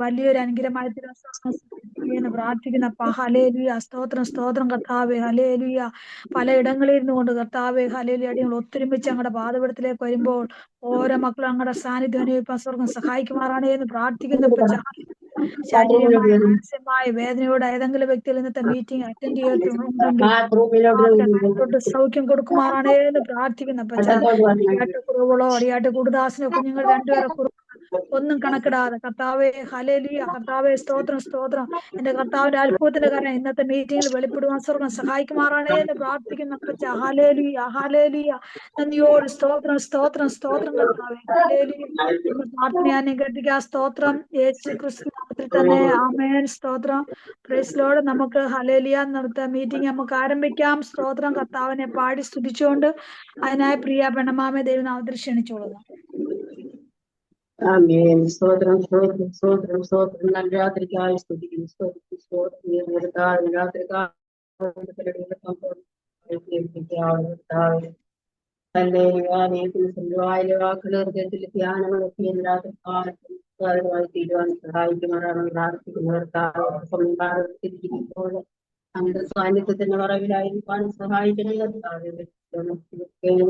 വലിയൊരു അനുഗ്രഹമായി പ്രാർത്ഥിക്കുന്ന ഹല്ലേലൂയ. സ്തോത്രം സ്തോത്രം കർത്താവേ. ഹല്ലേലൂയ. പലയിടങ്ങളിൽ ഇരുന്നു കൊണ്ട് കർത്താവേ ഹല്ലേലൂയ അടിയങ്ങൾ ഒത്തൊരുമിച്ച് ഞങ്ങളുടെ പാദപീഠത്തിലേക്ക് വരുമ്പോൾ ഓരോ മക്കളും ഞങ്ങളുടെ സാന്നിധ്യം അനുഭവിക്കാൻ സ്വർഗം സഹായിക്കുമാറാണ് എന്ന് പ്രാർത്ഥിക്കുന്ന ശാരീരികമായ മാനസികമായ വേദനയോടെ ഏതെങ്കിലും വ്യക്തികൾ ഇന്നത്തെ മീറ്റിംഗ് അറ്റൻഡ് ചെയ്തിട്ടുണ്ടെങ്കിൽ സൗഖ്യം കൊടുക്കുമാറാണ് എന്ന് പ്രാർത്ഥിക്കുന്ന അടിയാട്ടുകുറവുകളോ അടിയാട്ട് കുടുദാസിനോ കുഞ്ഞുങ്ങൾ രണ്ടുപേരെ ഒന്നും കണക്കിടാതെ കർത്താവെ ഹല്ലേലൂയ. കർത്താവെ സ്തോത്രം സ്തോത്രം. എന്റെ കർത്താവിന്റെ അത്ഭുതത്തിന്റെ കാരണം ഇന്നത്തെ മീറ്റിംഗിൽ വെളിപ്പെടുവാൻ സ്വർഗം സഹായിക്കുമാറാണേ എന്ന് പ്രാർത്ഥിക്കുന്ന ഹല്ലേലൂയ ഹല്ലേലൂയ. നന്ദിയോട് സ്തോത്രം സ്തോത്രം സ്തോത്രം കർത്താവെ ഹല്ലേലൂയ. പ്രാർത്ഥന അനുഗ്രഹിക്കുക. സ്തോത്രം യേശു ക്രിസ്തു നാമത്തിൽ തന്നെ ആമേൻ. സ്തോത്രം. Praise lord. നമുക്ക് ഹല്ലേലൂയ നടത്ത മീറ്റിംഗ് നമുക്ക് ആരംഭിക്കാം. സ്തോത്രം. കർത്താവിനെ പാടി സ്തുതിച്ചുകൊണ്ട് അതിനായി പ്രിയ പെണ്ണമാമെ ദൈവനാമത്തിൽ ക്ഷണിച്ചോളുക. ആമേൻ. സ്തോത്രം സ്തോത്രം സ്തോത്രം സ്തോത്രം. നല്ല രാത്രിക്കായി സ്തുതിക്കുന്നു. സ്തോത്രം സ്തോത്രം. രാത്രികാല തന്റെ വായിലെ വാക്കുകൾ ഹൃദയത്തിൽ ധ്യാനങ്ങളൊക്കെ രാത്രികാലമായി തീരുവാൻ സഹായിക്കുമാറാണ് പ്രാർത്ഥിക്കുന്നവർക്കായിരിക്കുമ്പോൾ നമ്മുടെ സാന്നിധ്യത്തിന്റെ മറവിലായിരിക്കാൻ സഹായിക്കണം.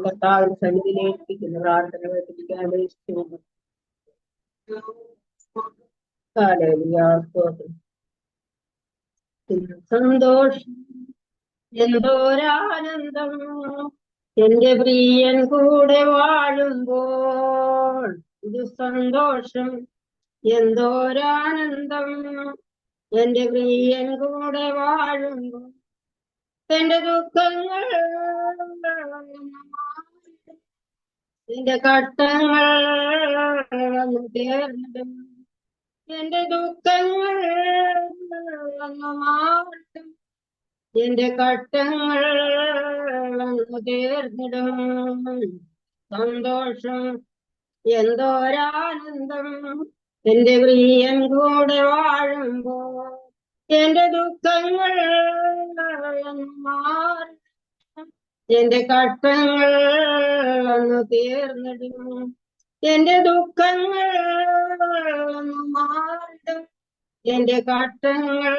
കർത്താവിന്റെ സന്നിധിയിലേൽപ്പിക്കുന്ന പ്രാർത്ഥന കേൾപ്പിക്കാൻ അപേക്ഷിച്ചുകൊണ്ട് സന്തോഷം എന്തോരാനന്ദം എന്റെ പ്രിയൻ കൂടെ വാഴുമ്പോൾ. ഇത് സന്തോഷം എന്തോരാനന്ദം എന്റെ പ്രിയൻ കൂടെ വാഴുമ്പോൾ. എന്റെ ദുഃഖങ്ങൾ എന്റെ കട്ടങ്ങൾ തീർന്നിടും. എന്റെ ദുഃഖങ്ങൾ മാറും. എന്റെ കട്ടങ്ങൾ തീർന്നിടും. സന്തോഷം എന്തോരാനന്ദം എന്റെ പ്രിയൻ കൂടെ വാഴുമ്പോ. എന്റെ ദുഃഖങ്ങൾ മാറും. എന്റെ കട്ടങ്ങൾ തീർന്നിടും. എന്റെ ദുഃഖങ്ങൾ മാറും. എന്റെ കട്ടങ്ങൾ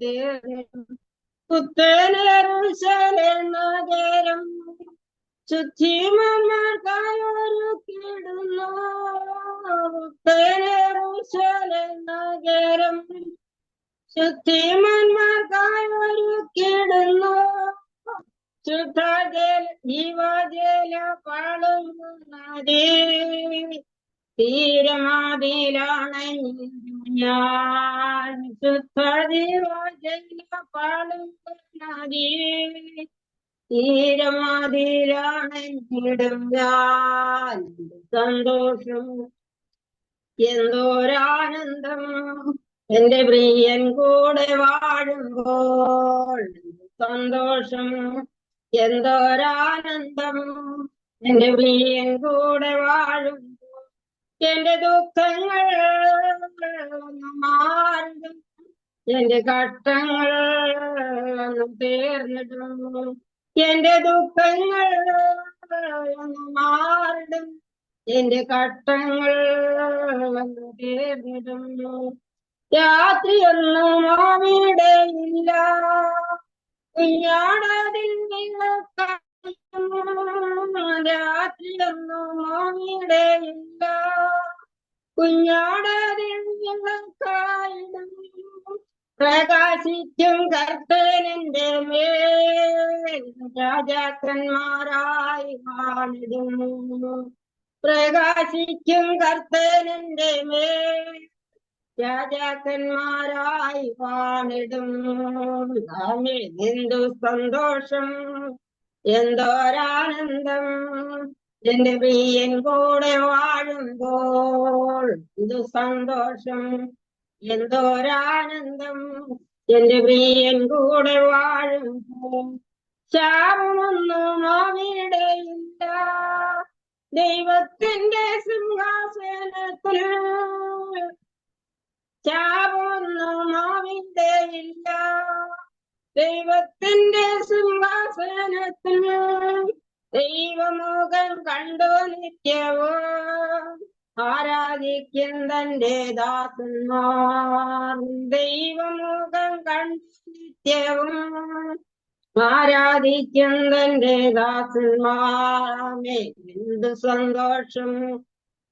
തീർന്നിടും. പുത്തനേറുശലേം നഗരം ശുദ്ധിമാർക്കായൊരുക്കിടുന്നു. പുത്തനേറുശലേം നഗരം ശുദ്ധിമാന്മാർക്കായൊരുക്കിടുന്നു. ശുദ്ധജല ജീവജല പളുന്നതേ തീരമാതിലാണ് ഞാൻ. ശുദ്ധ ജീവജല പളുന്നതേ തീരമാതിരാണെങ്കിലും ഞാൻ. സന്തോഷം എന്തോരാനന്ദം എന്റെ പ്രിയൻ കൂടെ വാഴുമ്പോൾ. സന്തോഷം എന്തോരാനന്ദം എന്റെ പ്രിയൻ കൂടെ വാഴുമ്പോൾ. എന്റെ ദുഃഖങ്ങൾ മാറും. എന്റെ കട്ടങ്ങൾ തീർന്നിടും. എന്റെ ദുഃഖങ്ങൾ മാറും. എന്റെ കട്ടങ്ങൾ തീർന്നിടും. രാത്രിയൊന്നും അവിടെ ഇല്ല. കുഞ്ഞാടതിൽ രാത്രിയൊന്നും അവിടെ ഇല്ല. കുഞ്ഞാടതിൽ നിങ്ങൾക്കായിടും. പ്രകാശിക്കും കർത്തനെന്റെ മേൽ രാജാക്കന്മാരായി വാണിടുന്നു. പ്രകാശിക്കും കർത്തനെന്റെ മേൽ രാജാക്കന്മാരായി വാണിടും. എന്തു സന്തോഷം എന്തോരാനന്ദം എന്റെ പ്രിയൻ കൂടെ വാഴുമ്പോൾ. ഇത് സന്തോഷം എന്തോരാനന്ദം എന്റെ പ്രിയൻ കൂടെ വാഴുമ്പോൾ. ശാപമൊന്നും അവിടെയില്ല. ദൈവത്തിന്റെ സിംഹാസനത്തിൽ ശാപമൊന്നും അവിടെയില്ല. ദൈവത്തിന്റെ സിംഹാസനത്തിൽ ദൈവമുഖം കണ്ടു നിത്യവും. ആരാധിക്കും തന്റെ ദാസന്മാർ ദൈവമുഖം കണ്ടിത്യവും ആരാധിക്കും തന്റെ ദാസന്മാരേ എന്ത് സന്തോഷം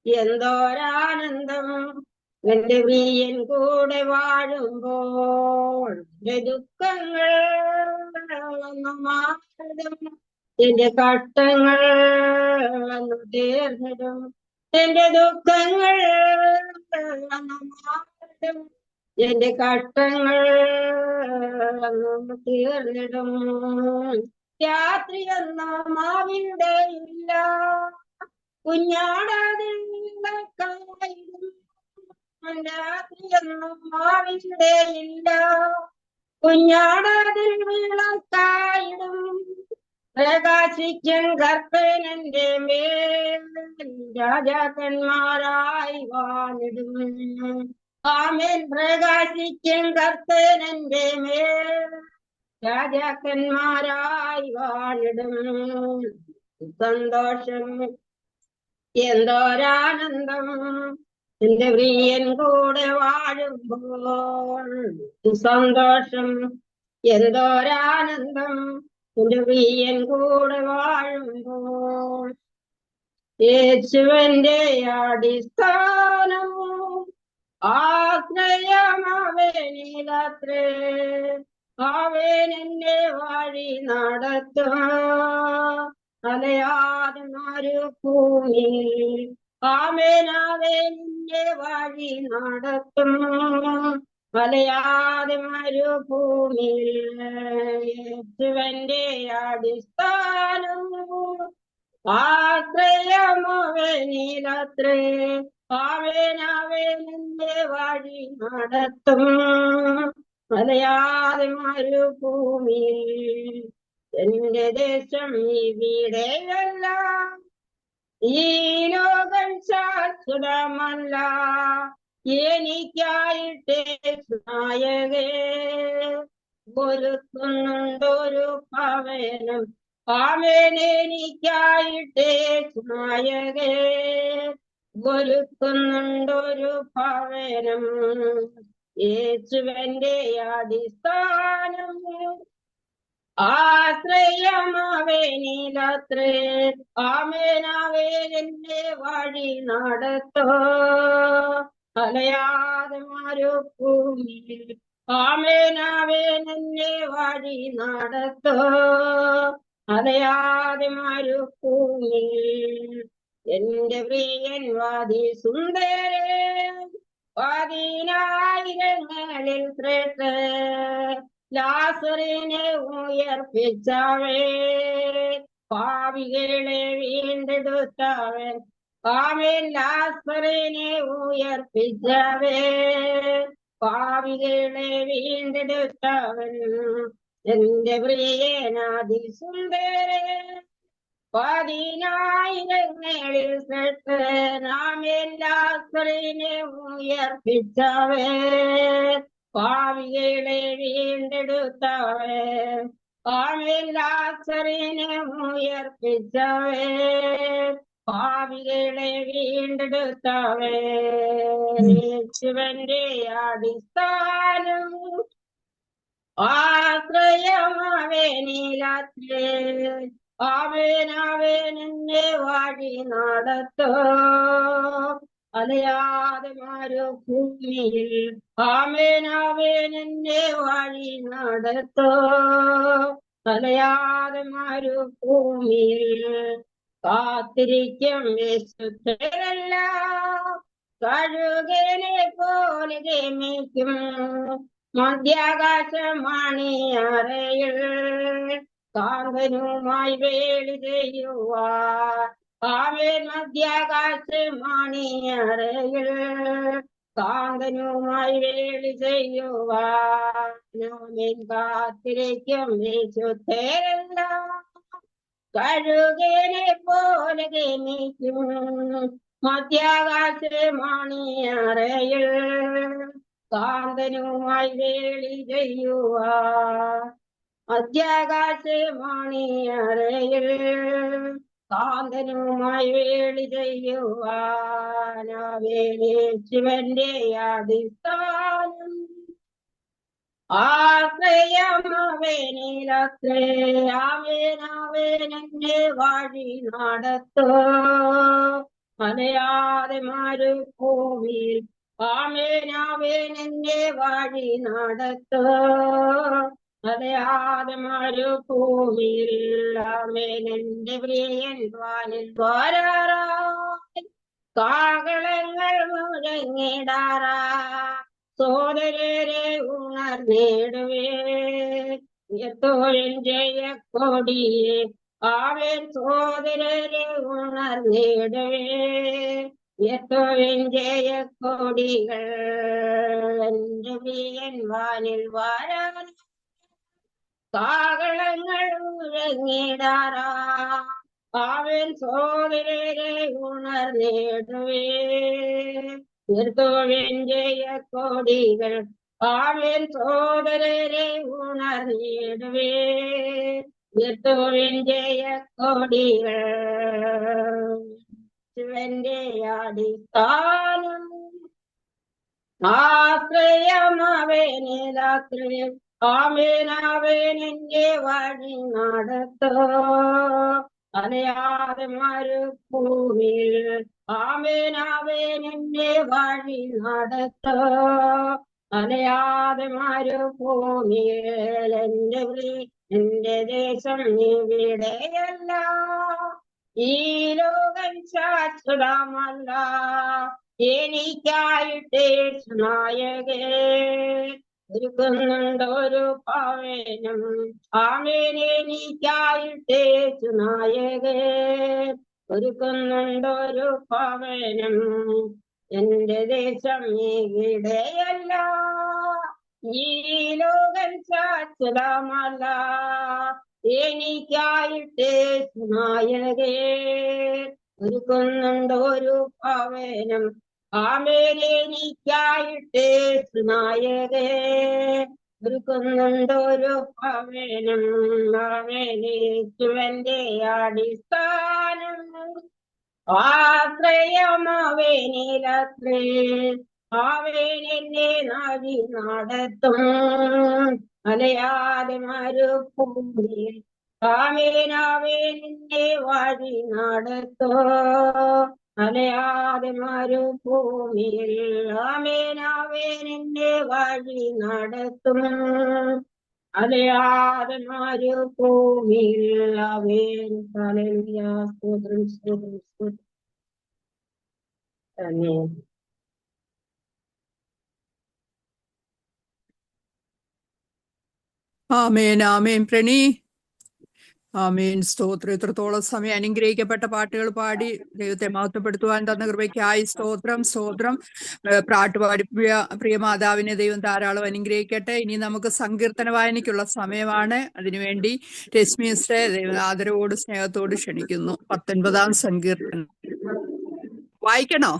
എന്തോരാനന്ദം എന്റെ പ്രിയൻ കൂടെ വാഴുമ്പോൾ എന്റെ ദുഃഖങ്ങൾ ഒന്ന് മാറിടും എന്റെ കഷ്ടങ്ങൾ ഒന്ന് തീർന്നിടും എന്റെ ദുഃഖങ്ങൾ ഒന്ന് മാറിടും എന്റെ കഷ്ടങ്ങൾ ഒന്ന് തീർന്നിടും രാത്രിയൊന്നും അവിടെ ഇല്ല കുഞ്ഞാടാതിൽ രാത്രിയൊന്നും അവിടെ ഇല്ല കുഞ്ഞാടാതിൽ വിളക്കായിടും പ്രകാശിക്കും കർപ്പനന്റെ മേൽ രാജാക്കന്മാരായി വാണിടും ആമേൻ പ്രകാശിക്കും കർപ്പനന്റെ മേൽ രാജാക്കന്മാരായി വാണിടും സന്തോഷം എന്തോരാനന്ദം എന്റെ പ്രിയൻ കൂടെ വാഴുമ്പോൾ സന്തോഷം എന്തോരാനന്ദം എന്റെ പ്രിയൻ കൂടെ വാഴുമ്പോൾ യേശുവിന്റെ അടിസ്ഥാനം ആശ്രയമവനിലത്രേ അവൻ എന്നെ വഴി നടത്തും അലയാതെ മരുഭൂമിയിൽ അവൻ എന്നെ വഴി നടത്തും അലയാതെ മരുഭൂമിയിൽ യേശുവിന്റെ അടിസ്ഥാനം ആശ്രയമവനിലത്രേ അവൻ എന്നെ വഴി നടത്തും അലയാതെ മരുഭൂമിയിൽ എന്റെ ദേശം ഇവിടെയല്ല ഈ ലോകം ശാശ്വതമല്ല എനിക്കായിട്ട് നായകേ ഒരുക്കുന്നുണ്ടൊരു ഭവനം അവൻ എനിക്കായിട്ട് നായകേ ഒരുക്കുന്നുണ്ടൊരു ഭവനം യേശുവിന്റെ അടിസ്ഥാനം ആശ്രയമവനിലത്രേ അവൻ എന്നെ വഴി നടത്തോ അലയാതെ മരുഭൂമിയിൽ അവൻ എന്നെ വഴി നടത്തോ അലയാതെ മരുഭൂമിയിൽ എന്റെ പ്രിയൻ വാദി സുന്ദരേ പതിനായിരങ്ങളിൽ ശ്രേഷ്ഠ ലാസറിനെ ഉയർപ്പിച്ചവേ പാപികളെ വീണ്ടെടുത്തവൻ ആമേൻ ലാസറിനെ ഉയർപ്പിച്ചവേ പാപികളെ വീണ്ടെടുത്തവൻ എന്റെ പ്രിയനാദി സുന്ദരൻ പതിനായിരങ്ങളിൽ ശ്രേഷ്ഠനാമേൻ ലാസറിനെ ഉയർപ്പിച്ചവേ പാപികളെ വീണ്ടെടുത്തവേ ആമേൻ ലാസറിനെ ഉയർപ്പിച്ചവേ പാപികളെ വീണ്ടെടുത്തവേ യേശുവിന്റെ അടിസ്ഥാനം ആശ്രയമവനിലത്രേ അവൻ എന്നെ വഴി നടത്തോ അലയാതെ മരുഭൂമിയിൽ അവൻ എന്നെ വഴി നടത്തോ അലയാതെ മരുഭൂമിയിൽ കാത്തിരിക്കും വിശുദ്ധരല്ല കഴുകനെ പോലെ ഗമിക്കും മധ്യാകാശമണിയറയിൽ കാന്തനുമായി വേളി ചെയ്യുവാൻ അവൻ മധ്യാകാശമണിയറയിൽ കാന്തനുമായി വേളി ചെയ്യുവാൻ അവൻ കാത്തിരിക്കും വിശുദ്ധരല്ല കഴുകനെ പോലെ ഗമിക്കും മധ്യാകാശമണിയറയിൽ കാന്തനുമായി വേളി ചെയ്യുവാൻ മധ്യാകാശമണിയറയിൽ കാന്തനുമായി വേളി ചെയ്യുവാനാവേലി ശിവന്റെ അടിസ്ഥാനം ആശ്രയമവേനിലത്രേ അവനവനെന്നെ വഴി നടത്തോ മലയാതെ മരുഭൂമിയിൽ ആമേനവനെന്നെ വഴി നടത്തോ മലയാതെ മരുഭൂമിയിൽ ആമേനെന്റെ പ്രിയൻ വാനിൽ വരാറായി കാകളങ്ങൾ മുഴങ്ങിടാറാ സോദരരെ ഉണർന്നിടുവേ യത്തോഴൻ ജയക്കൊടിയെ അവൻ സോദരരെ ഉണർന്നിടുവേ യത്തോഴൻ ജയക്കൊടികൾ എന്റെ പ്രിയൻ വാനിൽ വരാൻ കാകളങ്ങൾ മുഴങ്ങിടാറാ അവൻ സോദരരെ ഉണർന്നിടുവേ യത്തോഴൻ ജയക്കൊടികൾ അവൻ സോദരരെ ഉണർന്നിടുവേ യത്തോഴൻ ജയക്കൊടികൾ ശിവന്റെ അടിസ്ഥാനം ആശ്രയമവനിലത്രേ ആമേനവനെന്റെ വഴി നടത്തോ അലയാതെ മരുഭൂമിയിൽ ആമേനവനെന്റെ വഴി നടത്തോ അലയാതെ മരുഭൂമിയിൽ എന്റെ ദേശം ഇവിടെയല്ല ഈ ലോകം ശാശ്വതമല്ല എനിക്കായിട്ട് നായകേ ഒരുക്കുന്നുണ്ടൊരു പവനം ആമേനെനിക്കായിട്ട് നായകേ ഒരുക്കുന്നുണ്ടൊരു പവനം എന്റെ ദേശം ഇവിടെയല്ല ഈ ലോകം ശാശ്വതമല്ല എനിക്കായിട്ട് നായകേ ഒരുക്കുന്നുണ്ടൊരു പവനം ആമേനെനിക്കായിട്ട് നായകേ ഒരുക്കുന്നുണ്ടൊരു പവനം ആമേനേശുവന്റെ അടിസ്ഥാനം ആശ്രയമവനിലത്രേ അവനെന്നെ നദി നടത്തും അലയാതെ മരുഭൂമിയിൽ അവനെന്നെ വഴി നടത്തോ അലയാതെ മരുഭൂമിയിൽ അവനെന്നെ വഴി നടത്തും അലയാതെ മരുഭൂമിയിൽ അവൻ ഹല്ലേലൂയ സ്തോത്രം സ്തോത്രം സ്തോത്രം ആമേൻ. ആമേൻ ആമേൻ. പ്രണി ആമേൻ. സ്തോത്രം. ഇത്രത്തോളം സമയം അനുഗ്രഹിക്കപ്പെട്ട പാട്ടുകൾ പാടി ദൈവത്തെ മഹത്വപ്പെടുത്തുവാൻ തന്ന കൃപയ്ക്കായി സ്തോത്രം സ്തോത്രം. പാട്ടുപാടി പ്രിയ മാതാവിനെ ദൈവം ധാരാളം അനുഗ്രഹിക്കട്ടെ. ഇനി നമുക്ക് സങ്കീർത്തന വായനയ്ക്കുള്ള സമയമാണ്. അതിനുവേണ്ടി രശ്മിയെ ദൈവം ആദരവോട് സ്നേഹത്തോട് ക്ഷണിക്കുന്നു. 19-ാം സങ്കീർത്തനം വായിക്കണോ?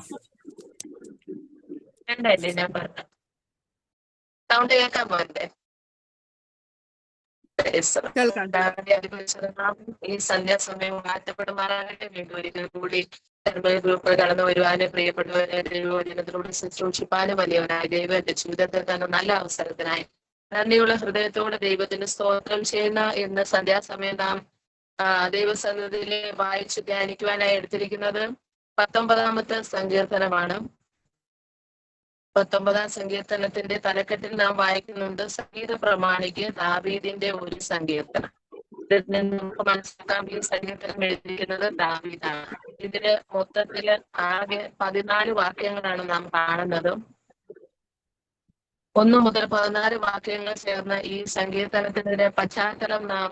സൗണ്ട് കേൾക്കാൻ പോകണ്ടേ? ഈ സന്ധ്യാസമയം മാറ്റപ്പെടുമാറാകട്ടെ. വീണ്ടും ഒരിക്കൽ കൂടി ഗ്രൂപ്പ് കടന്നു വരുവാനും പ്രിയപ്പെട്ടവരെ ദൈവവചനത്തിലൂടെ ശുശ്രൂഷിപ്പാനും വലിയവനായ ദൈവം എന്റെ ജീവിതത്തിൽ തന്നെ നല്ല അവസരത്തിനായി നന്ദിയുള്ള ഹൃദയത്തോടെ ദൈവത്തിന് സ്തോത്രം ചെയ്യുന്ന ഇന്ന് സന്ധ്യാസമയം നാം ദൈവസന്നിധിയിലെ വായിച്ച് ധ്യാനിക്കുവാനായി എടുത്തിരിക്കുന്നത് 19-ാമത്തെ സങ്കീർത്തനമാണ്. 19-ാം സങ്കീർത്തനത്തിന്റെ തലക്കെട്ടിൽ നാം വായിക്കുന്നുണ്ട് സംഗീത പ്രമാണിക്ക് ദാവീദിന്റെ ഒരു സങ്കീർത്തനം. ഇതിൽ നിന്ന് നമുക്ക് മനസ്സിലാക്കാം ഈ സങ്കീർത്തനം എഴുതിയിരിക്കുന്നത് ദാവീദാണ്. ഇതിന് മൊത്തത്തില് ആകെ 14 വാക്യങ്ങളാണ് നാം കാണുന്നത്. 1 മുതൽ 14 വാക്യങ്ങൾ ചേർന്ന ഈ സങ്കീർത്തനത്തിന്റെ പശ്ചാത്തലം നാം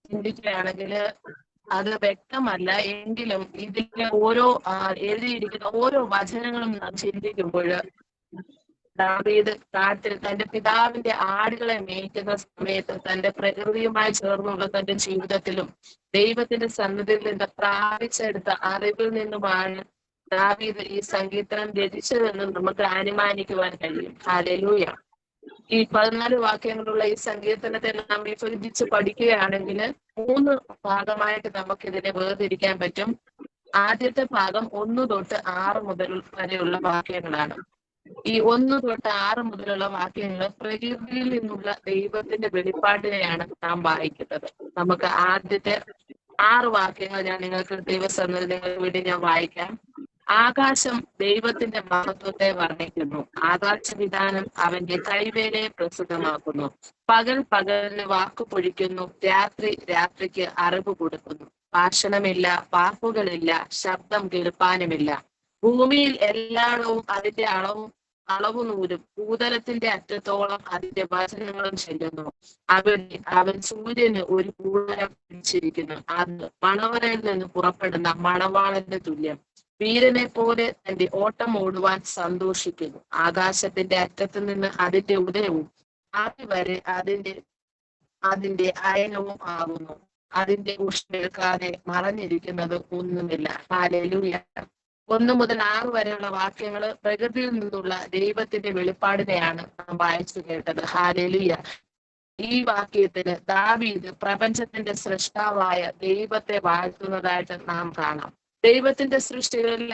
ചിന്തിക്കുകയാണെങ്കിൽ അത് വ്യക്തമല്ല. എങ്കിലും ഇതിലെ എഴുതിയിരിക്കുന്ന ഓരോ വചനങ്ങളും നാം ചിന്തിക്കുമ്പോൾ ദാവീദ് കാട്ടിൽ തന്റെ പിതാവിന്റെ ആടുകളെ മേയ്ക്കുന്ന സമയത്ത് തന്റെ പ്രകൃതിയുമായി ചേർന്നുള്ള തന്റെ ജീവിതത്തിലും ദൈവത്തിന്റെ സന്നിധിയിൽ നിന്ന് പ്രാപിച്ചെടുത്ത അറിവിൽ നിന്നുമാണ് ദാവീദ് ഈ സങ്കീർത്തനം രചിച്ചതെന്ന് നമുക്ക് അനുമാനിക്കുവാൻ കഴിയും. ഹല്ലേലൂയ. ഈ 14 വാക്യങ്ങളുള്ള ഈ സങ്കീർത്തനത്തെ നാം വിഭജിച്ച് പഠിക്കുകയാണെങ്കിൽ 3 ഭാഗമായിട്ട് നമുക്ക് ഇതിനെ വേർതിരിക്കാൻ പറ്റും. ആദ്യത്തെ ഭാഗം 1 തൊട്ട് 6 മുതൽ വരെയുള്ള വാക്യങ്ങളാണ്. ഈ 1 തൊട്ട് 6 മുതലുള്ള വാക്യങ്ങൾ പ്രകൃതിയിൽ നിന്നുള്ള ദൈവത്തിന്റെ വെളിപ്പാടിനെയാണ് നാം വായിക്കുന്നത്. നമുക്ക് ആദ്യത്തെ 6 വാക്യങ്ങൾ ഞാൻ നിങ്ങൾക്ക് നിങ്ങൾക്ക് വേണ്ടി ഞാൻ വായിക്കാം. ആകാശം ദൈവത്തിന്റെ മഹത്വത്തെ വർണ്ണിക്കുന്നു. ആകാശവിധാനം അവന്റെ കൈവേലയെ പ്രസിദ്ധമാക്കുന്നു. പകൽ പകലിന് വാക്കു പൊഴിക്കുന്നു. രാത്രി രാത്രിക്ക് അറിവ് കൊടുക്കുന്നു. ഭാഷണമില്ല, വാക്കുകളില്ല, ശബ്ദം കേൾപ്പാനുമില്ല. ഭൂമിയിൽ എല്ലായിടവും അതിന്റെ അളവ് നൂലും ഭൂതലത്തിന്റെ അറ്റത്തോളം അതിന്റെ വചനങ്ങളും ചെല്ലുന്നു. അവൻ സൂര്യന് ഒരു കൂടാരം പിടിച്ചിരിക്കുന്നു. അത് മണവറയിൽ നിന്ന് പുറപ്പെടുന്ന മണവാളന്റെ തുല്യം. വീരനെ പോലെ തന്റെ ഓട്ടം ഓടുവാൻ സന്തോഷിക്കുന്നു. ആകാശത്തിന്റെ അറ്റത്ത് നിന്ന് അതിന്റെ ഉദയവും അതുവരെ അതിന്റെ അയനവും ആകുന്നു. അതിന്റെ ഉഷ്ണേൽക്കാതെ മറഞ്ഞിരിക്കുന്നത് ഒന്നുമില്ല. ഹല്ലേലൂയ. 1 മുതൽ 6 വരെയുള്ള വാക്യങ്ങൾ പ്രകൃതിയിൽ നിന്നുള്ള ദൈവത്തിന്റെ വെളിപ്പാടിനെയാണ് നാം വായിച്ചു കേട്ടത്. ഹല്ലേലൂയ. ഈ വാക്യത്തിന് ദാവീദ് പ്രപഞ്ചത്തിന്റെ സൃഷ്ടാവായ ദൈവത്തെ വാഴ്ത്തുന്നതായിട്ട് നാം കാണാം. ദൈവത്തിന്റെ സൃഷ്ടികളിൽ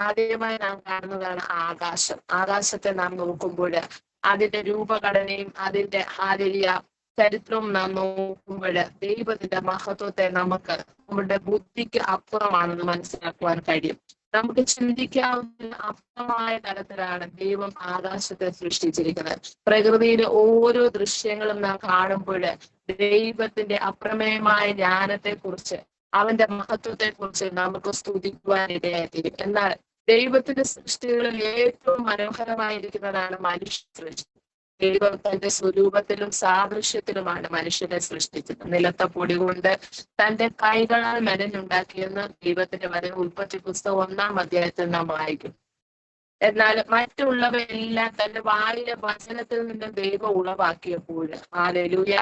ആദ്യമായി നാം കാണുന്നതാണ് ആകാശം. ആകാശത്തെ നാം നോക്കുമ്പോൾ അതിന്റെ രൂപഘടനയും അതിന്റെ ഹല്ലേലൂയ ചരിത്രവും നാം നോക്കുമ്പോൾ ദൈവത്തിന്റെ മഹത്വത്തെ നമുക്ക് നമ്മുടെ ബുദ്ധിക്ക് അപ്പുറമാണെന്ന് മനസ്സിലാക്കുവാൻ കഴിയും. നമുക്ക് ചിന്തിക്കാവുന്ന അപ്പുറമായ തലത്തിലാണ് ദൈവം ആകാശത്തെ സൃഷ്ടിച്ചിരിക്കുന്നത്. പ്രകൃതിയിലെ ഓരോ ദൃശ്യങ്ങളും നാം കാണുമ്പോൾ ദൈവത്തിന്റെ അപ്രമേയമായ ജ്ഞാനത്തെ കുറിച്ച് അവന്റെ മഹത്വത്തെ കുറിച്ച് നമുക്ക് സ്തുതിക്കുവാൻ ഇടയായിത്തീരും. എന്നാൽ ദൈവത്തിന്റെ സൃഷ്ടികളിൽ ഏറ്റവും മനോഹരമായിരിക്കുന്നതാണ് മനുഷ്യ സൃഷ്ടി. ദൈവം തന്റെ സ്വരൂപത്തിലും സാദൃശ്യത്തിലുമാണ് മനുഷ്യനെ സൃഷ്ടിച്ചത്. നിലത്തെ പൊടി കൊണ്ട് തന്റെ കൈകളാൽ മെനഞ്ഞുണ്ടാക്കിയെന്ന് ദൈവത്തിന്റെ വചന ഉൽപ്പത്തി പുസ്തകം 1-ാം അധ്യായത്തിൽ നാം വായിക്കും. എന്നാൽ മറ്റുള്ളവയെല്ലാം തന്റെ വായിലെ വചനത്തിൽ നിന്ന് ദൈവം ഉളവാക്കിയപ്പോൾ ഹല്ലേലൂയ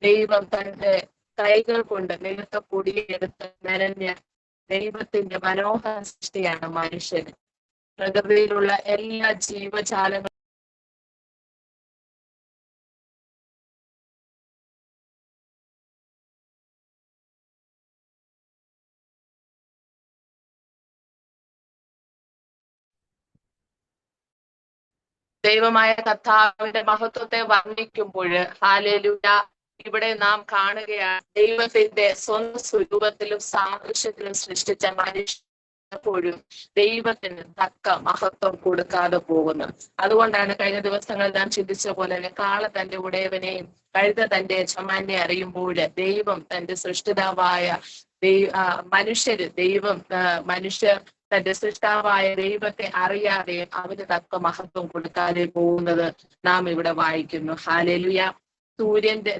ദൈവം തന്റെ കൈകൾ കൊണ്ട് നിലത്തെ പൊടിയെടുത്ത് മെനഞ്ഞ ദൈവത്തിന്റെ മനോഹര സൃഷ്ടിയാണ് മനുഷ്യന്. പ്രകൃതിയിലുള്ള എല്ലാ ജീവജാലങ്ങളും ദൈവമായ കർത്താവിന്റെ മഹത്വത്തെ വർണ്ണിക്കുമ്പോൾ ഹല്ലേലൂയ ഇവിടെ നാം കാണുകയാണ് ദൈവത്തിന്റെ സ്വന്തം സ്വരൂപത്തിലും സാദൃശ്യത്തിലും സൃഷ്ടിച്ച മനുഷ്യപ്പോഴും ദൈവത്തിന് തക്ക മഹത്വം കൊടുക്കാതെ പോകുന്നു. അതുകൊണ്ടാണ് കഴിഞ്ഞ ദിവസങ്ങളിൽ നാം ചിന്തിച്ച പോലെ തന്നെ കാള തന്റെ ഉടയവനെയും കഴുത തന്റെ യജമാനെ അറിയുമ്പോൾ ദൈവം തന്റെ സൃഷ്ടിതാവായ മനുഷ്യർ തന്റെ സൃഷ്ടാവായ ദൈവത്തെ അറിയാതെ അവന് തക്ക മഹത്വം കൊടുക്കാതെ പോകുന്നത് നാം ഇവിടെ വായിക്കുന്നു. ഹല്ലേലൂയ.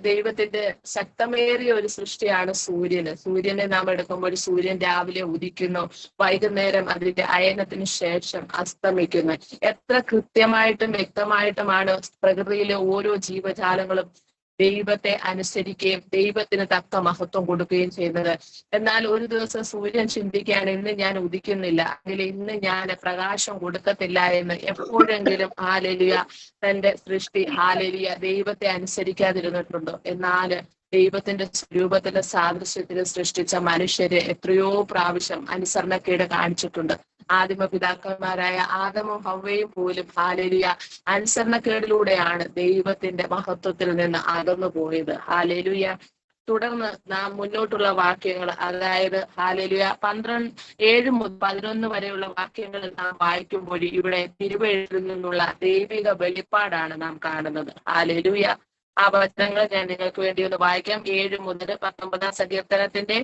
ദൈവത്തിന്റെ ശക്തമേറിയ ഒരു സൃഷ്ടിയാണ് സൂര്യനെ നാം എടുക്കുമ്പോൾ സൂര്യൻ രാവിലെ ഉദിക്കുന്നു, വൈകുന്നേരം അതിന്റെ അയനത്തിന് ശേഷം അസ്തമിക്കുന്നു. എത്ര കൃത്യമായിട്ടും വ്യക്തമായിട്ടുമാണ് പ്രകൃതിയിലെ ഓരോ ജീവജാലങ്ങളും ദൈവത്തെ അനുസരിക്കുകയും ദൈവത്തിന് തക്ക മഹത്വം കൊടുക്കുകയും ചെയ്യുന്നത്. എന്നാൽ ഒരു ദിവസം സൂര്യൻ ചിന്തിക്കുകയാണ്, ഇന്ന് ഞാൻ ഉദിക്കുന്നില്ല, അല്ലെങ്കിൽ ഇന്ന് ഞാൻ പ്രകാശം കൊടുക്കത്തില്ല എന്ന് എപ്പോഴെങ്കിലും ഹല്ലേലൂയ തന്റെ സൃഷ്ടി ഹല്ലേലൂയ ദൈവത്തെ അനുസരിക്കാതിരുന്നിട്ടുണ്ടോ? എന്നാൽ ദൈവത്തിന്റെ സ്വരൂപത്തിന്റെ സാദൃശ്യത്തിൽ സൃഷ്ടിച്ച മനുഷ്യരെ എത്രയോ പ്രാവശ്യം അനുസരണക്കേട് കാണിച്ചിട്ടുണ്ട്. ആദിമ പിതാക്കന്മാരായ ആദമും ഹവ്വയും പോലും ഹല്ലേലൂയ അനുസരണക്കേടിലൂടെയാണ് ദൈവത്തിന്റെ മഹത്വത്തിൽ നിന്ന് അകന്നു പോയത്. ഹല്ലേലൂയ. തുടർന്ന് നാം മുന്നോട്ടുള്ള വാക്യങ്ങൾ, അതായത് ഹല്ലേലൂയ 7 മുതൽ 11 വരെയുള്ള വാക്യങ്ങൾ നാം വായിക്കുമ്പോൾ ഇവിടെ തിരുവെഴുത്തിൽ നിന്നുള്ള ദൈവിക വെളിപ്പാടാണ് നാം കാണുന്നത്. ഹല്ലേലൂയ. ആ വചനങ്ങൾ ഞാൻ നിങ്ങൾക്ക് വേണ്ടി ഒന്ന് വായിക്കാം. 7 മുതൽ 19-ാം സങ്കീർത്തനത്തിന്റെ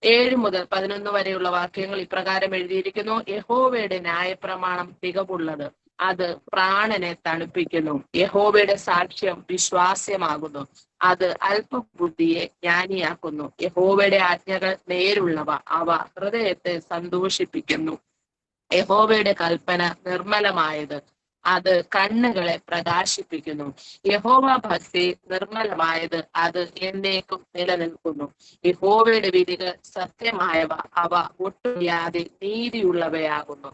7 മുതൽ 11 വരെയുള്ള വാക്യങ്ങൾ ഇപ്രകാരം എഴുതിയിരിക്കുന്നു. യഹോവയുടെ ന്യായപ്രമാണം തികവുള്ളത്, അത് പ്രാണനെ തണുപ്പിക്കുന്നു. യഹോവയുടെ സാക്ഷ്യം വിശ്വാസ്യമാകുന്നു, അത് അല്പബുദ്ധിയെ ജ്ഞാനിയാക്കുന്നു. യഹോവയുടെ ആജ്ഞകൾ നേരുള്ളവ, അവ ഹൃദയത്തെ സന്തോഷിപ്പിക്കുന്നു. യഹോവയുടെ കൽപ്പന നിർമ്മലമായത്, അത് കണ്ണുകളെ പ്രകാശിപ്പിക്കുന്നു. യഹോവ ഭക്തി നിർമ്മലമായത്, അത് എന്നേക്കും നിലനിൽക്കുന്നു. യഹോവയുടെ വിധികൾ സത്യമായവ, അവ ഒട്ടും വ്യാധി നീതിയുള്ളവയാകുന്നു.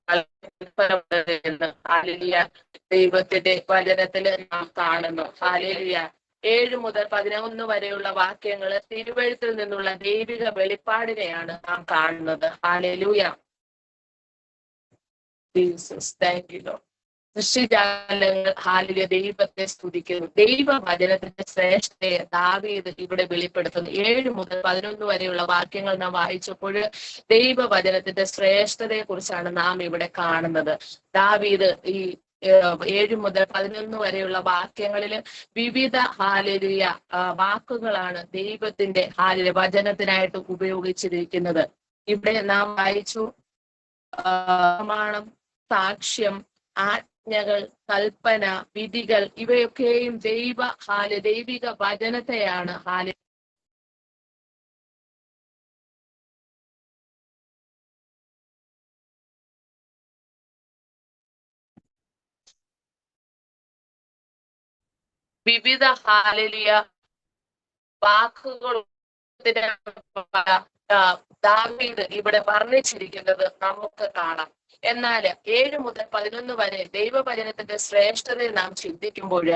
എന്ന് ഹല്ലേലൂയ ദൈവത്തിന്റെ വചനത്തിൽ നാം കാണുന്നു. ഹല്ലേലൂയ 7 മുതൽ 11 വരെയുള്ള വാക്യങ്ങള് തിരുവെഴുത്തിൽ നിന്നുള്ള ദൈവിക വെളിപ്പാടിനെയാണ് നാം കാണുന്നത്. Hallelujah. Jesus, thank you lord. സൃഷ്ടിജാലങ്ങൾ ഹല്ലേലൂയ ദൈവത്തെ സ്തുതിക്കുന്നു. ദൈവവചനത്തിന്റെ ശ്രേഷ്ഠതയെ ദാവീദ് ഇവിടെ വെളിപ്പെടുത്തുന്നു. 7 മുതൽ 11 വരെയുള്ള വാക്യങ്ങൾ നാം വായിച്ചപ്പോൾ ദൈവവചനത്തിന്റെ ശ്രേഷ്ഠതയെ കുറിച്ചാണ് നാം ഇവിടെ കാണുന്നത്. ദാവീദ് ഈ 7 മുതൽ 11 വരെയുള്ള വാക്യങ്ങളിൽ വിവിധ ഹല്ലേലൂയ വാക്കുകളാണ് ദൈവത്തിന്റെ ഹല്ലേലൂയ വചനത്തിനായിട്ട് ഉപയോഗിച്ചിരിക്കുന്നത്. ഇവിടെ നാം വായിച്ചു പ്രമാണം, സാക്ഷ്യം, ആജ്ഞകൾ, കൽപ്പന, വിധികൾ, ഇവയൊക്കെയും ദൈവിക വചനത്തെയാണ് വിവിധ ഹല്ലേലൂയ വാക്കുകൾ ദാവീദ് ഇവിടെ വർണ്ണിച്ചിരിക്കുന്നത് നമുക്ക് കാണാം. എന്നാൽ 7 മുതൽ 11 വരെ ദൈവവചനത്തിന്റെ ശ്രേഷ്ഠതയെ നാം ചിന്തിക്കുമ്പോൾ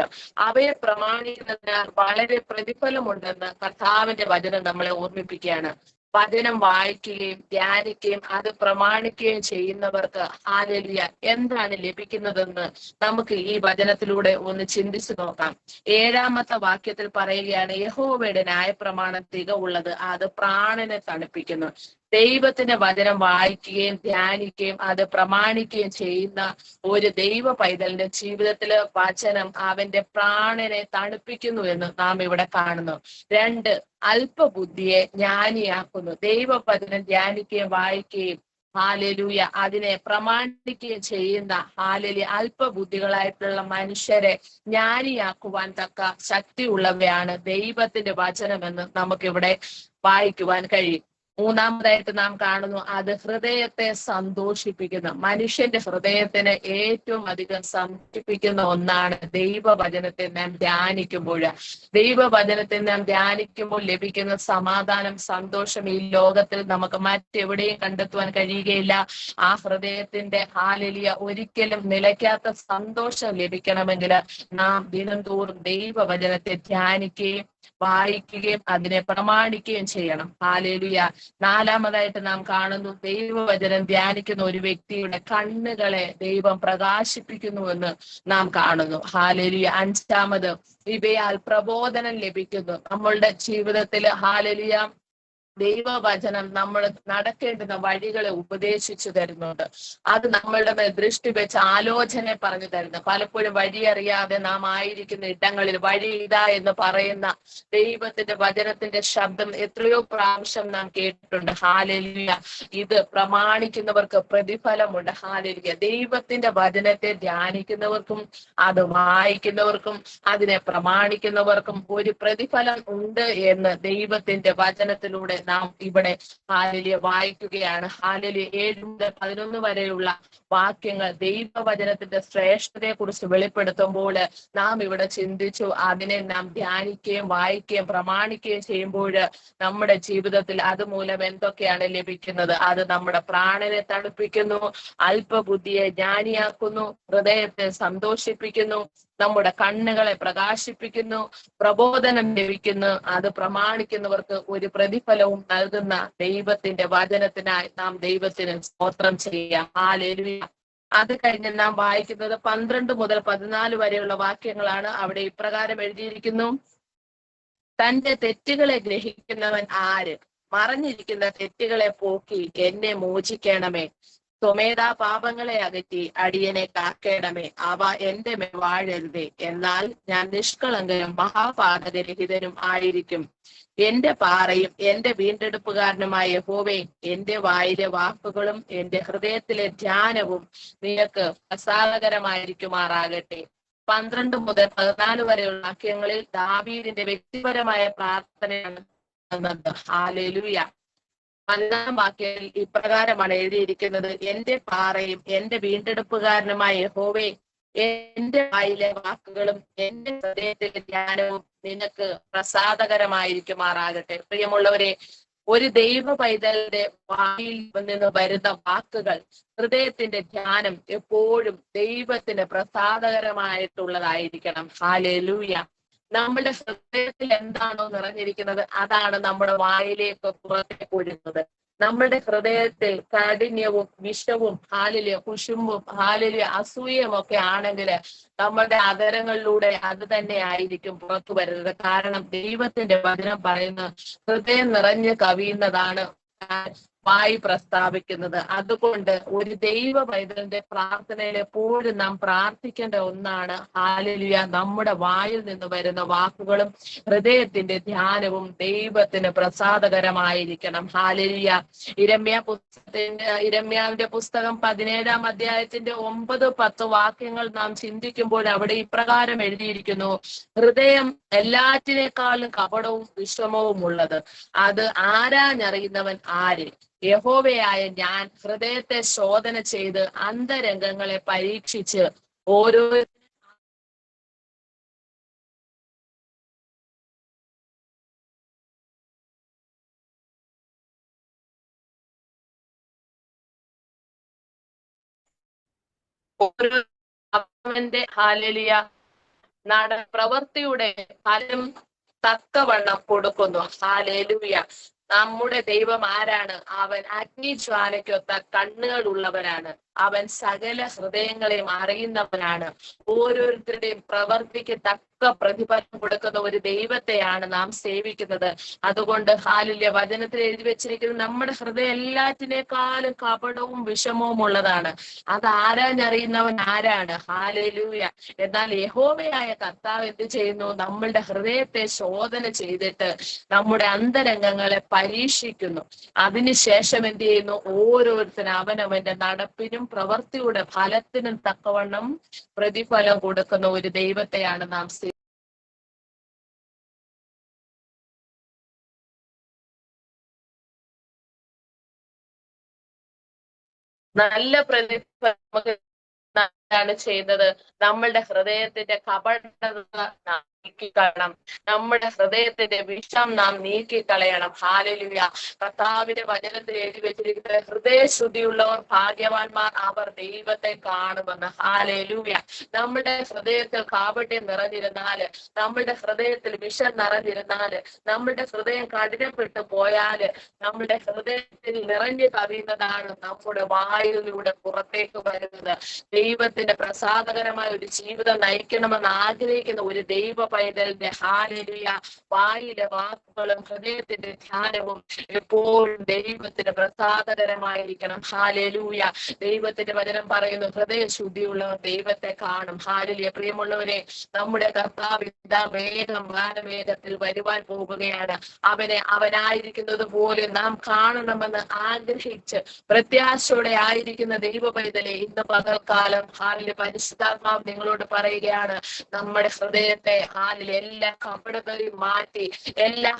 അവയെ പ്രമാണിക്കുന്നതിനാൽ വളരെ പ്രതിഫലമുണ്ടെന്ന് കർത്താവിന്റെ വചനം നമ്മളെ ഓർമ്മിപ്പിക്കുകയാണ്. വചനം വായിക്കുകയും ധ്യാനിക്കുകയും അത് പ്രമാണിക്കുകയും ചെയ്യുന്നവർക്ക് ഹല്ലേലൂയ എന്താണ് ലഭിക്കുന്നതെന്ന് നമുക്ക് ഈ വചനത്തിലൂടെ ഒന്ന് ചിന്തിച്ചു നോക്കാം. 7-ാമത്തെ വാക്യത്തിൽ പറയുകയാണ്, യഹോവയുടെ ന്യായപ്രമാണം തികവുള്ളത്, അത് പ്രാണനെ തണുപ്പിക്കുന്നു. ദൈവത്തിന്റെ വചനം വായിക്കുകയും ധ്യാനിക്കുകയും അത് പ്രമാണിക്കുകയും ചെയ്യുന്ന ഒരു ദൈവ പൈതലിന്റെ ജീവിതത്തില് വചനം അവന്റെ പ്രാണനെ തണുപ്പിക്കുന്നു എന്ന് നാം ഇവിടെ കാണുന്നു. 2, അല്പബുദ്ധിയെ ജ്ഞാനിയാക്കുന്നു. ദൈവവചനം ധ്യാനിക്കുകയും വായിക്കുകയും ഹല്ലേലൂയ അതിനെ പ്രമാണിക്കുകയും ചെയ്യുന്ന ഹല്ലേലൂയ അല്പബുദ്ധികളായിട്ടുള്ള മനുഷ്യരെ ജ്ഞാനിയാക്കുവാൻ തക്ക ശക്തിയുള്ളവയാണ് ദൈവത്തിന്റെ വചനമെന്ന് നമുക്കിവിടെ വായിക്കുവാൻ കഴിയും. 3-ാമതായിട്ട് നാം കാണുന്നു, അത് ഹൃദയത്തെ സന്തോഷിപ്പിക്കുന്നു. മനുഷ്യന്റെ ഹൃദയത്തിന് ഏറ്റവും അധികം സന്തോഷിപ്പിക്കുന്ന ഒന്നാണ് ദൈവവചനത്തെ നാം ധ്യാനിക്കുമ്പോൾ. ദൈവവചനത്തെ നാം ധ്യാനിക്കുമ്പോൾ ലഭിക്കുന്ന സമാധാനം, സന്തോഷം ഈ ലോകത്തിൽ നമുക്ക് മറ്റെവിടെയും കണ്ടെത്തുവാൻ കഴിയുകയില്ല. ആ ഹൃദയത്തിന്റെ ഹല്ലേലൂയ ഒരിക്കലും നിലയ്ക്കാത്ത സന്തോഷം ലഭിക്കണമെങ്കിൽ നാം ദിനംതോറും ദൈവവചനത്തെ ധ്യാനിക്കുകയും വായിക്കുകയും അതിനെ പ്രമാണിക്കുകയും ചെയ്യണം. ഹല്ലേലൂയ. 4-ാമതായിട്ട് നാം കാണുന്നു, ദൈവവചനം ധ്യാനിക്കുന്ന ഒരു വ്യക്തിയുടെ കണ്ണുകളെ ദൈവം പ്രകാശിപ്പിക്കുന്നുവെന്ന് നാം കാണുന്നു. ഹല്ലേലൂയ. 5-ാമത്, ഇവയാൽ പ്രബോധനം ലഭിക്കുന്നു. നമ്മളുടെ ജീവിതത്തിൽ ഹല്ലേലൂയ ദൈവവചനം നമ്മൾ നടക്കേണ്ടുന്ന വഴികളെ ഉപദേശിച്ചു തരുന്നുണ്ട്. അത് നമ്മളുടെ മേൽ ദൃഷ്ടി വെച്ച് ആലോചന പറഞ്ഞു തരുന്നു. പലപ്പോഴും വഴി അറിയാതെ നാം ആയിരിക്കുന്ന ഇടങ്ങളിൽ വഴി ഇതാ എന്ന് പറയുന്ന ദൈവത്തിന്റെ വചനത്തിന്റെ ശബ്ദം എത്രയോ പ്രാവശ്യം നാം കേട്ടിട്ടുണ്ട്. ഹല്ലേലൂയ. ഇത് പ്രമാണിക്കുന്നവർക്ക് പ്രതിഫലമുണ്ട്. ഹല്ലേലൂയ. ദൈവത്തിന്റെ വചനത്തെ ധ്യാനിക്കുന്നവർക്കും അത് വായിക്കുന്നവർക്കും അതിനെ പ്രമാണിക്കുന്നവർക്കും ഒരു പ്രതിഫലം ഉണ്ട് എന്ന് ദൈവത്തിന്റെ വചനത്തിലൂടെ നാം ഇവിടെ ഹല്ലേലൂയ വായിക്കുകയാണ്. ഹല്ലേലൂയ. 7 മുതൽ 11 വരെയുള്ള വാക്യങ്ങൾ ദൈവവചനത്തിന്റെ ശ്രേഷ്ഠതയെ കുറിച്ച് വെളിപ്പെടുത്തുമ്പോൾ നാം ഇവിടെ ചിന്തിച്ചു, അതിനെ നാം ധ്യാനിക്കുകയും വായിക്കുകയും പ്രമാണിക്കുകയും ചെയ്യുമ്പോൾ നമ്മുടെ ജീവിതത്തിൽ അതുമൂലം എന്തൊക്കെയാണ് ലഭിക്കുന്നത്? അത് നമ്മുടെ പ്രാണനെ തണുപ്പിക്കുന്നു, അല്പബുദ്ധിയെ ജ്ഞാനിയാക്കുന്നു, ഹൃദയത്തെ സന്തോഷിപ്പിക്കുന്നു, നമ്മുടെ കണ്ണുകളെ പ്രകാശിപ്പിക്കുന്നു, പ്രബോധനം ലഭിക്കുന്നു. അത് പ്രമാണിക്കുന്നവർക്ക് ഒരു പ്രതിഫലവും നൽകുന്ന ദൈവത്തിന്റെ വചനത്തിനായി നാം ദൈവത്തിന് സ്തോത്രം ചെയ്യാം. ഹല്ലേലൂയ. അത് കഴിഞ്ഞ് നാം വായിക്കുന്നത് 12 മുതൽ 14 വരെയുള്ള വാക്യങ്ങളാണ്. അവിടെ ഇപ്രകാരം എഴുതിയിരിക്കുന്നു, തന്റെ തെറ്റുകളെ ഗ്രഹിക്കുന്നവൻ ആര്? മറഞ്ഞിരിക്കുന്ന തെറ്റുകളെ പോക്കി എന്നെ മോചിക്കണമേ. സ്വമേധാ പാപങ്ങളെ അകറ്റി അടിയനെ കാക്കേണമേ. അവ എന്റെ മേൽ വാഴരുതേ. എന്നാൽ ഞാൻ നിഷ്കളങ്കനും മഹാപാതകരഹിതനും ആയിരിക്കും. എന്റെ പാറയും എന്റെ വീണ്ടെടുപ്പുകാരനുമായ യഹോവേ, എന്റെ വായിലെ വാക്കുകളും എന്റെ ഹൃദയത്തിലെ ധ്യാനവും നിനക്ക് പ്രസാദകരമായിരിക്കുമാറാകട്ടെ. 12 മുതൽ 14 വരെയുള്ള വാക്യങ്ങളിൽ ദാവീദിന്റെ വ്യക്തിപരമായ പ്രാർത്ഥനയാണ്. ഹല്ലേലൂയ. 1-ാം വാക്യത്തിൽ ഇപ്രകാരമാണ് എഴുതിയിരിക്കുന്നത്, എന്റെ പാറയും എന്റെ വീണ്ടെടുപ്പുകാരനുമായ യഹോവേ, എന്റെ വായിലെ വാക്കുകളും എന്റെ ഹൃദയത്തിലെ ധ്യാനവും നിനക്ക് പ്രസാദകരമായിരിക്കുമാറാകട്ടെ. പ്രിയമുള്ളവരെ, ഒരു ദൈവ പൈതലിന്റെ വായിൽ നിന്ന് വരുന്ന വാക്കുകൾ, ഹൃദയത്തിന്റെ ധ്യാനം എപ്പോഴും ദൈവത്തിന് പ്രസാദകരമായിട്ടുള്ളതായിരിക്കണം. ഹല്ലേലൂയ. നമ്മുടെ ഹൃദയത്തിൽ എന്താണോ നിറഞ്ഞിരിക്കുന്നത് അതാണ് നമ്മുടെ വായിലേക്ക് പുറത്തേക്ക് ഒഴുകുന്നത്. നമ്മുടെ ഹൃദയത്തിൽ കാഠിന്യവും വിഷവും കുശുമ്പും അസൂയയും ഒക്കെ ആണെങ്കിൽ നമ്മുടെ അധരങ്ങളിലൂടെ അത് തന്നെ ആയിരിക്കും പുറത്തു വരുന്നത്. കാരണം ദൈവത്തിന്റെ വചനം പറയുന്ന ഹൃദയം നിറഞ്ഞ് കവിയുന്നതാണ് വായി പ്രസ്താവിക്കുന്നത്. അതുകൊണ്ട് ഒരു ദൈവ പൈതലിന്റെ പ്രാർത്ഥനയിൽ എപ്പോഴും നാം പ്രാർത്ഥിക്കേണ്ട ഒന്നാണ് ഹല്ലേലൂയ, നമ്മുടെ വായിൽ നിന്ന് വരുന്ന വാക്കുകളും ഹൃദയത്തിന്റെ ധ്യാനവും ദൈവത്തിന് പ്രസാദകരമായിരിക്കണം. ഹല്ലേലൂയ. ഇരമ്യാവിന്റെ പുസ്തകം 17-ാം അധ്യായത്തിന്റെ 9-10 വാക്യങ്ങൾ നാം ചിന്തിക്കുമ്പോൾ അവിടെ ഇപ്രകാരം എഴുതിയിരിക്കുന്നു: ഹൃദയം എല്ലാറ്റിനേക്കാളും കപടവും വിഷമവും ഉള്ളത്, അത് ആരാഞ്ഞറിയുന്നവൻ ആര്? യഹോവയായ ഞാൻ ഹൃദയത്തെ ശോധന ചെയ്ത് അന്തരംഗങ്ങളെ പരീക്ഷിച്ച് ഓരോ അവന്റെ ഹല്ലേലൂയ പ്രവൃത്തിയുടെ ഫലം തക്കവണ്ണം കൊടുക്കുന്നു. ഹല്ലേലൂയ. നമ്മുടെ ദൈവം ആരാണ്? അവൻ അഗ്നിജ്വാലയ്ക്കൊത്ത കണ്ണുകൾ ഉള്ളവനാണ്. അവൻ സകല ഹൃദയങ്ങളെയും അറിയുന്നവനാണ്. ഓരോരുത്തരുടെയും പ്രവൃത്തിക്ക് തക്ക പ്രതിഫലം കൊടുക്കുന്ന ഒരു ദൈവത്തെയാണ് നാം സേവിക്കുന്നത്. അതുകൊണ്ട് ഹല്ലേലൂയ, വചനത്തിൽ എഴുതി വെച്ചിരിക്കുന്നത് നമ്മുടെ ഹൃദയം എല്ലാറ്റിനേക്കാളും കപടവും വിഷമവും ഉള്ളതാണ്. അത് ആരാഞ്ഞറിയുന്നവൻ ആരാണ്? ഹല്ലേലൂയ. എന്നാൽ യഹോവയായ കർത്താവ് എന്ത് ചെയ്യുന്നു? നമ്മളുടെ ഹൃദയത്തെ ശോധന ചെയ്തിട്ട് നമ്മുടെ അന്തരംഗങ്ങളെ പരീക്ഷിക്കുന്നു. അതിനുശേഷം എന്ത് ചെയ്യുന്നു? ഓരോരുത്തരും അവനവന്റെ നടപ്പിനും പ്രവൃത്തിയുടെ ഫലത്തിനും തക്കവണ്ണം പ്രതിഫലം കൊടുക്കുന്ന ഒരു ദൈവത്തെയാണ് നാം നല്ല പ്രതിഫലം നമുക്ക് ാണ് ചെയ്യുന്നത്. നമ്മളുടെ ഹൃദയത്തിന്റെ കപടത നാം നീക്കിക്കളയണം. നമ്മുടെ ഹൃദയത്തിന്റെ വിഷം നാം നീക്കിക്കളയണം. ഹല്ലേലൂയ. കർത്താവിന്റെ വചനത്തിൽ എഴുതി വെച്ചിരിക്കുന്നത് ഹൃദയശുദ്ധിയുള്ളവർ ഭാഗ്യവാന്മാർ, അവർ ദൈവത്തെ കാണുമെന്ന്. ഹല്ലേലൂയ. നമ്മുടെ ഹൃദയത്തിൽ കാപട്യം നിറഞ്ഞിരുന്നാല്, നമ്മുടെ ഹൃദയത്തിൽ വിഷം നിറഞ്ഞിരുന്നാല്, നമ്മുടെ ഹൃദയം കഠിനപ്പെട്ടു പോയാല്, നമ്മുടെ ഹൃദയത്തിൽ നിറഞ്ഞു കവിയുന്നതാണ് നമ്മുടെ വായിലൂടെ പുറത്തേക്ക് വരുന്നത്. ദൈവത്തിന്റെ പ്രസാദകരമായ ഒരു ജീവിതം നയിക്കണമെന്ന് ആഗ്രഹിക്കുന്ന ഒരു ദൈവ പൈതലിന്റെ ഹല്ലേലൂയ വായിലെ വാക്കുകളും ഹൃദയത്തിന്റെ ധ്യാനവും എപ്പോഴും ദൈവത്തിന് പ്രസാദകരമായിരിക്കണം. ഹല്ലേലൂയ. ദൈവത്തിന്റെ വചനം പറയുന്നു, ഹൃദയശുദ്ധിയുള്ളവർ ദൈവത്തെ കാണും. ഹല്ലേലൂയ. പ്രിയമുള്ളവരെ, നമ്മുടെ കർത്താവ് ഇതാ വാനവേഗത്തിൽ വരുവാൻ പോകുകയാണ്. അവനായിരിക്കുന്നത് പോലെ നാം കാണണമെന്ന് ആഗ്രഹിച്ച് പ്രത്യാശയോടെ ആയിരിക്കുന്ന ദൈവ പൈതലെ, ഇന്ന് പകൽക്കാലം പരിശുദ്ധാത്മാവ് നിങ്ങളോട് പറയുകയാണ്, നമ്മുടെ ഹൃദയത്തെ എല്ലാ കപടതയും മാറ്റി, എല്ലാ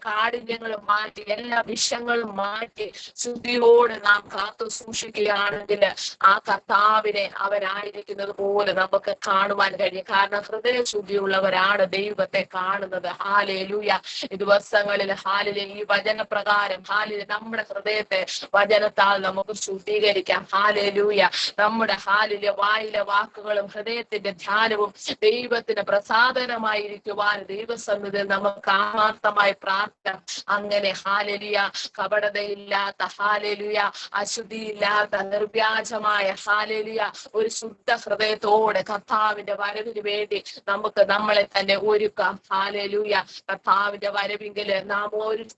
കാഠിന്യങ്ങളും മാറ്റി, എല്ലാ വിഷങ്ങളും മാറ്റി ശുദ്ധിയോട് നാം കാത്തു സൂക്ഷിക്കുകയാണെങ്കിൽ ആ കർത്താവിനെ അവനായിരിക്കുന്നത് പോലെ നമുക്ക് കാണുവാൻ കഴിയും. കാരണം ഹൃദയശുദ്ധിയുള്ളവരാണ് ദൈവത്തെ കാണുന്നത്. ഹല്ലേലൂയ. ഈ ദിവസങ്ങളിൽ ഈ വചനപ്രകാരം നമ്മുടെ ഹൃദയത്തെ വചനത്താൽ നമുക്ക് ശുദ്ധീകരിക്കാം. ഹല്ലേലൂയ. നമ്മുടെ വായിലെ വാക്കുകളും ഹൃദയത്തിന്റെ ധ്യാനവും ദൈവത്തിന് പ്രസാദകരമായിരിക്കുവാൻ ദൈവസന്നിധിയിൽ നമുക്ക് ആത്മാർത്ഥമായി പ്രാർത്ഥിക്കാം. അങ്ങനെ ഹല്ലേലൂയ, കപടതയില്ലാത്ത ഹല്ലേലൂയ, അശുദ്ധിയില്ലാത്ത നിർവ്യാജമായ ഹല്ലേലൂയ ഒരു ശുദ്ധ ഹൃദയത്തോടെ കർത്താവിന്റെ വരവിന് വേണ്ടി നമുക്ക് നമ്മളെ തന്നെ ഒരുക്കാം. ഹല്ലേലൂയ. കർത്താവിന്റെ വരവിങ്കിൽ നാം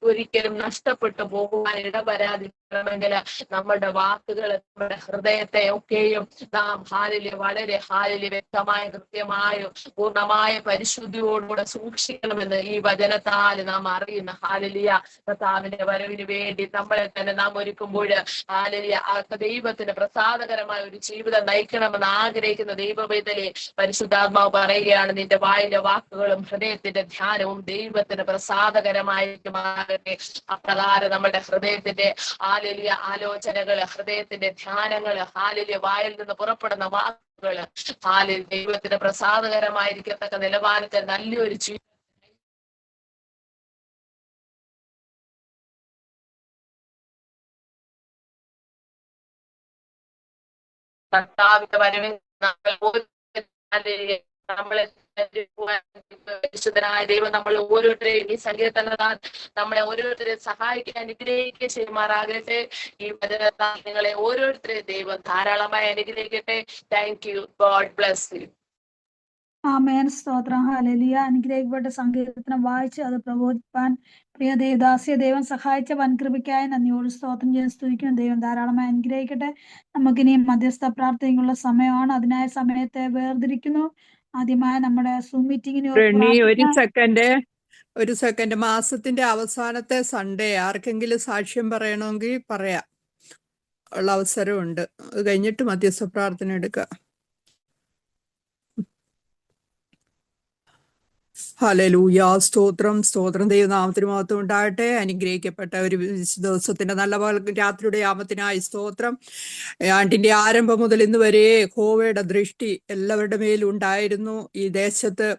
ഒരിക്കലും നഷ്ടപ്പെട്ടു പോകുവാൻ ഇടവരാതിരിക്കണമെങ്കിൽ നമ്മുടെ വാക്കുകൾ, നമ്മുടെ ഹൃദയത്തെ ഒക്കെയും നാം വളരെ വ്യക്തമായ കൃത്യമായും പൂർണ്ണമായ പരിശുദ്ധിയോടുകൂടെ സൂക്ഷിക്കണമെന്ന് ഈ വചനത്താൽ നാം അറിയുന്ന. ഹല്ലേലൂയ. കർത്താവിന്റെ വരവിന് വേണ്ടി നമ്മളെ തന്നെ നാം ഒരുക്കുമ്പോൾ ഹല്ലേലൂയ ദൈവത്തിന് പ്രസാദകരമായ ഒരു ജീവിതം നയിക്കണമെന്ന് ആഗ്രഹിക്കുന്ന ദൈവപൈതലെ, പരിശുദ്ധാത്മാവ് പറയുകയാണ്, നിന്റെ വായിലെ വാക്കുകളും ഹൃദയത്തിന്റെ ധ്യാനവും ദൈവത്തിന് പ്രസാദകരമായിരിക്കുമാകട്ടെ. അപ്രകാരം നമ്മുടെ ഹൃദയത്തിന്റെ ആലോചനകള്, ഹൃദയത്തിന്റെ ധ്യാനങ്ങള്, വായിൽ നിന്ന് പുറപ്പെടുന്ന വാക്കുകള് ദൈവത്തിന് പ്രസാദകരമായിരിക്കത്തക്ക നിലവാരത്തിൽ നല്ലൊരു കർത്താവിന്റെ വരവിൽ നമ്മളെ വിശുദ്ധനായ ദൈവം നമ്മൾ ഓരോരുത്തരെയും ഈ സങ്കീർത്തനത്താൽ നമ്മളെ ഓരോരുത്തരെയും സഹായിക്കാൻ അനുഗ്രഹിക്കുക ചെയ്യുമാറാകട്ടെ. ഈ വചനത്താൽ നിങ്ങളെ ഓരോരുത്തരെയും ദൈവം ധാരാളമായി അനുഗ്രഹിക്കട്ടെ. Thank you. God bless you. Amen. സ്തോത്രം. ഹല്ലേലൂയ. അനുഗ്രഹിക്കപ്പെട്ട സങ്കീർത്തനം വായിച്ച് അത് പ്രബോധിപ്പാൻ പ്രിയ ദേവദാസിയെ ദൈവം സഹായിച്ച വൻകൃപയ്ക്കായി നന്ദിയോട് സ്തോത്രം ചെയ്യാൻ സ്തുതിക്കുന്നു. ദൈവം ധാരാളമായി അനുഗ്രഹിക്കട്ടെ. നമുക്കിനി മധ്യസ്ഥ പ്രാർത്ഥനയ്ക്കുള്ള സമയമാണ്. അതിനായ സമയത്തെ വേർതിരിക്കുന്നു. ആദ്യമായി നമ്മുടെ സൂം മീറ്റിങ്ങിന് ഒരു സെക്കൻഡ് മാസത്തിന്റെ അവസാനത്തെ സൺഡേ ആർക്കെങ്കിലും സാക്ഷ്യം പറയണമെങ്കിൽ പറയാം, ഉള്ള അവസരമുണ്ട്. അത് കഴിഞ്ഞിട്ട് മധ്യസ്ഥ പ്രാർത്ഥന എടുക്കുക. ഹല്ലേലൂയ. സ്തോത്രം സ്തോത്രം. ദൈവനാമത്തിന് മഹത്വം ഉണ്ടാകട്ടെ. അനുഗ്രഹിക്കപ്പെട്ട ഒരു ദിവസത്തിന്റെ നല്ല രാത്രിയുടെ യാമത്തിനായി സ്തോത്രം. ആണ്ടിന്റെ ആരംഭം മുതൽ ഇന്ന് വരെ യഹോവയുടെ ദൃഷ്ടി എല്ലാവരുടെ മേലും ഉണ്ടായിരുന്നു. ഈ ദേശത്ത്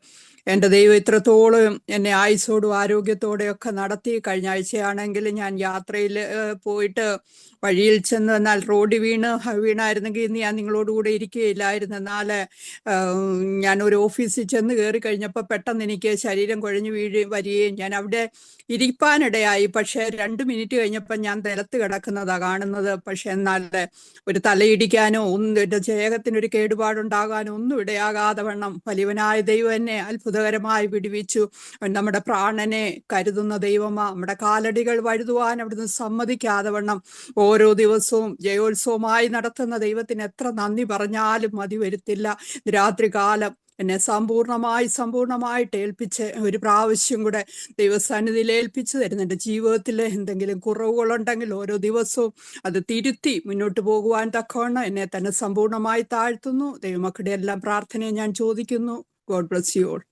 എൻ്റെ ദൈവം ഇത്രത്തോളം എന്നെ ആയുസ്സോടും ആരോഗ്യത്തോടെയൊക്കെ നടത്തി. കഴിഞ്ഞ ആഴ്ചയാണെങ്കിൽ ഞാൻ യാത്രയിൽ പോയിട്ട് വഴിയിൽ ചെന്ന് എന്നാൽ റോഡ് വീണായിരുന്നെങ്കിൽ ഇന്ന് ഞാൻ നിങ്ങളോടുകൂടെ ഇരിക്കുകയില്ലായിരുന്നു. എന്നാൽ ഞാൻ ഒരു ഓഫീസിൽ ചെന്ന് കയറി കഴിഞ്ഞപ്പോൾ പെട്ടെന്ന് എനിക്ക് ശരീരം കുഴഞ്ഞു വരികയും ഞാൻ അവിടെ ഇരിപ്പാനിടയായി. പക്ഷെ 2 മിനിറ്റ് കഴിഞ്ഞപ്പോൾ ഞാൻ നിലത്ത് കിടക്കുന്നതാ കാണുന്നത്. പക്ഷെ എന്നാൽ ഒരു തലയിടിക്കാനോ എൻ്റെ ദേഹത്തിനൊരു കേടുപാടുണ്ടാകാനോ ഒന്നും ഇടയാകാതെ വണ്ണം വലിയവനായ ദൈവം എന്നെ അത്ഭുതകരമായി വിടുവിച്ചു. നമ്മുടെ പ്രാണനെ കരുതുന്ന ദൈവമാ. നമ്മുടെ കാലടികൾ വഴുതുവാൻ അവിടുന്ന് സമ്മതിക്കാതെ വണ്ണം ഓരോ ദിവസവും ജയോത്സവമായി നടത്തുന്ന ദൈവത്തിന് എത്ര നന്ദി പറഞ്ഞാലും മതി വരുത്തില്ല. രാത്രികാലം എന്നെ സമ്പൂർണമായിട്ട് ഏൽപ്പിച്ച് ഒരു പ്രാവശ്യം കൂടെ ദൈവസന്നിധിയിൽ ഏൽപ്പിച്ചു തരുന്നുണ്ട്. ജീവിതത്തിൽ എന്തെങ്കിലും കുറവുകളുണ്ടെങ്കിൽ ഓരോ ദിവസവും അത് തിരുത്തി മുന്നോട്ട് പോകുവാൻ തക്കവണ്ണം എന്നെ തന്നെ സമ്പൂർണമായി താഴ്ത്തുന്നു. ദൈവമക്കളുടെ എല്ലാം പ്രാർത്ഥനയെ ഞാൻ ചോദിക്കുന്നു. God bless you all.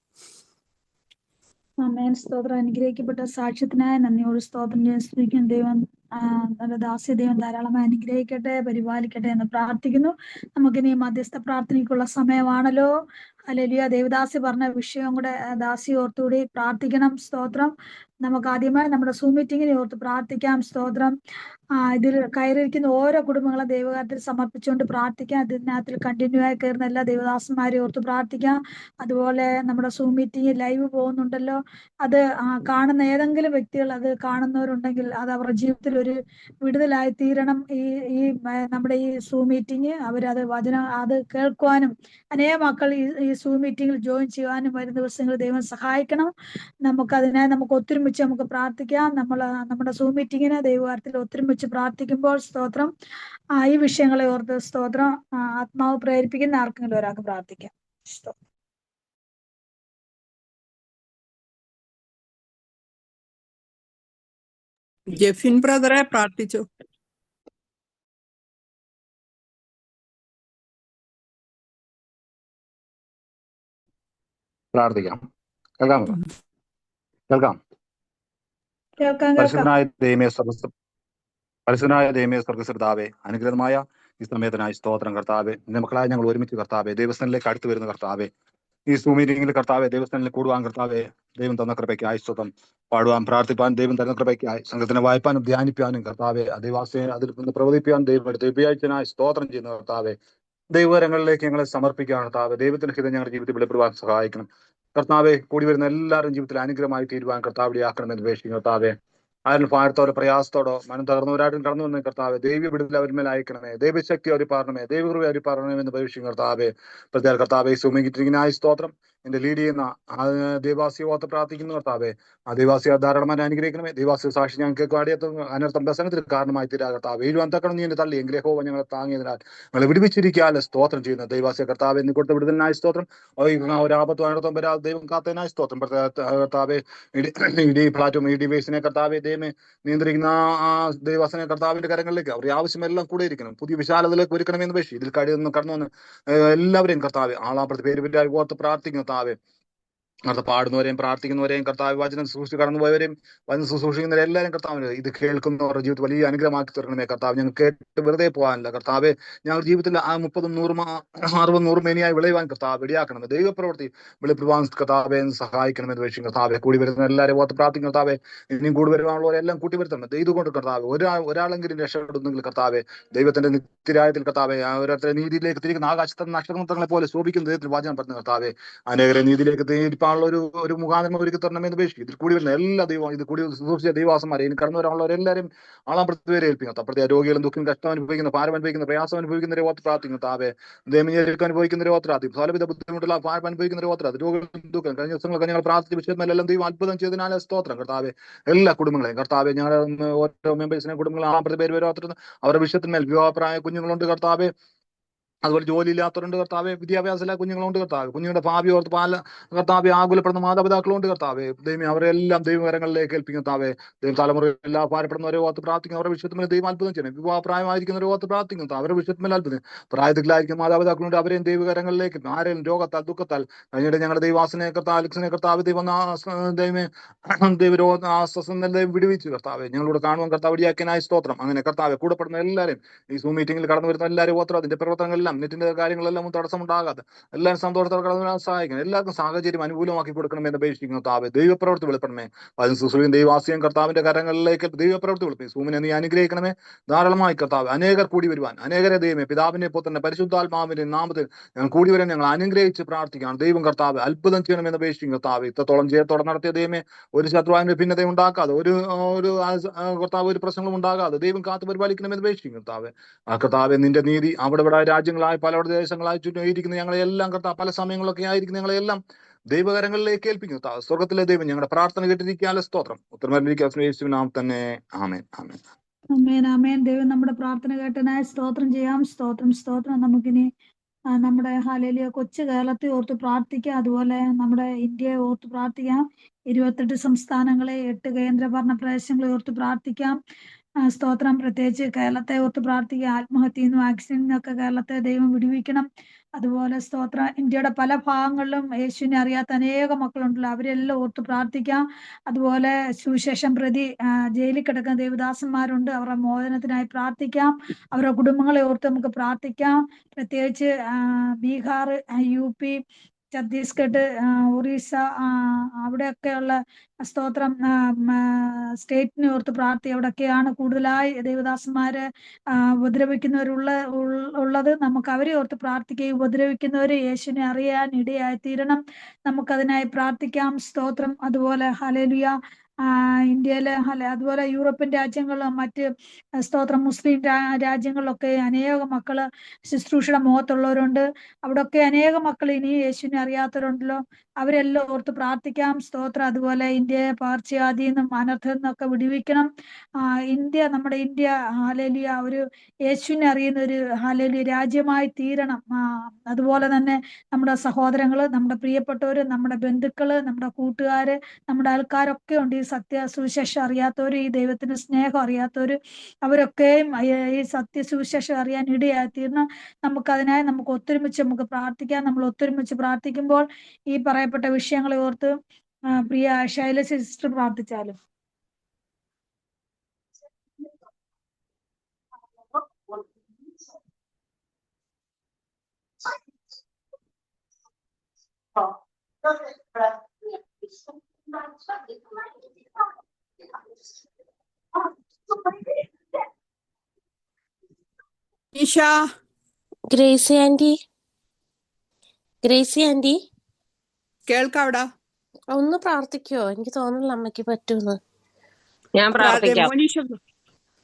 Amen. സ്തോത്രം. അനുഗ്രഹിക്കപ്പെട്ട സാക്ഷ്യത്തിനായി നന്ദിയോട് സ്തോത്രം ചെയ്യാൻ സ്തുതിക്കും. ദൈവം നല്ല ദാസ്യ ദൈവം ധാരാളമായി അനുഗ്രഹിക്കട്ടെ, പരിപാലിക്കട്ടെ എന്ന് പ്രാർത്ഥിക്കുന്നു. നമുക്കിനി മധ്യസ്ഥ പ്രാർത്ഥനയ്ക്കുള്ള സമയമാണല്ലോ. ഹല്ലേലൂയ. ദേവദാസി പറഞ്ഞ വിഷയം കൂടെ ദാസി ഓർത്തുകൂടി പ്രാർത്ഥിക്കണം. സ്തോത്രം. നമുക്ക് ആദ്യമായി നമ്മുടെ സൂം മീറ്റിങ്ങിനെ ഓർത്ത് പ്രാർത്ഥിക്കാം. സ്തോത്രം. ഇതിൽ കയറിയിരിക്കുന്ന ഓരോ കുടുംബങ്ങളെ ദൈവകാര്യത്തിൽ സമർപ്പിച്ചുകൊണ്ട് പ്രാർത്ഥിക്കാം. ഇതിനകത്തിൽ കണ്ടിന്യൂ ആയി കയറുന്ന എല്ലാ ദേവദാസന്മാരെ ഓർത്ത് പ്രാർത്ഥിക്കാം. അതുപോലെ നമ്മുടെ സൂം മീറ്റിംഗ് ലൈവ് പോകുന്നുണ്ടല്ലോ, അത് കാണുന്ന ഏതെങ്കിലും വ്യക്തികൾ അത് കാണുന്നവരുണ്ടെങ്കിൽ അത് അവരുടെ ജീവിതത്തിൽ ഒരു വിടുതലായി തീരണം. ഈ നമ്മുടെ ഈ സൂം മീറ്റിംഗ് അവരത് വചനം അത് കേൾക്കുവാനും അനേക മക്കൾ ഈ സൂം മീറ്റിംഗിൽ ജോയിൻ ചെയ്യുവാനും വരും ദിവസങ്ങൾ ദൈവം സഹായിക്കണം. നമുക്കതിനായി നമുക്ക് ഒത്തൊരുമിച്ച് നമുക്ക് പ്രാർത്ഥിക്കാം. നമ്മുടെ സൂം മീറ്റിങ്ങിന് ദൈവകാര്യത്തിൽ ഒത്തൊരുമിച്ച് പ്രാർത്ഥിക്കുമ്പോൾ സ്തോത്രം ഈ വിഷയങ്ങളെ ഓർത്ത് സ്തോത്രം ആത്മാവ് പ്രേരിപ്പിക്കുന്ന ആർക്കെങ്കിലും ഒരാൾക്ക് പ്രാർത്ഥിക്കാം. ജെഫിൻ ബ്രദറെ പ്രാർത്ഥിച്ചു. പ്രാർത്ഥിക്കാം. കേൾക്കാം. പരിശുദ്ധനായ ദൈവമേ സ്വർഗ്ഗസ്വരതാവേ, അനുഗ്രഹമായ ഈ സമയത്തിനായി സ്തോത്രം കർത്താവേ. മക്കളായ ഞങ്ങൾ ഒരുമിച്ച് കർത്താവേ ദൈവസ്ഥാനിലേക്ക് അടുത്ത് വരുന്ന കർത്താവേ, ഈ സൂം മീറ്റിംഗിൽ കർത്താവെ ദൈവസ്ഥാനിൽ കൂടുവാൻ കർത്താവെ ദൈവം തന്ന കൃപയ്ക്കായി സ്തോത്രം, പാടുവാൻ പ്രാർത്ഥിപ്പാൻ ദൈവം തന്ന കൃപയ്ക്കായി സംഘത്തിനെ വായിപ്പാനും ധ്യാനിപ്പാനും കർത്താവെ അധിവാസിയെ അതിൽ നിന്ന് പ്രവചിപ്പാൻ ദൈവം എടുത്ത് ഉപയോഗിച്ചതിനായി സ്തോത്രം ചെയ്യുന്ന കർത്താവെ, ദൈവകരങ്ങളിലേക്ക് ഞങ്ങളെ സമർപ്പിക്കുകയാണ് കർത്താവെ. ദൈവത്തിന്റെ ഹിതം ഞങ്ങളുടെ ജീവിതത്തിൽ വെളിപ്പെടുവാൻ സഹായിക്കണം കർത്താവെ. കൂടി വരുന്ന എല്ലാവരും ജീവിതത്തിൽ അനുഗ്രഹമായി തീരുവാൻ കർത്താവിടെ ആക്കണമെന്ന് അപേക്ഷിക്കും കർത്താവെ. ആരും ഭാരത്തോടെ പ്രയാസത്തോടോ മനം തകർന്നവരായിട്ടും കടന്നു വന്ന കർത്താവെ, ദൈവ വിടുതൽ അവരിന്മേൽ അയക്കണമേ, ദൈവശക്തി അവർ പാറണമേ, ദൈവകൃപ അവർ പാറണമെന്ന് അപേക്ഷിക്കും കർത്താവെ. പ്രത്യേക കർത്താവെ സുമിങ്ങിട്ടിരിക്കുന്നതിനായി സ്തോത്രം. എന്റെ ലീഡ് ചെയ്യുന്ന ദേവാസിയെ ഓർത്ത് പ്രാർത്ഥിക്കുന്നു കർത്താവെ. ആ ദേവാസിയെ ധാരാളമായി അനുഗ്രഹിക്കണമേ. ദേവാസിയ സാക്ഷി ഞങ്ങൾക്ക് അടിയത്ത് അനർത്ഥം വ്യസനത്തിന് കാരണമായി തീരാ കർത്താവ്. വീഴുവാൻ തക്കണം നീ എന്നെ തള്ളി എങ്കിലേ ഹോവ ഞങ്ങളെ താങ്ങിയതിനാൽ ഞങ്ങളെ വിടുവിച്ചിരിക്കാതെ സ്തോത്രം ചെയ്യുന്ന ദൈവാസിയ കർത്താവെ. എന്ന് കൊടുത്ത വിടുതലിനായി സ്തോത്രം. ഒരു ആപത്തും അനർത്ഥം വരാതെ ദൈവം കാത്തതിനായി സ്തോത്രം. കർത്താവെ ഇടി പ്ലാറ്റും ഈ ഡിവൈസിനെ കർത്താവെ ദൈവമേ നിയന്ത്രിക്കുന്ന ആ ദൈവാസനെ കർത്താവിന്റെ കരങ്ങളിലേക്ക് അവരുടെ ആവശ്യമെല്ലാം കൂടെ ഇരിക്കണം. പുതിയ വിശാലതയിലേക്ക് ഒരുക്കണമെന്ന് പേശി ഇതിൽ കടന്നു വന്ന് എല്ലാവരെയും കർത്താവെ ആളാപ്പുറത്ത് പേര് ഓർത്ത് പ്രാർത്ഥിക്കുന്നു കർത്താവെ. കർത്താവ് പാടുന്നവരെയും പ്രാർത്ഥിക്കുന്നവരെയും കർത്താവ് വചനം സൂക്ഷിച്ച് കടന്നുപോയവരെയും വചനം ശുശ്രൂഷിക്കുന്നവരെ എല്ലാവരും കർത്താവിന് ഇത് കേൾക്കുന്നവരുടെ ജീവിതത്തിൽ വലിയ അനുഗ്രഹമാക്കി തീർക്കണമേ കർത്താവ്. ഞങ്ങൾ കേട്ട് വെറുതെ പോകാനില്ല കർത്താവെ. ഞങ്ങളുടെ ജീവിതത്തിൽ ആ 30, 100, 60, 100 മേനിയായി വിളയുവാൻ കർത്താവ് ഇടയാക്കണമേ. ദൈവപ്രവൃത്തി വെളിപ്പെടുവാൻ കർത്താവെ സഹായിക്കണമെന്ന് വെച്ചു കർത്താവെ. കൂടി വരുന്ന എല്ലാവരും ഓർത്ത് പ്രാർത്ഥിക്കും കർത്താവെ. ഇനിയും കൂടി വരുവാനുള്ളവരെല്ലാം കൂട്ടി വരുത്തണം. ഇതുകൊണ്ട് കർത്താവ് ഒരാളെങ്കിലും രക്ഷപ്പെടുന്നെങ്കിൽ കർത്താവെ ദൈവത്തിന്റെ നിത്യരായത്തിൽ കർത്താവെ ഓരോരുത്തരെ നീതിയിലേക്ക് തിരിക്കുന്ന ആകാശത്തെ നക്ഷത്രങ്ങളെ പോലെ ശോഭിക്കുന്ന ദൈവത്തിൽ വാചനം പറഞ്ഞു കർത്താവെ. അനേകരെ നീതിയിലേക്ക് തിരിപ്പാനുള്ള ഒരു മുഖാന്തരം ഒരുക്കി തരണമെന്ന് അപേക്ഷിക്കും. ഇതിൽ കൂടി വരുന്ന എല്ലാ ദൈവം ഇത് കൂടി സൂക്ഷിച്ച ദൈവാസന്മാരെ ഇനി കടന്നു വരാനുള്ളവരെല്ലാവരും ആളാം പ്രത്യേകം ഏൽപ്പിക്കും. അപ്പുറത്തെ രോഗികളും ദുഃഖം കഷ്ടം അനുഭവിക്കുന്ന ഭാരം അനുഭവിക്കുന്ന പ്രയാസം അനുഭവിക്കുന്നവരെ ഓർത്ത് പ്രാർത്ഥിക്കും താവേ. ദൈവം അനുഭവിക്കുന്നവരെ ഓർത്ത് പ്രാർത്ഥിക്കും. പലവിധ ബുദ്ധിമുട്ടുള്ള ഭാരം അനുഭവിക്കുന്നവരെ ഓർത്ത് പ്രാർത്ഥിക്കും. രോഗികളും ദുഃഖം കഴിഞ്ഞ ദിവസങ്ങളൊക്കെ ഞങ്ങൾ പ്രാർത്ഥിച്ച വിഷയത്തിലെല്ലാം ദൈവം അത്ഭുതം ചെയ്തതിനാലെ സ്തോത്രം കർത്താവെ. എല്ലാ കുടുംബങ്ങളെയും കർത്താവെ ഞങ്ങളുടെ ഓരോ മെമ്പേഴ്സിനെ കുടുംബങ്ങൾ ആളാം പ്രത്യേകം പേര് ഓർത്തിരുന്നു. അവരുടെ വിഷയത്തിന്മേൽ വിവാഹപ്രായ കുഞ്ഞുങ്ങളുണ്ട് കർത്താവെ. അതുപോലെ ജോലി ഇല്ലാത്തവരുണ്ട് കർത്താവെ. വിദ്യാഭ്യാസമില്ല കുഞ്ഞുങ്ങളുണ്ട് കർത്താവ്. കുഞ്ഞുങ്ങളുടെ ഭാവി ഓർത്ത് കർത്താവെ ആകുലപ്പെടുന്ന മാതാപിതാക്കളുണ്ട് കർത്താവെ. ദൈവം അവരെല്ലാം ദൈവകരങ്ങളിലേക്ക് ഏൽപ്പിക്കും കർത്താവെ. ദൈവം തലമുറ എല്ലാ ഭാരപ്പെടുന്നവരെ ഓർത്ത് പ്രാർത്ഥിക്കും. അവരുടെ വിഷയത്തിന്മേൽ ദൈവം അത്ഭുതം ചെയ്യണം. വിവാഹപ്രായമായിരിക്കുന്നവരെ ഓർത്ത് പ്രാർത്ഥിക്കും. അവരുടെ വിഷയത്തിന്മേൽ അത്ഭുതം. പ്രായത്തിലായിരിക്കും മാതാപിതാക്കളുണ്ട്. അവരെയും ദൈവകരങ്ങളിലേക്ക് ആരെയും രോഗത്താൽ ദുഃഖത്താൽ കഴിഞ്ഞിട്ട് ഞങ്ങളുടെ ദൈവാസനെ കർത്താവ് അലക്സിനെ കർത്താവ് ദൈവം ദൈവം വിടുവിച്ചു കർത്താവെ. ഞങ്ങളോട് കാണുവാൻ കർത്താവ് ഇടയാക്കിയനായ സ്തോത്രം. അങ്ങനെ കർത്താവെ കൂടപ്പെടുന്ന എല്ലാവരും ഈ സൂം മീറ്റിംഗിൽ കടന്നു വരുന്ന എല്ലാവരും ഓർത്ത് അതിന്റെ പ്രവർത്തനങ്ങളെല്ലാം നെറ്റിന്റെ കാര്യങ്ങളെല്ലാം തടസ്സമുണ്ടാകാതെ എല്ലാവരും സന്തോഷത്തോടെ കടന്നു വരാൻ സഹായിക്കണം. എല്ലാവർക്കും സാഹചര്യം അനുകൂലമാക്കി കൊടുക്കണമെന്ന് അപേക്ഷിക്കുന്നു കർത്താവെ. ദൈവപ്രവൃത്തി വെളിപ്പെടണമേ. അതിന് സുശ്രീയും ദൈവാസിയും കർത്താവിന്റെ കരങ്ങളിലേക്ക് ദൈവപ്രവൃത്തി വെളുപ്പി സൂമിനെ നീ അനുഗ്രഹിക്കണമേ ധാരാളമായി കർത്താവ്. അനേകർ കൂടി വരുവാൻ അനേകരെ ദൈവമേ പിതാവിനെ പുത്രന്റെ പരിശുദ്ധാത്മാവിന്റെ നാമത്തിൽ ഞങ്ങൾ കൂടി വരാൻ ഞങ്ങൾ അനുഗ്രഹിച്ച് പ്രാർത്ഥിക്കുകയാണ്. ദൈവം കർത്താവ് അത്ഭുതം ചെയ്യണമെന്ന് അപേക്ഷിക്കും കർത്താവ്. ഇത്രത്തോളം ജയത്തോടെ നടത്തിയ ദൈവമേ ഒരു ശത്രുവിന്റെ ഭിന്നത ഉണ്ടാക്കാതെ ഒരു കർത്താവ് ഒരു പ്രശ്നങ്ങളും ഉണ്ടാകാതെ ദൈവം കാത്തു പരിപാലിക്കണമെന്ന് അപേക്ഷിക്കും കർത്താവ്. ആ കർത്താവ് നിന്റെ നീതി അവിടെ ഇവിടെ രാജ്യങ്ങളായി പല ദേശങ്ങളായി ചുറ്റുമായിരിക്കുന്ന ഞങ്ങളെല്ലാം കർത്താവ് പല സമയങ്ങളൊക്കെ ആയിരിക്കുന്ന ഞങ്ങളെല്ലാം ദൈവകരങ്ങളിലേക്ക് ഏൽപ്പിക്കുന്നു. സ്വർഗത്തിലെ ദൈവം ഞങ്ങളുടെ പ്രാർത്ഥന കേട്ടിരിക്കാനുള്ള സ്തോത്രം. ഉത്തരമേഖല തന്നെ ആമേൻ ആമേൻ ആമേൻ ആമേൻ. ദൈവം നമ്മുടെ പ്രാർത്ഥന കേട്ടനായി സ്തോത്രം ചെയ്യാം. സ്തോത്രം. നമുക്കിനി നമ്മുടെ ഹല്ലേലൂയ കൊച്ചു കേരളത്തെ ഓർത്ത് പ്രാർത്ഥിക്കാം. അതുപോലെ നമ്മുടെ ഇന്ത്യയെ ഓർത്ത് പ്രാർത്ഥിക്കാം. 28 സംസ്ഥാനങ്ങളെ 8 കേന്ദ്രഭരണ പ്രദേശങ്ങളെ ഓർത്ത് പ്രാർത്ഥിക്കാം. സ്തോത്രം. പ്രത്യേകിച്ച് കേരളത്തെ ഓർത്ത് പ്രാർത്ഥിക്കുക. ആത്മഹത്യയിൽ നിന്നും ആക്സിഡന്റിൽ നിന്നൊക്കെ കേരളത്തെ ദൈവം വിടുവിക്കണം. അതുപോലെ സ്തോത്രം. ഇന്ത്യയുടെ പല ഭാഗങ്ങളിലും യേശുവിനെ അറിയാത്ത അനേക മക്കളുണ്ടല്ലോ, അവരെല്ലാം ഓർത്ത് പ്രാർത്ഥിക്കാം. അതുപോലെ സുവിശേഷം പ്രതി ജയിലിൽ കിടക്കുന്ന ദേവദാസന്മാരുണ്ട്, അവരുടെ മോചനത്തിനായി പ്രാർത്ഥിക്കാം. അവരുടെ കുടുംബങ്ങളെ ഓർത്ത് നമുക്ക് പ്രാർത്ഥിക്കാം. പ്രത്യേകിച്ച് ബീഹാർ, UP, ഛത്തീസ്ഗഡ്, ഒറീസ അവിടെയൊക്കെയുള്ള സ്തോത്രം സ്റ്റേറ്റിനെ ഓർത്ത് പ്രാർത്ഥി. അവിടെയൊക്കെയാണ് കൂടുതലായി ദേവദാസന്മാര് ഉപദ്രവിക്കുന്നവരുള്ളത്. നമുക്ക് അവരെ ഓർത്ത് പ്രാർത്ഥിക്കുകയും ഉപദ്രവിക്കുന്നവരെ യേശുവിനെ അറിയാൻ ഇടയായി തീരണം. നമുക്കതിനായി പ്രാർത്ഥിക്കാം. സ്തോത്രം. അതുപോലെ ഹല്ലേലൂയ ഇന്ത്യയിലെ അതുപോലെ യൂറോപ്യൻ രാജ്യങ്ങളിലും മറ്റ് സ്തോത്രം മുസ്ലിം രാജ്യങ്ങളിലൊക്കെ അനേക മക്കള് ശുശ്രൂഷയുടെ മുഖത്തുള്ളവരുണ്ട്. അവിടെയൊക്കെ അനേക മക്കൾ ഇനി യേശുവിനെ അറിയാത്തവരുണ്ടല്ലോ, അവരെല്ലാം ഓർത്ത് പ്രാർത്ഥിക്കാം. സ്തോത്രം. അതുപോലെ ഇന്ത്യയെ പകർച്ചവ്യാധിയിൽ നിന്നും അനർത്ഥത്തിൽ നിന്നൊക്കെ വിടുവിക്കണം. നമ്മുടെ ഇന്ത്യ ഹല്ലേലൂയ ഒരു യേശുവിനെ അറിയുന്ന ഒരു ഹല്ലേലൂയ രാജ്യമായി തീരണം. അതുപോലെ തന്നെ നമ്മുടെ സഹോദരങ്ങള്, നമ്മുടെ പ്രിയപ്പെട്ടവര്, നമ്മുടെ ബന്ധുക്കള്, നമ്മുടെ കൂട്ടുകാര്, നമ്മുടെ ആൾക്കാരൊക്കെ ഉണ്ട് ഈ സുവിശേഷം അറിയാത്തവര്, ഈ ദൈവത്തിന്റെ സ്നേഹം അറിയാത്തവര്, അവരൊക്കെയും ഈ സുവിശേഷം അറിയാൻ ഇടയായി തീരണം. നമുക്കതിനായി നമുക്ക് ഒത്തൊരുമിച്ച് പ്രാർത്ഥിക്കാം. നമ്മൾ ഒത്തൊരുമിച്ച് പ്രാർത്ഥിക്കുമ്പോൾ ഈ പറയപ്പെട്ട വിഷയങ്ങളെ ഓർത്ത് പ്രിയ ശൈലജ സിസ്റ്റർ പ്രാർത്ഥിച്ചാലും. ഗ്രേസി ആന്റി കേൾക്കാവിടാ? ഒന്ന് പ്രാർത്ഥിക്കോ? എനിക്ക് തോന്നുന്നില്ല അമ്മയ്ക്ക് പറ്റൂന്ന്. ഞാൻ പ്രാർത്ഥിക്കാം.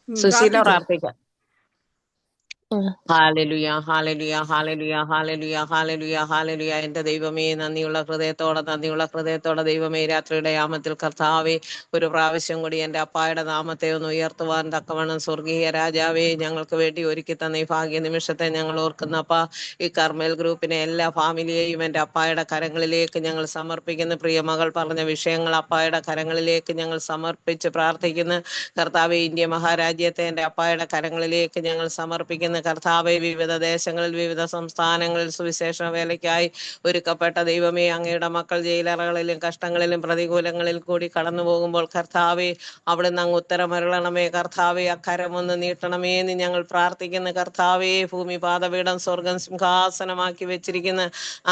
സുശീല പ്രാർത്ഥിക്കാം. ഹാലലുയ ഹാലലുയ ഹാലലുയ ഹാലലുയ ഹാലലുയ ഹാലലുയ. എന്റെ ദൈവമേ, നന്ദിയുള്ള ഹൃദയത്തോടെ ദൈവമേ, രാത്രിയുടെ യാമത്തിൽ കർത്താവേ ഒരു പ്രാവശ്യം കൂടി എന്റെ അപ്പായുടെ നാമത്തെ ഒന്ന് ഉയർത്തുവാൻ തക്കവണ്ണം സ്വർഗീയ രാജാവേ ഞങ്ങൾക്ക് വേണ്ടി ഒരുക്കി തന്ന ഈ ഭാഗ്യ നിമിഷത്തെ ഞങ്ങൾ ഓർക്കുന്നപ്പ ഈ കർമ്മൽ ഗ്രൂപ്പിനെ എല്ലാ ഫാമിലിയെയും എന്റെ അപ്പായുടെ കരങ്ങളിലേക്ക് ഞങ്ങൾ സമർപ്പിക്കുന്നു. പ്രിയ മകൾ പറഞ്ഞ വിഷയങ്ങൾ അപ്പായുടെ കരങ്ങളിലേക്ക് ഞങ്ങൾ സമർപ്പിച്ച് പ്രാർത്ഥിക്കുന്നു. കർത്താവേ, ഇന്ത്യ മഹാരാജ്യത്തെ എന്റെ അപ്പായുടെ കരങ്ങളിലേക്ക് ഞങ്ങൾ സമർപ്പിക്കുന്നു. പ്രാർത്ഥിക്കുന്ന കർത്താവെ, വിവിധ ദേശങ്ങളിൽ വിവിധ സംസ്ഥാനങ്ങളിൽ സുവിശേഷ വേലയ്ക്കായി ഒരുക്കപ്പെട്ട ദൈവമേ, അങ്ങയുടെ മക്കൾ ജയിലറകളിലും കഷ്ടങ്ങളിലും പ്രതികൂലങ്ങളിൽ കൂടി കടന്നു പോകുമ്പോൾ കർത്താവെ, അവിടുന്ന് അങ്ങ് ഉത്തരമരുളണമേ കർത്താവെ, അക്കരമൊന്ന് നീട്ടണമേ എന്ന് ഞങ്ങൾ പ്രാർത്ഥിക്കുന്ന കർത്താവെ, ഭൂമി പാദപീഠം സ്വർഗം സിംഹാസനമാക്കി വെച്ചിരിക്കുന്ന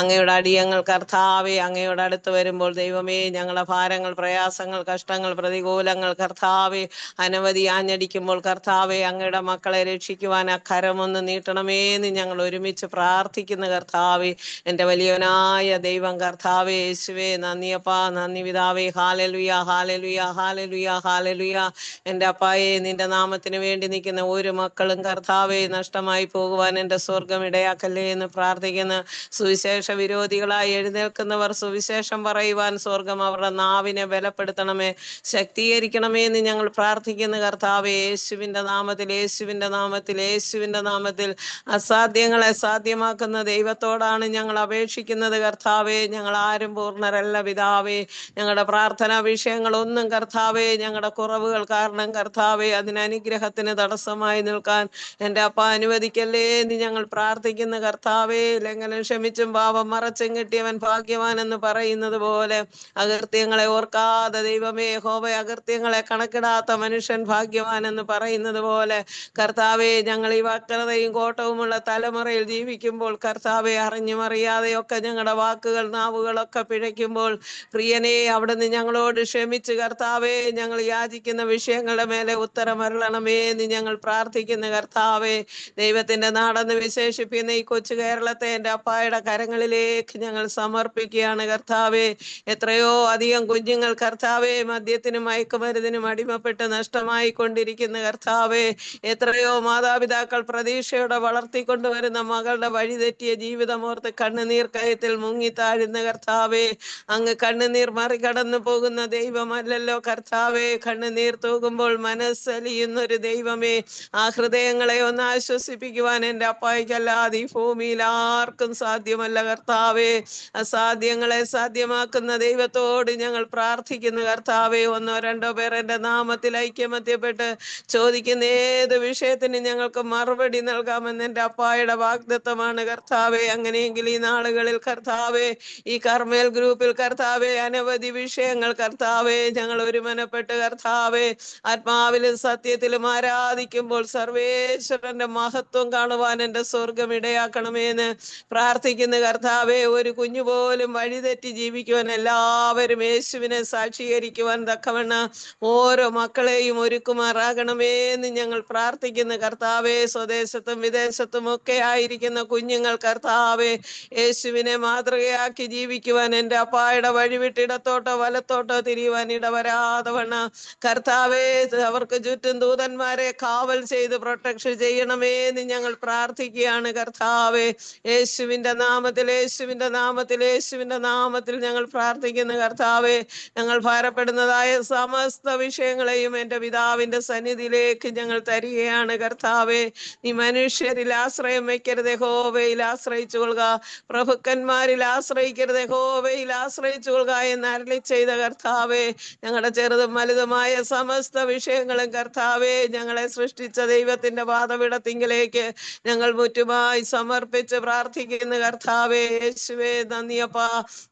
അങ്ങയുടെ അടിയങ്ങൾ കർത്താവെ, അങ്ങയുടെ അടുത്ത് വരുമ്പോൾ ദൈവമേ, ഞങ്ങളുടെ ഭാരങ്ങൾ, പ്രയാസങ്ങൾ, കഷ്ടങ്ങൾ, പ്രതികൂലങ്ങൾ കർത്താവെ അനവധി ആഞ്ഞടിക്കുമ്പോൾ കർത്താവെ, അങ്ങയുടെ മക്കളെ രക്ഷിക്കുവാൻ അക്കരമൊന്ന് നീട്ടണമേ എന്ന് ഞങ്ങൾ ഒരുമിച്ച് പ്രാർത്ഥിക്കുന്ന കർത്താവെ, എൻ്റെ വലിയവനായ ദൈവം കർത്താവെ, യേശുവേ നന്ദിയപ്പാ, നന്ദി പിതാവേ. ഹാലലുയ, ഹാലലുയ, ഹാലലുയ, ഹാലലുയ. എൻ്റെ അപ്പായെ, നിന്റെ നാമത്തിന് വേണ്ടി നിൽക്കുന്ന ഒരു മക്കളും കർത്താവെ നഷ്ടമായി പോകുവാൻ എൻ്റെ സ്വർഗം ഇടയാക്കല്ലേ എന്ന് പ്രാർത്ഥിക്കുന്ന സുവിശേഷ വിരോധികളായി എഴുന്നേൽക്കുന്നവർ സുവിശേഷം പറയുവാൻ സ്വർഗം അവരുടെ നാവിനെ ബലപ്പെടുത്തണമേ, ശക്തീകരിക്കണമേ എന്ന് ഞങ്ങൾ പ്രാർത്ഥിക്കുന്ന കർത്താവെ, യേശുവിൻ്റെ നാമത്തിൽ, യേശുവിൻ്റെ നാമത്തിൽ, യേശുവിൻ്റെ നാമത്തിൽ അസാധ്യങ്ങളെ സാധ്യമാക്കുന്ന ദൈവത്തോടാണ് ഞങ്ങൾ അപേക്ഷിക്കുന്നത് കർത്താവെ. ഞങ്ങൾ ആരും പൂർണ്ണരല്ല പിതാവേ. ഞങ്ങളുടെ പ്രാർത്ഥനാ വിഷയങ്ങളൊന്നും കർത്താവെ, ഞങ്ങളുടെ കുറവുകൾ കാരണം കർത്താവെ, അതിന് അനുഗ്രഹത്തിന് തടസ്സമായി നിൽക്കാൻ എൻ്റെ അപ്പ അനുവദിക്കല്ലേ എന്ന് ഞങ്ങൾ പ്രാർത്ഥിക്കുന്ന കർത്താവെ. ലംഘനം ക്ഷമിച്ചും പാപം മറച്ചും കിട്ടിയവൻ ഭാഗ്യവാൻ എന്ന് പറയുന്നത് പോലെ അകൃത്യങ്ങളെ ഓർക്കാതെ ദൈവമേ, യഹോവ അകൃത്യങ്ങളെ കണക്കിടാത്ത മനുഷ്യൻ ഭാഗ്യവാൻ എന്ന് പറയുന്നത് പോലെ കർത്താവെ, ഞങ്ങൾ ഈ വക്രതയും കോട്ടവുമുള്ള തലമുറയിൽ ജീവിക്കുമ്പോൾ കർത്താവെ, അറിഞ്ഞും അറിയാതെയൊക്കെ ഞങ്ങളുടെ വാക്കുകൾ, നാവുകളൊക്കെ പിഴയ്ക്കുമ്പോൾ പ്രിയനെ, അവിടുന്ന് ഞങ്ങളോട് ക്ഷമിച്ച് കർത്താവെ, ഞങ്ങൾ യാചിക്കുന്ന വിഷയങ്ങളുടെ മേലെ ഉത്തരമരുളണമേ എന്ന് ഞങ്ങൾ പ്രാർത്ഥിക്കുന്ന കർത്താവെ. ദൈവത്തിന്റെ നാടെന്ന് വിശേഷിപ്പിക്കുന്ന ഈ കൊച്ചു കേരളത്തെ എൻ്റെ അപ്പായുടെ കരങ്ങളിലേക്ക് ഞങ്ങൾ സമർപ്പിക്കുകയാണ് കർത്താവെ. എത്രയോ അധികം കുഞ്ഞുങ്ങൾ കർത്താവെ മദ്യത്തിനും മയക്കുമരുന്നിനും അടിമപ്പെട്ട് നഷ്ടമായി കൊണ്ടിരിക്കുന്ന കർത്താവെ. എത്രയോ മാതാപിതാക്കൾ പ്രതീക്ഷയോടെ വളർത്തിക്കൊണ്ടുവരുന്ന മകളുടെ വഴിതെറ്റിയ ജീവിതമോർത്ത് കണ്ണുനീർ കയത്തിൽ മുങ്ങിത്താഴുന്ന കർത്താവെ. അങ്ങ് കണ്ണുനീർ മറികടന്നു പോകുന്ന ദൈവമല്ലല്ലോ കർത്താവെ. കണ്ണുനീർ തൂകുമ്പോൾ മനസ്സലിയുന്നൊരു ദൈവമേ, ആ ഹൃദയങ്ങളെ ഒന്ന് ആശ്വസിപ്പിക്കുവാൻ എൻ്റെ അപ്പായ്ക്കല്ലാതെ ഈ ഭൂമിയിൽ ആർക്കും സാധ്യമല്ല കർത്താവെ. അസാധ്യങ്ങളെ സാധ്യമാക്കുന്ന ദൈവത്തോട് ഞങ്ങൾ പ്രാർത്ഥിക്കുന്നു കർത്താവെ. ഒന്നോ രണ്ടോ പേർ എൻ്റെ നാമത്തിൽ ഐക്യമത്യപ്പെട്ട് ചോദിക്കുന്ന ഏത് വിഷയത്തിന് ഞങ്ങൾക്ക് മറുപടി നൽകാമെന്ന് എൻ്റെ അപ്പായുടെ വാഗ്ദത്തമാണ് കർത്താവെ. അങ്ങനെയെങ്കിൽ ഈ നാളുകളിൽ കർത്താവെ, ഈ കർമ്മേൽ ഗ്രൂപ്പിൽ കർത്താവെ, അനവധി വിഷയങ്ങൾ കർത്താവെ, ഞങ്ങൾ ഒരുമനപ്പെട്ട് കർത്താവെ ആത്മാവിലും സത്യത്തിലും ആരാധിക്കുമ്പോൾ സർവേശ്വരന്റെ മഹത്വം കാണുവാൻ എൻ്റെ സ്വർഗം ഇടയാക്കണമെന്ന് പ്രാർത്ഥിക്കുന്ന കർത്താവെ. ഒരു കുഞ്ഞു പോലും വഴിതെറ്റി ജീവിക്കുവാൻ എല്ലാവരും യേശുവിനെ സാക്ഷീകരിക്കുവാൻ തക്കവണ്ണം ഓരോ മക്കളെയും ഒരുക്കുമാറാകണമേ എന്ന് ഞങ്ങൾ പ്രാർത്ഥിക്കുന്ന കർത്താവെ. സ്വദേശത്തും വിദേശത്തും ഒക്കെ ആയിരിക്കുന്ന കുഞ്ഞുങ്ങൾ കർത്താവെ, യേശുവിനെ മാതൃകയാക്കി ജീവിക്കുവാൻ എൻ്റെ അപ്പായുടെ വഴിവിട്ടിടത്തോട്ടോ വലത്തോട്ടോ തിരിയുവാൻ ഇടവരാതെ വണ്ണം കർത്താവെ, അവർക്ക് ചുറ്റും ദൂതന്മാരെ കാവൽ ചെയ്ത് പ്രൊട്ടക്ഷൻ ചെയ്യണമേ എന്ന് ഞങ്ങൾ പ്രാർത്ഥിക്കുകയാണ് കർത്താവെ. യേശുവിൻ്റെ നാമത്തിൽ, യേശുവിൻ്റെ നാമത്തിൽ, യേശുവിൻ്റെ നാമത്തിൽ ഞങ്ങൾ പ്രാർത്ഥിക്കുന്ന കർത്താവെ. ഞങ്ങൾ ഭാരപ്പെടുന്നതായ സമസ്ത വിഷയങ്ങളെയും എൻ്റെ പിതാവിൻ്റെ സന്നിധിയിലേക്ക് ഞങ്ങൾ തരികയാണ് കർത്താവെ. നീ മനുഷ്യരിൽ ആശ്രയം വയ്ക്കരുത്, യഹോവയിൽ ആശ്രയിച്ചു കൊള്ളുക. പ്രഭുക്കന്മാരിൽ ആശ്രയിക്കരുത്, യഹോവയിൽ ആശ്രയിച്ചു കൊള്ളുക എന്ന് അരുളി ചെയ്ത കർത്താവെ. ഞങ്ങളുടെ ചെറുതും വലുതുമായ സമസ്ത വിഷയങ്ങളും കർത്താവെ, ഞങ്ങളെ സൃഷ്ടിച്ച ദൈവത്തിന്റെ പാദപീഠത്തിങ്കിലേക്ക് ഞങ്ങൾ മുറ്റുമായി സമർപ്പിച്ച് പ്രാർത്ഥിക്കുന്ന കർത്താവെ. യേശുവേ നന്ദിയപ്പാ,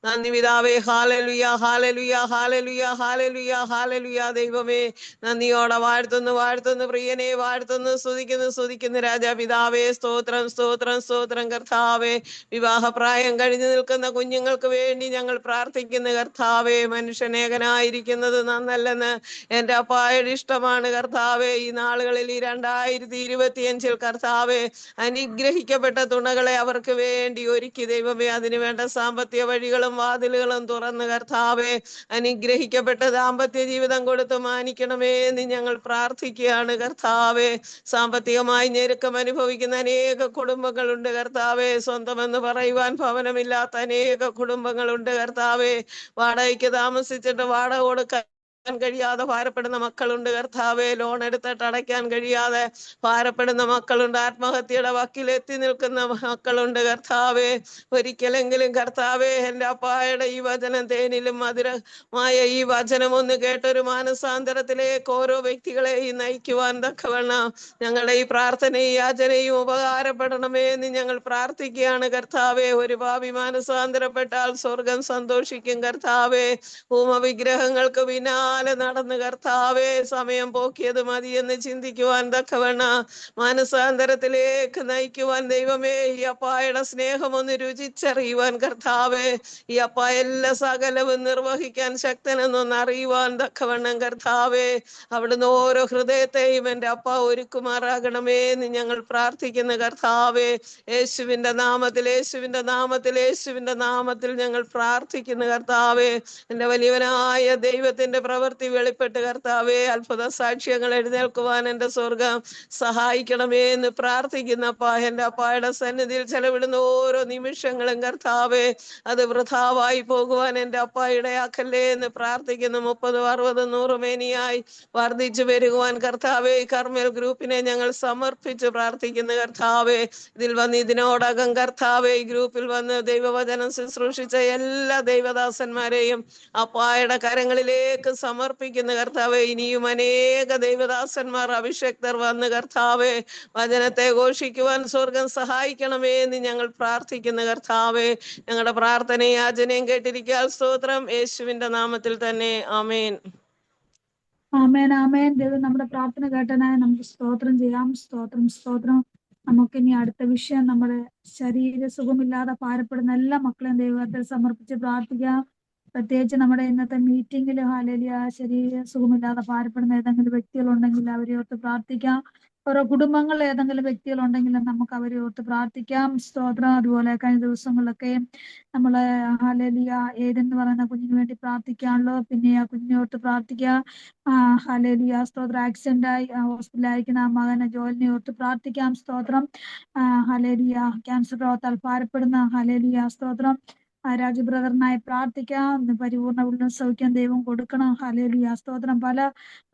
നന്ദി പിതാവേ. ഹാലലുയ, ഹാലലുയ, ഹാലലുയ, ഹാലലുയ, ഹാലലുയ. ദൈവമേ നന്ദിയോടെ വാഴ്ത്തുന്നു, വാഴ്ത്തുന്നു പ്രിയനെ, വാഴ്ത്തുന്നു, സ്തുതിക്കുന്നു രാജാപിതാവേ. സ്തോത്രം, സ്തോത്രം, സ്തോത്രം കർത്താവെ. വിവാഹപ്രായം കഴിഞ്ഞു നിൽക്കുന്ന കുഞ്ഞുങ്ങൾക്ക് വേണ്ടി ഞങ്ങൾ പ്രാർത്ഥിക്കുന്ന കർത്താവെ. മനുഷ്യനേകനായിരിക്കുന്നത് നന്നല്ലെന്ന് എൻ്റെ അപ്പായുടെ ഇഷ്ടമാണ് കർത്താവെ. ഈ നാളുകളിൽ, ഈ 2025 കർത്താവെ, അനുഗ്രഹിക്കപ്പെട്ട തുണകളെ അവർക്ക് വേണ്ടി ഒരുക്കി ദൈവമേ. അതിനു വേണ്ട സാമ്പത്തിക വഴികളും വാതിലുകളും തുറന്ന് കർത്താവെ, അനുഗ്രഹിക്കപ്പെട്ട ദാമ്പത്യ ജീവിതം കൊടുത്ത് മാനിക്കണമേ എന്ന് ഞങ്ങൾ പ്രാർത്ഥിക്കുകയാണ് കർത്താവെ. സാമ്പത്തികമായി ഞെരുക്കം അനുഭവിക്കുന്ന അനേക കുടുംബങ്ങളുണ്ട് കർത്താവെ. സ്വന്തമെന്ന് പറയുവാൻ ഭവനമില്ലാത്ത അനേക കുടുംബങ്ങളുണ്ട് കർത്താവെ. വാടകയ്ക്ക് താമസിച്ചിട്ട് വാടക കൊടുക്കാൻ കഴിയാതെ ഭാരപ്പെടുന്ന മക്കളുണ്ട് കർത്താവെ. ലോൺ എടുത്തിട്ട് അടയ്ക്കാൻ കഴിയാതെ ഭാരപ്പെടുന്ന മക്കളുണ്ട്. ആത്മഹത്യയുടെ വക്കിലെത്തി നിൽക്കുന്ന മക്കളുണ്ട് കർത്താവെ. ഒരിക്കലെങ്കിലും കർത്താവെ എൻ്റെ അപ്പായുടെ ഈ വചനം തേനിലും മധുരമായ ഈ വചനം ഒന്ന് കേട്ടൊരു മാനസാന്തരത്തിലേക്ക് ഓരോ വ്യക്തികളെയും നയിക്കുവാൻ തക്കവണ്ണം ഞങ്ങളുടെ ഈ പ്രാർത്ഥനയും യാചനയും ഉപകാരപ്പെടണമേ എന്ന് ഞങ്ങൾ പ്രാർത്ഥിക്കുകയാണ് കർത്താവെ. ഒരു പാപി മാനസാന്തരപ്പെട്ടാൽ സ്വർഗം സന്തോഷിക്കും കർത്താവെ. ഹോമവിഗ്രഹങ്ങൾക്ക് പിന്നാലെ നടന്ന് കർത്താവെ സമയം പോക്കിയത് മതിയെന്ന് ചിന്തിക്കുവാൻ തക്കവണ്ണം മാനസാന്തരത്തിലേക്ക് നയിക്കുവാൻ ദൈവമേ ഈ അപ്പായുടെ സ്നേഹം ഒന്ന് രുചിച്ചറിയുവാൻ കർത്താവെ, ഈ അപ്പ എല്ലാ സകലവും നിർവഹിക്കാൻ ശക്തനെന്നൊന്ന് അറിയുവാൻ തക്കവണ്ണം കർത്താവെ അവിടുന്ന് ഓരോ ഹൃദയത്തെയും എൻ്റെ അപ്പ ഒരുക്കുമാറാകണമേ എന്ന് ഞങ്ങൾ പ്രാർത്ഥിക്കുന്ന കർത്താവെ. യേശുവിൻ്റെ നാമത്തിൽ, യേശുവിൻ്റെ നാമത്തിൽ, യേശുവിൻ്റെ നാമത്തിൽ ഞങ്ങൾ പ്രാർത്ഥിക്കുന്ന കർത്താവെ. എൻ്റെ വലിയവനായ ദൈവത്തിന്റെ പ്രവൃത്തി വെളിപ്പെട്ട് കർത്താവെ അത്ഭുത സാക്ഷ്യങ്ങൾ എഴുന്നേൽക്കുവാൻ എൻ്റെ സ്വർഗം സഹായിക്കണമേ എന്ന് പ്രാർത്ഥിക്കുന്നപ്പ എൻ്റെ അപ്പായുടെ സന്നിധിയിൽ ചെലവിടുന്ന ഓരോ നിമിഷങ്ങളും കർത്താവെ അത് വൃഥാവായി പോകുവാൻ എൻ്റെ അപ്പ ഇടയാക്കല്ലേ എന്ന് പ്രാർത്ഥിക്കുന്നു. 30, 60, 100 മേനിയായി വർദ്ധിച്ചു വരുവാൻ കർത്താവെ കർമ്മൽ ഗ്രൂപ്പിനെ ഞങ്ങൾ സമർപ്പിച്ച് പ്രാർത്ഥിക്കുന്നു കർത്താവെ. ഇതിൽ വന്ന് ഇതിനോടകം കർത്താവെ ഈ ഗ്രൂപ്പിൽ വന്ന് ദൈവവചനം ശുശ്രൂഷിച്ച എല്ലാ ദൈവദാസന്മാരെയും അപ്പായുടെ കരങ്ങളിലേക്ക് സമർപ്പിക്കുന്ന കർത്താവെ. ഇനിയും അനേക ദൈവദാസന്മാർ അഭിഷക്തർ വന്ന് കർത്താവെ വചനത്തെ ഘോഷിക്കുവാൻ സ്വർഗം സഹായിക്കണമേ എന്ന് ഞങ്ങൾ പ്രാർത്ഥിക്കുന്ന കർത്താവെ. ഞങ്ങളുടെ പ്രാർത്ഥനയും യാചനയും കേട്ടിരിക്കാൻ സ്തോത്രം. യേശുവിന്റെ നാമത്തിൽ തന്നെ ആമേൻ. ആമേൻ, ആമേൻ. ദൈവം നമ്മുടെ പ്രാർത്ഥന കേട്ടനായി നമുക്ക് സ്തോത്രം ചെയ്യാം. സ്തോത്രം, സ്തോത്രം. നമുക്കിനി അടുത്ത വിഷയം, നമ്മുടെ ശരീര സുഖമില്ലാതെ ഭാരപ്പെടുന്ന എല്ലാ മക്കളെയും ദൈവത്തിൽ സമർപ്പിച്ച് പ്രാർത്ഥിക്കാം. പ്രത്യേകിച്ച് നമ്മുടെ ഇന്നത്തെ മീറ്റിംഗിൽ ഹല്ലേലൂയ ശരീര സുഖമില്ലാതെ ഭാരപ്പെടുന്ന ഏതെങ്കിലും വ്യക്തികളുണ്ടെങ്കിൽ അവരെ ഓർത്ത് പ്രാർത്ഥിക്കാം. ഓരോ കുടുംബങ്ങളിൽ ഏതെങ്കിലും വ്യക്തികളുണ്ടെങ്കിൽ നമുക്ക് അവരെ ഓർത്ത് പ്രാർത്ഥിക്കാം. സ്തോത്രം. അതുപോലെ കഴിഞ്ഞ ദിവസങ്ങളിലൊക്കെ നമ്മള് ഹല്ലേലൂയ ഏതെന്ന് പറയുന്ന കുഞ്ഞിന് വേണ്ടി പ്രാർത്ഥിക്കാണല്ലോ. പിന്നെ ആ കുഞ്ഞിനോർത്ത് പ്രാർത്ഥിക്കാം. ഹല്ലേലൂയ സ്തോത്രം. ആക്സിഡന്റായി ഹോസ്പിറ്റലായിരിക്കുന്ന ആ മകനെ ജോലിനെ ഓർത്ത് പ്രാർത്ഥിക്കാം. സ്തോത്രം. ഹല്ലേലൂയ ക്യാൻസർ രോഗത്താൽ ഭാരപ്പെടുന്ന ഹല്ലേലൂയ സ്തോത്രം രാജു ബ്രദറിനായി പ്രാർത്ഥിക്കാം. പരിപൂർണ്ണ ഉള്ള സൗഖ്യം ദൈവം കൊടുക്കണം. ഹല്ലേലൂയ സ്തോത്രം. പല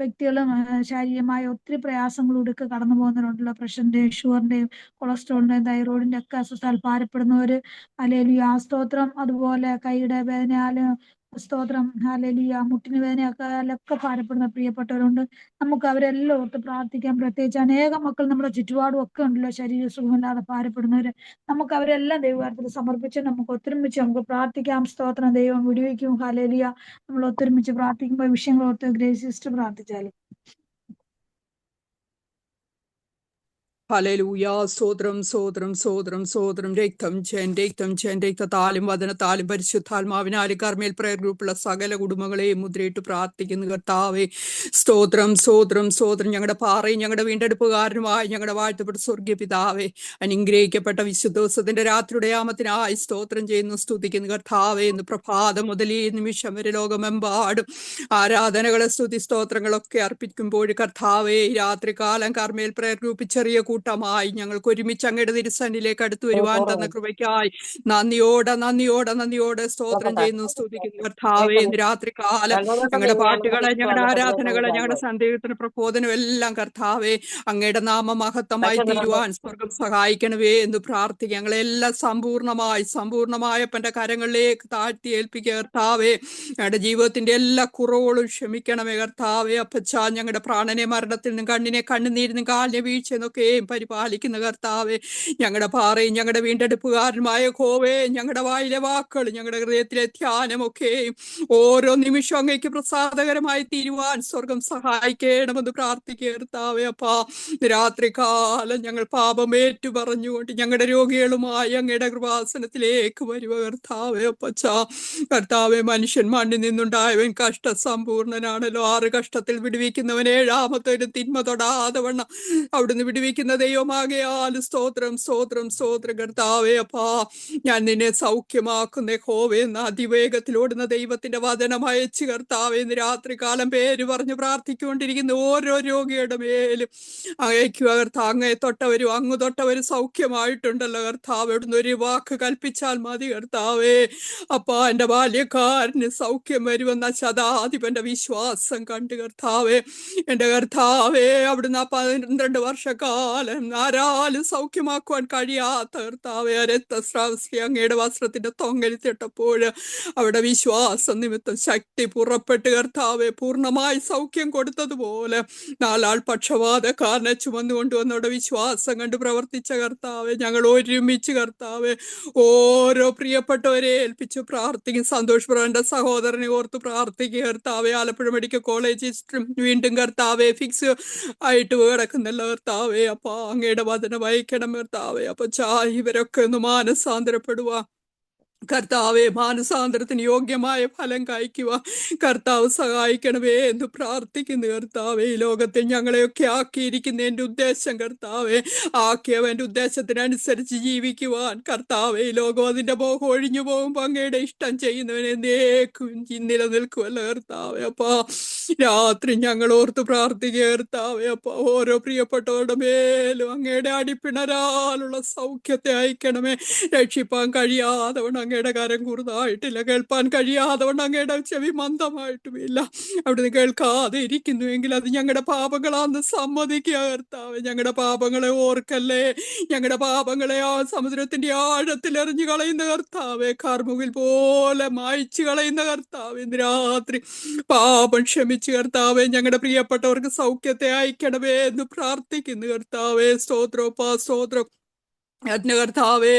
വ്യക്തികളും ശാരീരികമായ ഒത്തിരി പ്രയാസങ്ങളിലൂടെ കടന്നു പോകുന്നവരുണ്ടല്ലോ. പ്രഷറിന്റെയും ഷുഗറിന്റെയും കൊളസ്ട്രോളിന്റെയും തൈറോയിഡിന്റെ ഒക്കെ അസ്വസ്ഥതാൽ ഭാരപ്പെടുന്നവര് ഹല്ലേലൂയ സ്തോത്രം. അതുപോലെ കൈയുടെ വേദനയാല് സ്തോത്രം ഹല്ലേലൂയ മുട്ടിന് വേദനയൊക്കെ ഭാരപ്പെടുന്ന പ്രിയപ്പെട്ടവരുണ്ട്. നമുക്ക് അവരെല്ലാം ഓർത്ത് പ്രാർത്ഥിക്കാം. പ്രത്യേകിച്ച് അനേകം മക്കൾ നമ്മുടെ ചുറ്റുപാടും ഒക്കെ ഉണ്ടല്ലോ ശരീര സുഖമില്ലാതെ ഭാരപ്പെടുന്നവര്. നമുക്ക് അവരെല്ലാം ദൈവകാര്യത്തിൽ സമർപ്പിച്ച് നമുക്ക് ഒത്തൊരുമിച്ച് നമുക്ക് പ്രാർത്ഥിക്കാം. സ്തോത്രം. ദൈവം വിടുവിക്കും. ഹല്ലേലൂയ. നമ്മൾ ഒത്തൊരുമിച്ച് പ്രാർത്ഥിക്കുമ്പോൾ വിഷയങ്ങൾ ഓർത്ത് ഗ്രേസ് സിസ്റ്റർ പ്രാർത്ഥിച്ചാലും. ഹല്ലേലൂയ. സ്തോത്രം, സ്തോത്രം, സ്തോത്രം, സ്തോത്രം. രക്തം രക്തത്താലും വചനത്താലും പരിശുദ്ധാത്മാവിനാലും കർമ്മേൽ പ്രയർ ഗ്രൂപ്പുള്ള സകല കുടുംബങ്ങളെയും മുദ്രയിട്ട് പ്രാർത്ഥിക്കുന്നു കർത്താവേ. സ്തോത്രം, സ്തോത്രം, സ്തോത്രം. ഞങ്ങളുടെ പാറയും ഞങ്ങളുടെ വീണ്ടെടുപ്പുകാരനുമായി ഞങ്ങളുടെ വാഴ്ത്തപ്പെട്ട സ്വർഗീയ പിതാവേ, അനുഗ്രഹിക്കപ്പെട്ട വിശുദ്ധ ദിവസത്തിന്റെ രാത്രിയുടെ യാമത്തിനായി സ്തോത്രം ചെയ്യുന്നു, സ്തുതിക്കുന്നു കർത്താവേ. ഇന്ന് പ്രഭാതം മുതൽ ഈ നിമിഷം വരെ ലോകമെമ്പാടും ആരാധനകളെ സ്തുതി സ്തോത്രങ്ങളൊക്കെ അർപ്പിക്കുമ്പോൾ കർത്താവേ രാത്രികാലം കർമ്മേൽ പ്രയർ ഗ്രൂപ്പിൽ ചെറിയ കൂട്ടമായി ഞങ്ങൾക്ക് ഒരുമിച്ച് അങ്ങയുടെ തിരുസന്നിധിയിലേക്ക് അടുത്തു വരുവാൻ തന്ന കൃപയ്ക്കായി നന്ദിയോടെ സ്തോത്രം ചെയ്യുന്നു, സ്തുതിക്കുന്നു കർത്താവേ. ഇന്ന് രാത്രികാലം ഞങ്ങളുടെ പാട്ടുകളെ, ഞങ്ങളുടെ ആരാധനകളെ, ഞങ്ങളുടെ സന്ദേഹത്തിന് പ്രബോധനം എല്ലാം കർത്താവേ അങ്ങയുടെ നാമമഹത്വമായി തീരുവാൻ സ്വർഗം സഹായിക്കണമേ എന്ന് പ്രാർത്ഥിക്കുക. ഞങ്ങളെല്ലാം സമ്പൂർണമായ അപ്പന്റെ കരങ്ങളിലേക്ക് താഴ്ത്തി ഏൽപ്പിക്കുക കർത്താവേ. ഞങ്ങളുടെ ജീവിതത്തിന്റെ എല്ലാ കുറവുകളും ക്ഷമിക്കണമേ കർത്താവേ. അപ്പച്ച ഞങ്ങളുടെ പ്രാണനെ മരണത്തിൽ നിന്നും കണ്ണിനെ കണ്ണുനീരിനും കാലിനെ വീഴ്ചയെന്നൊക്കെയും പരിപാലിക്കുന്ന കർത്താവേ, ഞങ്ങളുടെ പാറയും ഞങ്ങളുടെ വീണ്ടെടുപ്പുകാരനുമായ യഹോവേ, ഞങ്ങളുടെ വായിലെ വാക്കുകൾ, ഞങ്ങളുടെ ഹൃദയത്തിലെ ധ്യാനമൊക്കെയും ഓരോ നിമിഷവും അങ്ങേക്ക് പ്രസാദകരമായി തീരുവാൻ സ്വർഗം സഹായിക്കണമെന്ന് പ്രാർത്ഥിക്കുക കർത്താവേ. അപ്പാ രാത്രികാലം ഞങ്ങൾ പാപമേറ്റു പറഞ്ഞുകൊണ്ട് ഞങ്ങളുടെ രോഗികളുമായി അങ്ങയുടെ കൃപാസനത്തിലേക്ക് വരുക കർത്താവേ. അപ്പച്ച കർത്താവേ, മനുഷ്യൻ മണ്ണിൽ നിന്നുണ്ടായവൻ കഷ്ടസമ്പൂർണനാണല്ലോ. 6 കഷ്ടത്തിൽ വിടുവിക്കുന്നവൻ 7ാമത്തെ ഒരു തിന്മ തൊടാതെ വണ്ണം അവിടുന്ന് വിടുവിക്കുന്ന ദൈവമാകയാൽ സ്തോത്രം സ്തോത്രം സ്തോത്രം കർത്താവേ. അപ്പാ ഞാൻ നിന്നെ സൗഖ്യമാക്കുന്ന യഹോവേ എന്ന അതിവേഗത്തിലോടുന്ന ദൈവത്തിന്റെ വചനം അയച്ച് കർത്താവേ ഇന്ന് രാത്രികാലം പേര് പറഞ്ഞ് പ്രാർത്ഥിച്ചുകൊണ്ടിരിക്കുന്ന ഓരോ രോഗിയുടെ മേലും അയക്കുക കർത്താവ്. അങ്ങയെ തൊട്ടവരും അങ്ങ് തൊട്ടവരും സൗഖ്യമായിട്ടുണ്ടല്ലോ കർത്താവ്. ഇവിടുന്ന് ഒരു വാക്ക് കൽപ്പിച്ചാൽ മതി കർത്താവേ. അപ്പാ എന്റെ ബാല്യക്കാരന് സൗഖ്യം വരുമെന്ന ശതാധിപന്റെ വിശ്വാസം കണ്ട് കർത്താവേ, എന്റെ കർത്താവേ, അവിടുന്ന് 12 വർഷക്കാലം ആരാലും സൗഖ്യമാക്കുവാൻ കഴിയാത്ത കർത്താവേ, രക്തസ്രാവസ്തി അങ്ങയുടെ വസ്ത്രത്തിന്റെ തൊങ്ങലിത്തിട്ടപ്പോൾ അവിടെ വിശ്വാസം നിമിത്തം ശക്തി പുറപ്പെട്ട് കർത്താവെ പൂർണ്ണമായി സൗഖ്യം കൊടുത്തതുപോലെ 4 ആൾ പക്ഷവാതക്കാരനെ ചുമന്നുകൊണ്ടുവന്നവിടെ വിശ്വാസം കണ്ട് പ്രവർത്തിച്ച കർത്താവെ, ഞങ്ങൾ ഒരുമിച്ച് കർത്താവെ ഓരോ പ്രിയപ്പെട്ടവരെ ഏൽപ്പിച്ച് പ്രാർത്ഥിക്കും. സന്തോഷ് ബ്രദറിന്റെ സഹോദരനെ ഓർത്ത് പ്രാർത്ഥിക്കുക കർത്താവെ. ആലപ്പുഴ മെഡിക്കൽ കോളേജിൽ വീണ്ടും കർത്താവെ ഫിക്സ് ആയിട്ട് കിടക്കുന്നല്ലോ കർത്താവെ. അപ്പൊ അങ്ങയുടെ വചനം വഹിക്കണം കർത്താവെ. അപ്പൊ ഇവരൊക്കെ ഒന്ന് മാനസാന്തരപ്പെടുക കർത്താവെ. മാനസാന്തരത്തിന് യോഗ്യമായ ഫലം കായ്ക്കുക കർത്താവ് സഹായിക്കണമേ എന്ന് പ്രാർത്ഥിക്കുന്നു കർത്താവെ. ഈ ലോകത്തിൽ ഞങ്ങളെയൊക്കെ ആക്കിയിരിക്കുന്ന എൻ്റെ ഉദ്ദേശം കർത്താവെ, ആക്കിയവൻ്റെ ഉദ്ദേശത്തിനനുസരിച്ച് ജീവിക്കുവാൻ കർത്താവെ. ഈ ലോകം അതിൻ്റെ മോഹം ഒഴിഞ്ഞു പോകുമ്പോൾ അങ്ങയുടെ ഇഷ്ടം ചെയ്യുന്നവനെ എന്നേക്കും നിലനിൽക്കുമല്ലോ കർത്താവെ. അപ്പാ രാത്രി ഞങ്ങൾ ഓർത്ത് പ്രാർത്ഥിക്കുക കർത്താവെ. അപ്പൊ ഓരോ പ്രിയപ്പെട്ടവരുടെ മേലും അങ്ങയുടെ അടിപ്പിണരാലുള്ള സൗഖ്യത്തെ അയക്കണമേ. രക്ഷിപ്പാൻ കഴിയാതെ അങ്ങയുടെ കരം കുറുതായിട്ടില്ല, കേൾപ്പാൻ കഴിയാതെ അങ്ങയുടെ ചെവി മന്ദമായിട്ടുമില്ല. അവിടുന്ന് കേൾക്കാതെ ഇരിക്കുന്നുവെങ്കിൽ അത് ഞങ്ങളുടെ പാപങ്ങളാന്ന് സമ്മതിക്കുക കർത്താവ്. ഞങ്ങളുടെ പാപങ്ങളെ ഓർക്കല്ലേ. ഞങ്ങളുടെ പാപങ്ങളെ ആ സമുദ്രത്തിന്റെ ആഴത്തിൽ എറിഞ്ഞു കളയുന്ന കർത്താവെ, കാർമുകിൽ പോലെ മായ്ച്ചു കളയുന്ന കർത്താവ്, ഇന്ന് രാത്രി പാപം ക്ഷമിച്ച് കർത്താവെ ഞങ്ങളുടെ പ്രിയപ്പെട്ടവർക്ക് സൗഖ്യത്തെ അയക്കണമേ എന്ന് പ്രാർത്ഥിക്കുന്നു കർത്താവെ. സ്തോത്രോപ്പാ സ്തോത്രം കർത്താവേ.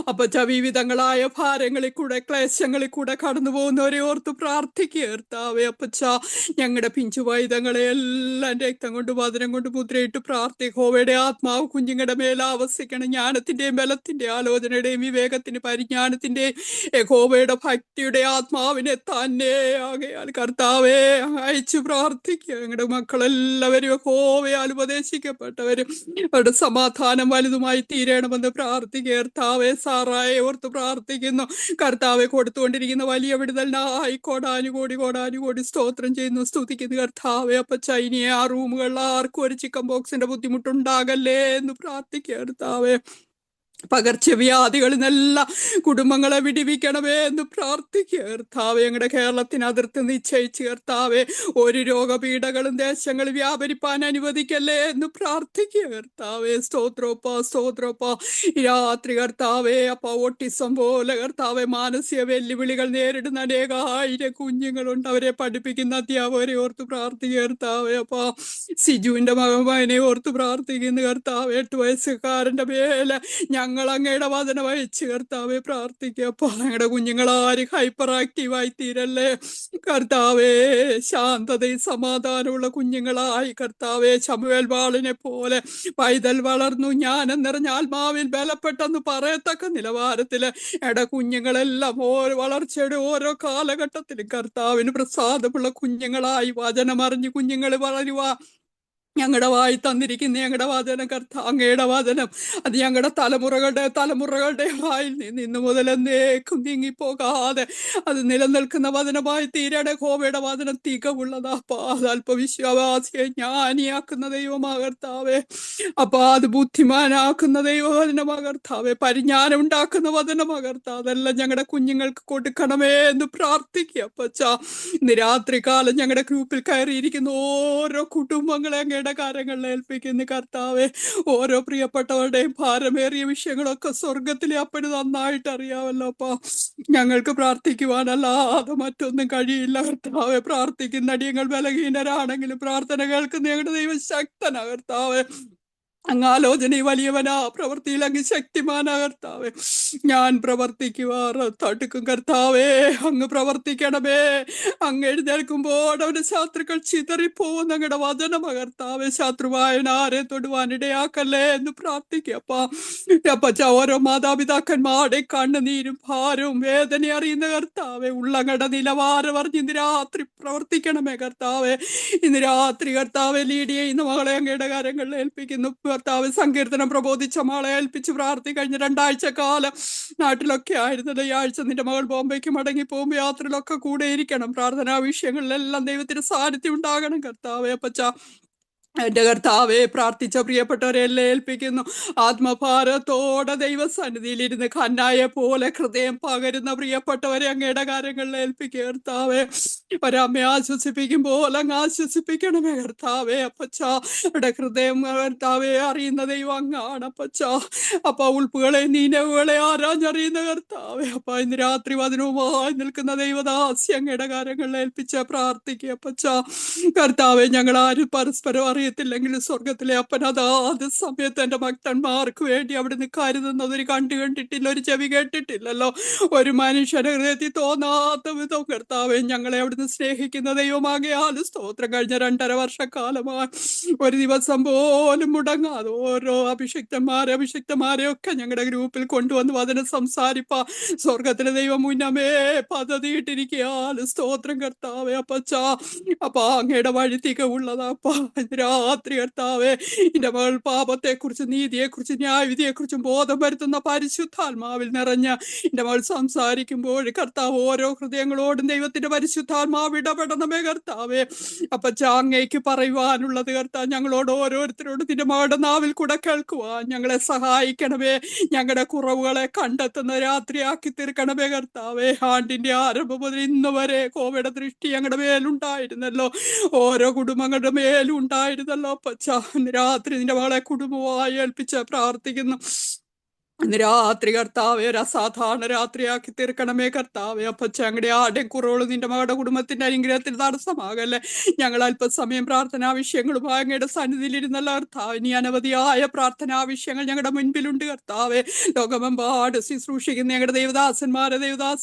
അപ്പച്ച വിവിധങ്ങളായ ഭാരങ്ങളിൽ കൂടെ ക്ലേശങ്ങളിൽ കൂടെ കടന്നു പോകുന്നവരെ ഓർത്ത് പ്രാർത്ഥിക്കുക കർത്താവേ. അപ്പച്ച ഞങ്ങളുടെ പിഞ്ചു വൈതങ്ങളെ എല്ലാം രക്തം കൊണ്ട് വചനം കൊണ്ട് മുദ്രയിട്ട് പ്രാർത്ഥിക്കോവയുടെ ആത്മാവ് കുഞ്ഞുങ്ങളുടെ മേലെ ആവസിക്കണം. ജ്ഞാനത്തിന്റെയും ബലത്തിന്റെ ആലോചനയുടെയും വിവേകത്തിന്റെ പരിജ്ഞാനത്തിന്റെയും യഹോവയുടെ ഭക്തിയുടെ ആത്മാവിനെ തന്നെ ആകയാൽ കർത്താവേ അയച്ചു പ്രാർത്ഥിക്കുക. ഞങ്ങളുടെ മക്കളെല്ലാവരും യഹോവയാൽ ഉപദേശിക്കപ്പെട്ടവരും അവരുടെ സമാധാനം വലുതുമായി തീരണമെന്ന് പ്രാർത്ഥിക്കുക കർത്താവെ. സാറായെ ഓർത്ത് പ്രാർത്ഥിക്കുന്നു കർത്താവെ. കൊടുത്തുകൊണ്ടിരിക്കുന്ന വലിയ വിടുതലിനായി കോടാനുകോടി സ്തോത്രം ചെയ്യുന്നു, സ്തുതിക്കുന്നു കർത്താവെ. അപ്പൊ ചൈനയെ ആ റൂമുകളിൽ ആർക്കും ഒരു ചിക്കൻ ബോക്സിന്റെ ബുദ്ധിമുട്ടുണ്ടാകല്ലേ എന്ന് പ്രാർത്ഥിക്കുക കർത്താവെ. പകർച്ചവ്യാധികളിൽ നിന്നെല്ലാം കുടുംബങ്ങളെ വിടിവിക്കണമേ എന്ന് പ്രാർത്ഥിക്കുക കർത്താവെ. ഞങ്ങളുടെ കേരളത്തിന് അതിർത്തി നിശ്ചയിച്ച് കർത്താവെ ഒരു രോഗപീഠകളും ദേശങ്ങൾ വ്യാപരിപ്പാൻ അനുവദിക്കല്ലേ എന്ന് പ്രാർത്ഥിക്കുക കർത്താവെ. സ്തോത്രോപ്പാ രാത്രി കർത്താവെ. അപ്പ ഓട്ടിസം പോലെ കർത്താവെ മാനസിക വെല്ലുവിളികൾ നേരിടുന്ന അനേകായിരം കുഞ്ഞുങ്ങളുണ്ട്. അവരെ പഠിപ്പിക്കുന്ന അധ്യാപകരെ ഓർത്ത് പ്രാർത്ഥിക്കുക കർത്താവെ. അപ്പ സിജുവിന്റെ മകനെ ഓർത്ത് പ്രാർത്ഥിക്കുന്നു കർത്താവെ. 8 വയസ്സുകാരന്റെ മേലെ ഞങ്ങൾ അങ്ങയുടെ വചനം അയച്ച് കർത്താവെ പ്രാർത്ഥിക്കുക. അപ്പൊ ഞങ്ങളുടെ കുഞ്ഞുങ്ങളാരും ഹൈപ്പർ ആക്റ്റീവായി തീരല്ലേ കർത്താവേ. ശാന്തതയും സമാധാനമുള്ള കുഞ്ഞുങ്ങളായി കർത്താവെ. ശമൂവേൽ വാളിനെ പോലെ പൈതൽ വളർന്നു ജ്ഞാനം നിറഞ്ഞ ആത്മാവിൽ ബലപ്പെട്ടെന്ന് പറയത്തക്ക നിലവാരത്തില് കുഞ്ഞുങ്ങളെല്ലാം ഓരോ വളർച്ചയുടെ ഓരോ കാലഘട്ടത്തിലും കർത്താവിന് പ്രസാദമുള്ള കുഞ്ഞുങ്ങളായി വചനമറിഞ്ഞ് കുഞ്ഞുങ്ങൾ വളരുക. ഞങ്ങളുടെ വായി തന്നിരിക്കുന്ന ഞങ്ങളുടെ വചനം അങ്ങയുടെ വചനം അത് ഞങ്ങളുടെ തലമുറകളുടെ വായിൽ നിന്ന് മുതൽ എന്നേക്കും നീങ്ങിപ്പോകാതെ അത് നിലനിൽക്കുന്ന വചനമായി തീരടെ. യഹോവയുടെ വചനം തികവുള്ളതാ. അത് അല്പവിശ്വാസിയെ ജ്ഞാനിയാക്കുന്ന ദൈവമാകർത്താവേ. അപ്പൊ അത് ബുദ്ധിമാനാക്കുന്ന ദൈവവചനമാകർത്താവേ. പരിജ്ഞാനം ഉണ്ടാക്കുന്ന വചനമാകർത്താവ്. അതെല്ലാം ഞങ്ങളുടെ കുഞ്ഞുങ്ങൾക്ക് കൊടുക്കണമേ എന്ന് പ്രാർത്ഥിക്കുക. അപ്പച്ച ഇന്ന് രാത്രികാലം ഞങ്ങളുടെ ഗ്രൂപ്പിൽ കയറിയിരിക്കുന്ന ഓരോ കുടുംബങ്ങളെ അങ്ങയുടെ കാര്യങ്ങളിൽ ഏൽപ്പിക്കുന്നു കർത്താവെ. ഓരോ പ്രിയപ്പെട്ടവരുടെയും ഭാരമേറിയ വിഷയങ്ങളൊക്കെ സ്വർഗത്തിലെ അപ്പന് നന്നായിട്ട് അറിയാമല്ലോ. അപ്പ ഞങ്ങൾക്ക് പ്രാർത്ഥിക്കുവാനല്ലാതെ മറ്റൊന്നും കഴിയില്ല കർത്താവെ. പ്രാർത്ഥിക്കുന്ന അടിയങ്ങൾ ബലഹീനരാണെങ്കിലും പ്രാർത്ഥന കേൾക്കുന്ന ഞങ്ങളുടെ ദൈവം ശക്തനാ കർത്താവെ. അങ്ങ് ആലോചന വലിയവനാ, പ്രവൃത്തിയിൽ അങ്ങ് ശക്തിമാനാ കർത്താവേ. ഞാൻ പ്രവർത്തിക്കുവാറ് തടുക്കും കർത്താവേ. അങ്ങ് പ്രവർത്തിക്കണമേ. അങ്ങ് എഴുന്നേൽക്കുമ്പോൾ അവന്റെ ശത്രുക്കൾ ചിതറിപ്പോകും. ഞങ്ങളുടെ വചനമാ കർത്താവേ. ശത്രുവായവൻ ആരെ തൊടുവാനിടയാക്കല്ലേ എന്ന് പ്രാർത്ഥിക്കപ്പ. ഓരോ മാതാപിതാക്കന്മാരുടെ കണ്ണുനീരും ഭാരവും വേദന അറിയുന്ന കർത്താവേ. ഉള്ളങ്ങളുടെ നിലവാരം അറിഞ്ഞ് ഇന്ന് രാത്രി പ്രവർത്തിക്കണമേ കർത്താവേ. ഇന്ന് രാത്രി കർത്താവെ ലീഡിയെ ഇന്ന് മകളെ അങ്ങയുടെ കാര്യങ്ങളിൽ ഏൽപ്പിക്കുന്നു. കർത്താവ് സങ്കീർത്തനം പ്രബോധിച്ച മകളെ ഏൽപ്പിച്ച് കഴിഞ്ഞ 2 ആഴ്ച കാലം നാട്ടിലൊക്കെ ആയിരുന്നല്ലോ. ഈ ആഴ്ച നിന്റെ മകൾ ബോംബെക്ക് മടങ്ങി പോകുമ്പോൾ യാത്രയിലൊക്കെ കൂടെ ഇരിക്കണം. പ്രാർത്ഥനാ വിഷയങ്ങളിലെല്ലാം ദൈവത്തിന്റെ സാന്നിധ്യം ഉണ്ടാകണം കർത്താവേ. അപ്പച്ച എന്റെ കർത്താവെ, പ്രാർത്ഥിച്ച പ്രിയപ്പെട്ടവരെല്ലാം ഏൽപ്പിക്കുന്നു. ആത്മഭാരത്തോടെ ദൈവസന്നിധിയിലിരുന്ന് ഖന്നായെ പോലെ ഹൃദയം പകരുന്ന പ്രിയപ്പെട്ടവരെ അങ്ങയുടെ കാര്യങ്ങളിൽ ഏൽപ്പിക്കുക കർത്താവെ. ഒരമ്മയെ ആശ്വസിപ്പിക്കും പോലെ അങ്ങ് ആശ്വസിപ്പിക്കണമേ കർത്താവെ. അപ്പച്ച അവിടെ ഹൃദയം കർത്താവെ അറിയുന്ന ദൈവം അങ്ങാണ് അപ്പച്ച. അപ്പ ഉൾപ്പുകളെ നീനവുകളെ ആരാഞ്ഞറിയുന്ന കർത്താവെ. അപ്പ ഇന്ന് രാത്രി വചനവുമായി നിൽക്കുന്ന ദൈവദാസി അങ്ങയുടെ കാര്യങ്ങളിൽ ഏൽപ്പിച്ച പ്രാർത്ഥിക്കുക അപ്പച്ച. കർത്താവെ, ഞങ്ങൾ ആരും പരസ്പരം അറിയത്തില്ലെങ്കിലും സ്വർഗത്തിലെ അപ്പൻ അതാത് സമയത്ത് എന്റെ ഭക്തന്മാർക്ക് വേണ്ടി അവിടുന്ന് കരുതുന്നത് ഒരു കണ്ടു കണ്ടിട്ടില്ല, ഒരു ചെവി കേട്ടിട്ടില്ലല്ലോ. ഒരു മനുഷ്യന്റെ ഹൃദയത്തിൽ തോന്നാത്ത വിധം കർത്താവെ ഞങ്ങളെ അവിടുന്ന് സ്നേഹിക്കുന്ന ദൈവമാകയാൽ സ്തോത്രം. കഴിഞ്ഞ 2.5 വർഷക്കാലമായി ഒരു ദിവസം പോലും മുടങ്ങാതെ ഓരോ അഭിഷിക്തന്മാരെ ഒക്കെ ഞങ്ങളുടെ ഗ്രൂപ്പിൽ കൊണ്ടുവന്ന് വചനം സംസാരിപ്പാ സ്വർഗത്തിലെ ദൈവം മുന്നമേ പദ്ധതിയിട്ടിരിക്കയാൽ സ്തോത്രം കർത്താവെ. അപ്പച്ച അപ്പ അങ്ങയുടെ വഴി തികവുള്ളതാപ്പ. രാത്രി കർത്താവെ, എന്റെ മകൾ പാപത്തെക്കുറിച്ച്, നീതിയെക്കുറിച്ച്, ന്യായവിധിയെക്കുറിച്ചും ബോധം വരുത്തുന്ന പരിശുദ്ധാത്മാവിൽ നിറഞ്ഞ എന്റെ മകൾ സംസാരിക്കുമ്പോൾ കർത്താവ് ഓരോ ഹൃദയങ്ങളോടും ദൈവത്തിന്റെ പരിശുദ്ധാത്മാവ് ഇടപെടണമേ കർത്താവെ. അപ്പച്ച അങ്ങേക്ക് പറയുവാനുള്ളത് കർത്താവ് ഞങ്ങളോട് ഓരോരുത്തരോടും നിന്റെ മകളുടെ നാവിൽ കൂടെ കേൾക്കുവാൻ ഞങ്ങളെ സഹായിക്കണമേ. ഞങ്ങളുടെ കുറവുകളെ കണ്ടെത്തുന്ന രാത്രിയാക്കി തീർക്കണമേ കർത്താവെ. ആണ്ടിന്റെ ആരംഭം മുതൽ ഇന്ന് വരെ കോവിഡ് ദൃഷ്ടി ഞങ്ങളുടെ മേലുണ്ടായിരുന്നല്ലോ, ഓരോ കുടുംബങ്ങളുടെ മേലും ഉണ്ടായിരുന്നല്ലോ അപ്പച്ച. രാത്രി നിന്റെ മകളെ കുടുംബമായി ഏൽപ്പിച്ച് പ്രാർത്ഥിക്കുന്നു. ഇന്ന് രാത്രി കർത്താവെ ഒരു അസാധാരണ രാത്രിയാക്കി തീർക്കണമേ കർത്താവെ. അപ്പച്ച ഞങ്ങളുടെ ആടെയും കുറവുകളും നിന്റെ മകളുടെ കുടുംബത്തിന്റെ അനുഗ്രഹത്തിന് തടസ്സമാകല്ലേ. ഞങ്ങൾ അല്പസമയം പ്രാർത്ഥനാ വിഷയങ്ങളുമായി അങ്ങയുടെ സന്നിധിയിലിരുന്നല്ല കർത്താവ്. ഇനി അനവധിയായ പ്രാർത്ഥനാ വിഷയങ്ങൾ ഞങ്ങളുടെ മുൻപിലുണ്ട് കർത്താവെ. ലോകമെമ്പാട് ശുശ്രൂഷിക്കുന്ന ഞങ്ങളുടെ ദൈവദാസിമാരെ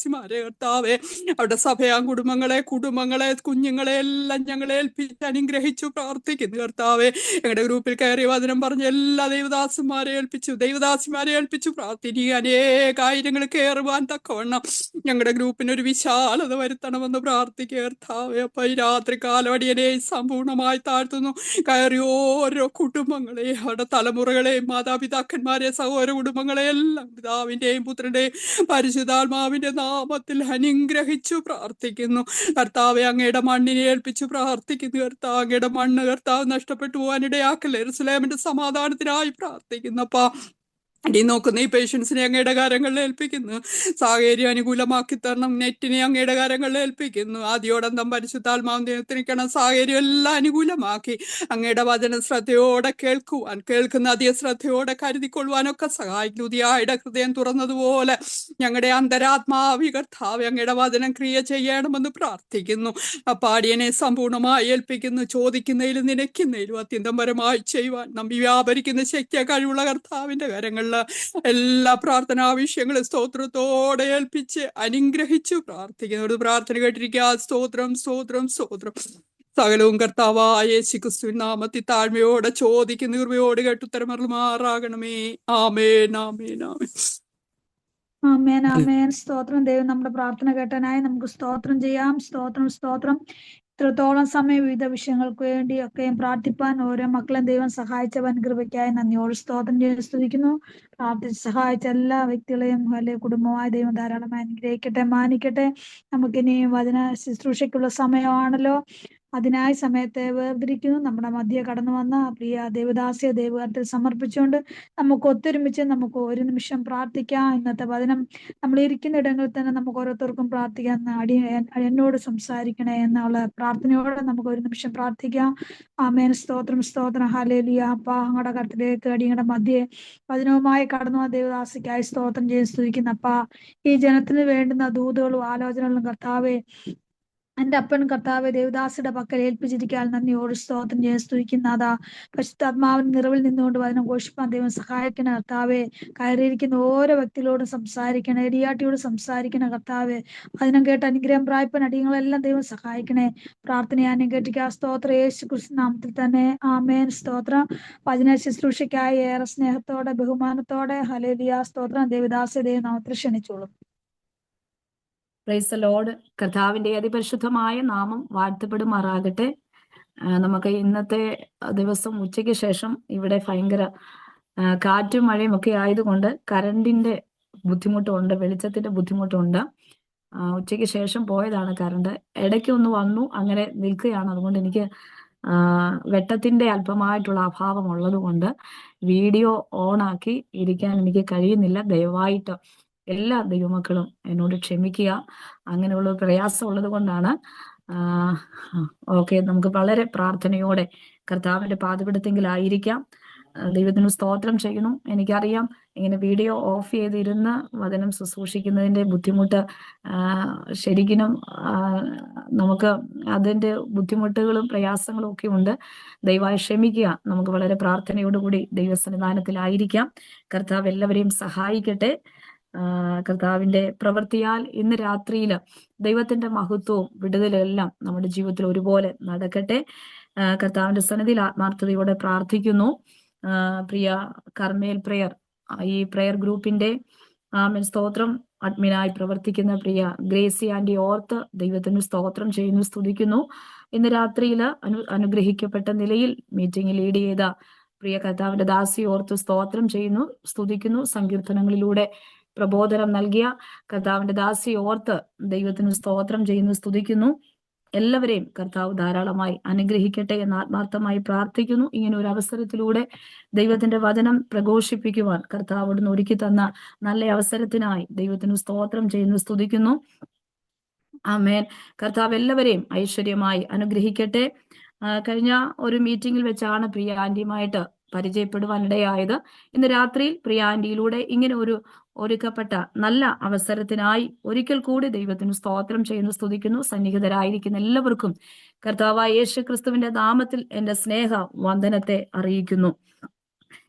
കർത്താവെ, അവിടെ സഭയാം കുടുംബങ്ങളെ, കുഞ്ഞുങ്ങളെ എല്ലാം ഞങ്ങളെ ഏൽപ്പിച്ച് അനുഗ്രഹിച്ചു പ്രാർത്ഥിക്കുന്നു കർത്താവെ. ഞങ്ങളുടെ ഗ്രൂപ്പിൽ കയറി വചനം പറഞ്ഞ എല്ലാ ദൈവദാസിമാരെ ഏൽപ്പിച്ചു പ്രാർത്ഥിക്കുക. അനേകായിരങ്ങൾ കയറുവാൻ തക്കവണ്ണം ഞങ്ങളുടെ ഗ്രൂപ്പിന് ഒരു വിശാലത വരുത്തണമെന്ന് പ്രാർത്ഥിക്കുക കർത്താവെ. അപ്പൊ ഈ രാത്രി കാലവടിയനെ സമ്പൂർണമായി താഴ്ത്തുന്നു. കയറി ഓരോ കുടുംബങ്ങളെ, അവരുടെ തലമുറകളെയും മാതാപിതാക്കന്മാരെ, സഹോദര കുടുംബങ്ങളെ എല്ലാം പിതാവിന്റെയും പുത്രന്റെയും പരിശുദ്ധാത്മാവിന്റെ നാമത്തിൽ അനുഗ്രഹിച്ചു പ്രാർത്ഥിക്കുന്നു കർത്താവെ. അങ്ങയുടെ മണ്ണിനെ ഏൽപ്പിച്ചു പ്രാർത്ഥിക്കുന്നു കർത്താവ്. അങ്ങയുടെ മണ്ണ് കർത്താവ് നഷ്ടപ്പെട്ടു പോകാനിടയാക്കല്ലേ. യെരൂശലേമിന്റെ സമാധാനത്തിനായി പ്രാർത്ഥിക്കുന്നപ്പാ. ഇനി നോക്കുന്ന ഈ പേഷ്യൻസിനെ അങ്ങയുടെ കാര്യങ്ങളിൽ ഏൽപ്പിക്കുന്നു. സാഹചര്യം അനുകൂലമാക്കി തരണം. നെറ്റിനെ അങ്ങയുടെ കാര്യങ്ങളിൽ ഏൽപ്പിക്കുന്നു. ആദ്യോടന്തം പരിശുദ്ധാത്മാവിനെ നിയന്ത്രിക്കണം. സാഹചര്യം എല്ലാം അനുകൂലമാക്കി അങ്ങയുടെ വചനം ശ്രദ്ധയോടെ കേൾക്കുവാൻ, കേൾക്കുന്ന അധിക ശ്രദ്ധയോടെ കരുതിക്കൊള്ളുവാനൊക്കെ സഹായിക്കും. ഉദിയായുടെ ഹൃദയം തുറന്നതുപോലെ ഞങ്ങളുടെ അന്തരാത്മാവി കർത്താവ് അങ്ങയുടെ വചനം ക്രിയ ചെയ്യണമെന്ന് പ്രാർത്ഥിക്കുന്നു. പാടിയനെ സമ്പൂർണമായി ഏൽപ്പിക്കുന്നു. ചോദിക്കുന്നതിലും നിനയ്ക്കുന്നതിലും അത്യന്തം പരമായി ചെയ്യുവാൻ നമ്പി വ്യാപരിക്കുന്ന ശക്തിയെ കഴിവുള്ള കർത്താവിന്റെ കരങ്ങളിൽ എല്ലാ പ്രാർത്ഥനാ വിഷയങ്ങളും സ്തോത്രത്തോടെ ഏൽപ്പിച്ച് അനുഗ്രഹിച്ചു പ്രാർത്ഥിക്കുന്നു. പ്രാർത്ഥന കേട്ടിരിക്കുക. സ്തോത്രം. സകലവും കർത്താവായ യേശുക്രിസ്തുവിൻ നാമത്തിൽ താഴ്മയോടെ ചോദിക്കുന്ന കൃപയോട് കേട്ടുത്തരമറുമാറാകണമേ. ആമേൻ. സ്തോത്രം. ദൈവം നമ്മുടെ പ്രാർത്ഥന കേട്ടനായി നമുക്ക് സ്തോത്രം ചെയ്യാം. സ്തോത്രം. ഇത്രത്തോളം സമയം വിവിധ വിഷയങ്ങൾക്ക് വേണ്ടി ഒക്കെയും പ്രാർത്ഥിപ്പാൻ ഓരോ മക്കളെയും ദൈവം സഹായിച്ചവൻ കൃപയ്ക്കായി നന്ദിയോട് സ്തോത്രം ചെയ്ത് സ്തുതിക്കുന്നു. പ്രാർത്ഥിച്ച് സഹായിച്ച എല്ലാ വ്യക്തികളെയും വലിയ കുടുംബമായി ദൈവം ധാരാളമായി അനുഗ്രഹിക്കട്ടെ, മാനിക്കട്ടെ. നമുക്കിനി വചന ശുശ്രൂഷയ്ക്കുള്ള സമയമാണല്ലോ. അതിനായി സമയത്തെ വേർതിരിക്കുന്നു. നമ്മുടെ മധ്യ കടന്നു വന്ന പ്രിയ ദേവദാസിയെ ദൈവകരത്തിൽ സമർപ്പിച്ചുകൊണ്ട് നമുക്ക് ഒത്തൊരുമിച്ച് നമുക്ക് ഒരു നിമിഷം പ്രാർത്ഥിക്കാം. ഇന്നത്തെ വചനം നമ്മൾ ഇരിക്കുന്ന ഇടങ്ങളിൽ തന്നെ നമുക്ക് ഓരോരുത്തർക്കും പ്രാർത്ഥിക്കാം. എന്നോട് സംസാരിക്കണേ എന്നുള്ള പ്രാർത്ഥനയോടെ നമുക്ക് ഒരു നിമിഷം പ്രാർത്ഥിക്കാം. ആമേൻ. സ്തോത്രം. ഹല്ലേലൂയ. അപ്പാ അങ്ങയുടെ കരത്തിലേക്ക് അടിയങ്ങളുടെ മധ്യേ വചനവുമായി കടന്നു വന്ന ദേവദാസിക്കായി സ്തോത്രം ചെയ്ത് സ്തുതിക്കുന്ന അപ്പാ, ഈ ജനത്തിന് വേണ്ടുന്ന ദൂതുകളും ആലോചനകളും കർത്താവെ എന്റെ അപ്പൻ കർത്താവെ ദേവദാസിയുടെ പക്കൽ ഏൽപ്പിച്ചിരിക്കാൻ നന്ദിയോട് സ്തോത്രം ചെയ്യാൻ സ്തുതിക്കുന്ന അതാ പരിശുദ്ധാത്മാവിന്റെ നിറവിൽ നിന്നുകൊണ്ട് വചനം ഘോഷിപ്പാൻ ദൈവം സഹായിക്കണ കർത്താവെ. കയറിയിരിക്കുന്ന ഓരോ വ്യക്തികളോടും സംസാരിക്കണേ, എടിയാട്ടിയോട് സംസാരിക്കണ കർത്താവെ. വചനം കേട്ട് അനുഗ്രഹം പ്രാപിപ്പാൻ അടിയങ്ങളെല്ലാം ദൈവം സഹായിക്കണേ. പ്രാർത്ഥനയാനും കേട്ടിരിക്കുക. സ്തോത്രം യേശു ക്രിസ്തു നാമത്തിൽ തന്നെ. ആമേൻ. സ്തോത്രം. വചന ശുശ്രൂഷയ്ക്കായി ഏറെ സ്നേഹത്തോടെ ബഹുമാനത്തോടെ ഹല്ലേലൂയ സ്തോത്രം ദേവദാസിയെ ദൈവനാമത്തിൽ ക്ഷണിച്ചോളും. Praise the Lord. കർത്താവിന്റെ അതിപരിശുദ്ധമായ നാമം വാഴ്ത്തപ്പെടുമാറാകട്ടെ. നമുക്ക് ഇന്നത്തെ ദിവസം ഉച്ചയ്ക്ക് ശേഷം ഇവിടെ ഭയങ്കര കാറ്റും മഴയും ഒക്കെ ആയതുകൊണ്ട് കറണ്ടിന്റെ ബുദ്ധിമുട്ടുണ്ട്, വെളിച്ചത്തിന്റെ ബുദ്ധിമുട്ടുണ്ട്. ഉച്ചയ്ക്ക് ശേഷം പോയതാണ് കറണ്ട്. ഇടയ്ക്ക് ഒന്ന് വന്നു, അങ്ങനെ നിൽക്കുകയാണ്. അതുകൊണ്ട് എനിക്ക് വെട്ടത്തിന്റെ അല്പമായിട്ടുള്ള അഭാവം ഉള്ളത് കൊണ്ട് വീഡിയോ ഓണാക്കി ഇരിക്കാൻ എനിക്ക് കഴിയുന്നില്ല. ദയവായിട്ട് എല്ലാ ദൈവമക്കളും എന്നോട് ക്ഷമിക്കുക. അങ്ങനെയുള്ള പ്രയാസം ഉള്ളത് കൊണ്ടാണ്. ഓക്കെ, നമുക്ക് വളരെ പ്രാർത്ഥനയോടെ കർത്താവിന്റെ പാദപീഠത്തിലായിരിക്കാം. ദൈവത്തിന് സ്തോത്രം ചെയ്യണം. എനിക്കറിയാം ഇങ്ങനെ വീഡിയോ ഓഫ് ചെയ്തിരുന്ന് വചനം ശുശ്രൂഷിക്കുന്നതിന്റെ ബുദ്ധിമുട്ട്. ശരിക്കും നമുക്ക് അതിന്റെ ബുദ്ധിമുട്ടുകളും പ്രയാസങ്ങളും ഒക്കെ ഉണ്ട്. ദയവായി ക്ഷമിക്കുക. നമുക്ക് വളരെ പ്രാർത്ഥനയോടുകൂടി ദൈവസന്നിധാനത്തിലായിരിക്കാം. കർത്താവ് എല്ലാവരെയും സഹായിക്കട്ടെ. കർത്താവിന്റെ പ്രവൃത്തിയാൽ ഇന്ന് രാത്രിയിൽ ദൈവത്തിന്റെ മഹത്വവും വിടുതലെല്ലാം നമ്മുടെ ജീവിതത്തിൽ ഒരുപോലെ നടക്കട്ടെ. കർത്താവിന്റെ സന്നിധിയിൽ ആത്മാർത്ഥതയോടെ പ്രാർത്ഥിക്കുന്നു. പ്രിയ കർമ്മേൽ പ്രയർ, ഈ പ്രയർ ഗ്രൂപ്പിന്റെ സ്തോത്രം അഡ്മിനായി പ്രവർത്തിക്കുന്ന പ്രിയ ഗ്രേസി ആന്റി ഓർത്ത് ദൈവത്തിന് സ്തോത്രം ചെയ്യുന്നു, സ്തുതിക്കുന്നു. ഇന്ന് രാത്രിയിൽ അനുഗ്രഹിക്കപ്പെട്ട നിലയിൽ മീറ്റിംഗ് ലീഡ് ചെയ്ത പ്രിയ കർത്താവിന്റെ ദാസി ഓർത്ത് സ്തോത്രം ചെയ്യുന്നു, സ്തുതിക്കുന്നു. സങ്കീർത്തനങ്ങളിലൂടെ പ്രബോധനം നൽകിയ കർത്താവിന്റെ ദാസി ഓർത്ത് ദൈവത്തിന് സ്തോത്രം ചെയ്യുന്നു, സ്തുതിക്കുന്നു. എല്ലാവരെയും കർത്താവ് ധാരാളമായി അനുഗ്രഹിക്കട്ടെ എന്ന് ആത്മാർത്ഥമായി പ്രാർത്ഥിക്കുന്നു. ഇങ്ങനെ ഒരു അവസരത്തിലൂടെ ദൈവത്തിന്റെ വചനം പ്രഘോഷിപ്പിക്കുവാൻ കർത്താവ് അവിടുന്ന് ഒരുക്കി തന്ന നല്ല അവസരത്തിനായി ദൈവത്തിന് സ്തോത്രം ചെയ്യുന്നു, സ്തുതിക്കുന്നു. ആമേൻ. കർത്താവ് എല്ലാവരെയും ഐശ്വര്യമായി അനുഗ്രഹിക്കട്ടെ. കഴിഞ്ഞ ഒരു മീറ്റിംഗിൽ വെച്ചാണ് പ്രിയ ആന്റിയുമായിട്ട് പരിചയപ്പെടുവാനിടയായത്. ഇന്ന് രാത്രിയിൽ പ്രിയ ആന്റിയിലൂടെ ഇങ്ങനെ ഒരു ഒരുക്കപ്പെട്ട നല്ല അവസരത്തിനായി ഒരിക്കൽ കൂടി ദൈവത്തിന് സ്തോത്രം ചെയ്യുന്നു, സ്തുതിക്കുന്നു. സന്നിഹിതരായിരിക്കുന്ന എല്ലാവർക്കും കർത്താവായ യേശു ക്രിസ്തുവിന്റെ നാമത്തിൽ എന്റെ സ്നേഹ വന്ദനത്തെ അറിയിക്കുന്നു.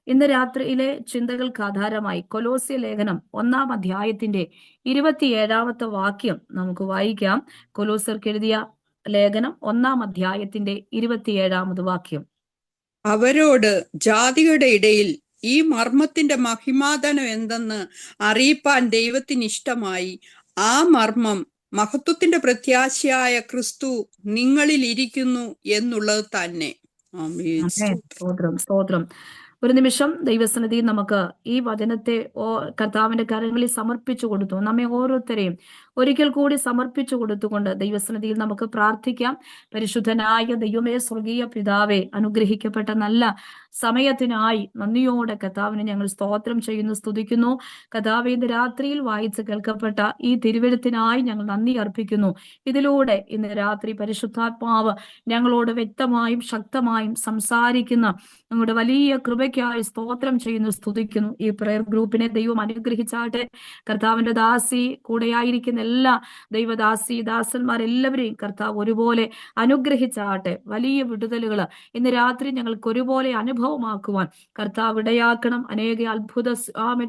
ഇന്ന് രാത്രിയിലെ ചിന്തകൾക്ക് ആധാരമായി കൊലോസ്യ ലേഖനം 1-ാം അധ്യായത്തിന്റെ 27-ാമത്തെ വാക്യം നമുക്ക് വായിക്കാം. കൊലോസ്യർക്ക് എഴുതിയ ലേഖനം 1-ാം അധ്യായത്തിന്റെ 27-ാമത് വാക്യം. അവരോട് ജാതികളുടെ ഇടയിൽ ഈ മർമ്മത്തിന്റെ മഹിമാധനം എന്തെന്ന് അറിയിപ്പാൻ ദൈവത്തിന് ഇഷ്ടമായി. ആ മർമ്മം മഹത്വത്തിന്റെ പ്രത്യാശയായ ക്രിസ്തു നിങ്ങളിൽ ഇരിക്കുന്നു എന്നുള്ളത് തന്നെ. ആമേൻ. സ്തോത്രം, സ്തോത്രം. ഒരു നിമിഷം ദൈവസന്നിധി നമുക്ക് ഈ വചനത്തെ കർത്താവിന്റെ കരങ്ങളിൽ സമർപ്പിച്ചു കൊടുത്തു. നമ്മെ ഓരോരുത്തരെയും ഒരിക്കൽ കൂടി സമർപ്പിച്ചു കൊടുത്തുകൊണ്ട് ദൈവസന്നിധിയിൽ നമുക്ക് പ്രാർത്ഥിക്കാം. പരിശുദ്ധനായ ദൈവമേ, സ്വർഗീയ പിതാവേ, അനുഗ്രഹിക്കപ്പെട്ട നല്ല സമയത്തിനായി നന്ദിയോടെ കർത്താവിനെ ഞങ്ങൾ സ്തോത്രം ചെയ്യുന്നു, സ്തുതിക്കുന്നു. കർത്താവേ, ഇന്ന് രാത്രിയിൽ വായിച്ച് കേൾക്കപ്പെട്ട ഈ തിരുവെഴുത്തിനായി ഞങ്ങൾ നന്ദി അർപ്പിക്കുന്നു. ഇതിലൂടെ ഇന്ന് രാത്രി പരിശുദ്ധാത്മാവ് ഞങ്ങളോട് വ്യക്തമായും ശക്തമായും സംസാരിക്കുന്ന ഞങ്ങളുടെ വലിയ കൃപയ്ക്കായി സ്തോത്രം ചെയ്യുന്നു, സ്തുതിക്കുന്നു. ഈ പ്രയർ ഗ്രൂപ്പിനെ ദൈവം അനുഗ്രഹിച്ചാട്ടെ. കർത്താവിന്റെ ദാസി കൂടെയായിരിക്കുന്ന എല്ലാ ദൈവദാസി ദാസന്മാരെല്ലാവരെയും കർത്താവ് ഒരുപോലെ അനുഗ്രഹിച്ചാട്ടെ. വലിയ വിടുതലുകൾ ഇന്ന് രാത്രി ഞങ്ങൾക്ക് ഒരുപോലെ അനുഭവമാക്കുവാൻ കർത്താവ് ഇടയാക്കണം. അനേക അത്ഭുത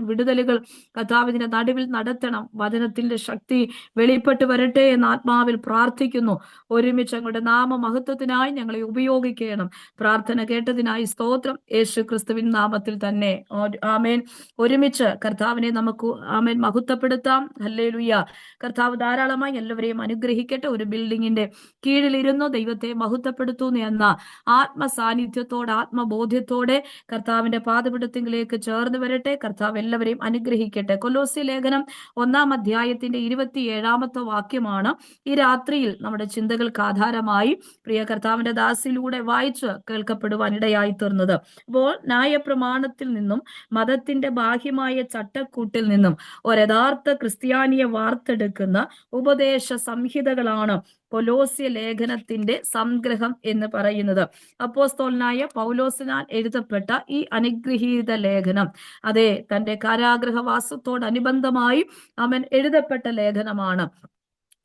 വിടുതലുകൾ കർത്താവിന്റെ നടുവിൽ നടത്തണം. വചനത്തിന്റെ ശക്തി വെളിപ്പെട്ട് വരട്ടെ എന്ന് ആത്മാവിൽ പ്രാർത്ഥിക്കുന്നു. ഒരുമിച്ച് അങ്ങയുടെ നാമ മഹത്വത്തിനായി ഞങ്ങളെ ഉപയോഗിക്കണം. പ്രാർത്ഥന കേട്ടതിനായി സ്തോത്രം, യേശു ക്രിസ്തുവിൻ നാമത്തിൽ തന്നെ. ആമേൻ. ഒരുമിച്ച് കർത്താവിനെ നമുക്ക് ആമേൻ മഹത്വപ്പെടുത്താം. ഹല്ലേലൂയ. കർത്താവ് ധാരാളമായി എല്ലാവരെയും അനുഗ്രഹിക്കട്ടെ. ഒരു ബിൽഡിങ്ങിന്റെ കീഴിലിരുന്നു ദൈവത്തെ മഹത്വപ്പെടുത്തുന്നു എന്ന ആത്മസാന്നിധ്യത്തോടെ ആത്മബോധ്യത്തോടെ കർത്താവിന്റെ പാദപീഠത്തിലേക്ക് ചേർന്ന് വരട്ടെ. കർത്താവ് എല്ലാവരെയും അനുഗ്രഹിക്കട്ടെ. കൊലോസ്യ ലേഖനം 1-ാം അധ്യായത്തിന്റെ 27-ാമത്തെ വാക്യമാണ് ഈ രാത്രിയിൽ നമ്മുടെ ചിന്തകൾക്ക് ആധാരമായി പ്രിയ കർത്താവിന്റെ ദാസിലൂടെ വായിച്ച് കേൾക്കപ്പെടുവാൻ ഇടയായി തീർന്നത്. അപ്പോൾ ന്യായപ്രമാണത്തിൽ നിന്നും മതത്തിന്റെ ബാഹ്യമായ ചട്ടക്കൂട്ടിൽ നിന്നും ഒരു യഥാർത്ഥ ക്രിസ്ത്യാനിയെ വാർത്തെടുക്കുന്ന ഉപദേശ സംഹിതകളാണ് കൊലോസ്യ ലേഖനത്തിന്റെ സംഗ്രഹം എന്ന് പറയുന്നത്. അപ്പോസ്തലനായ പൗലോസിനാൽ എഴുതപ്പെട്ട ഈ അനുഗ്രഹീത ലേഖനം അതെ തന്റെ കാരാഗ്രഹവാസത്തോടനുബന്ധമായി അവൻ എഴുതപ്പെട്ട ലേഖനമാണ്.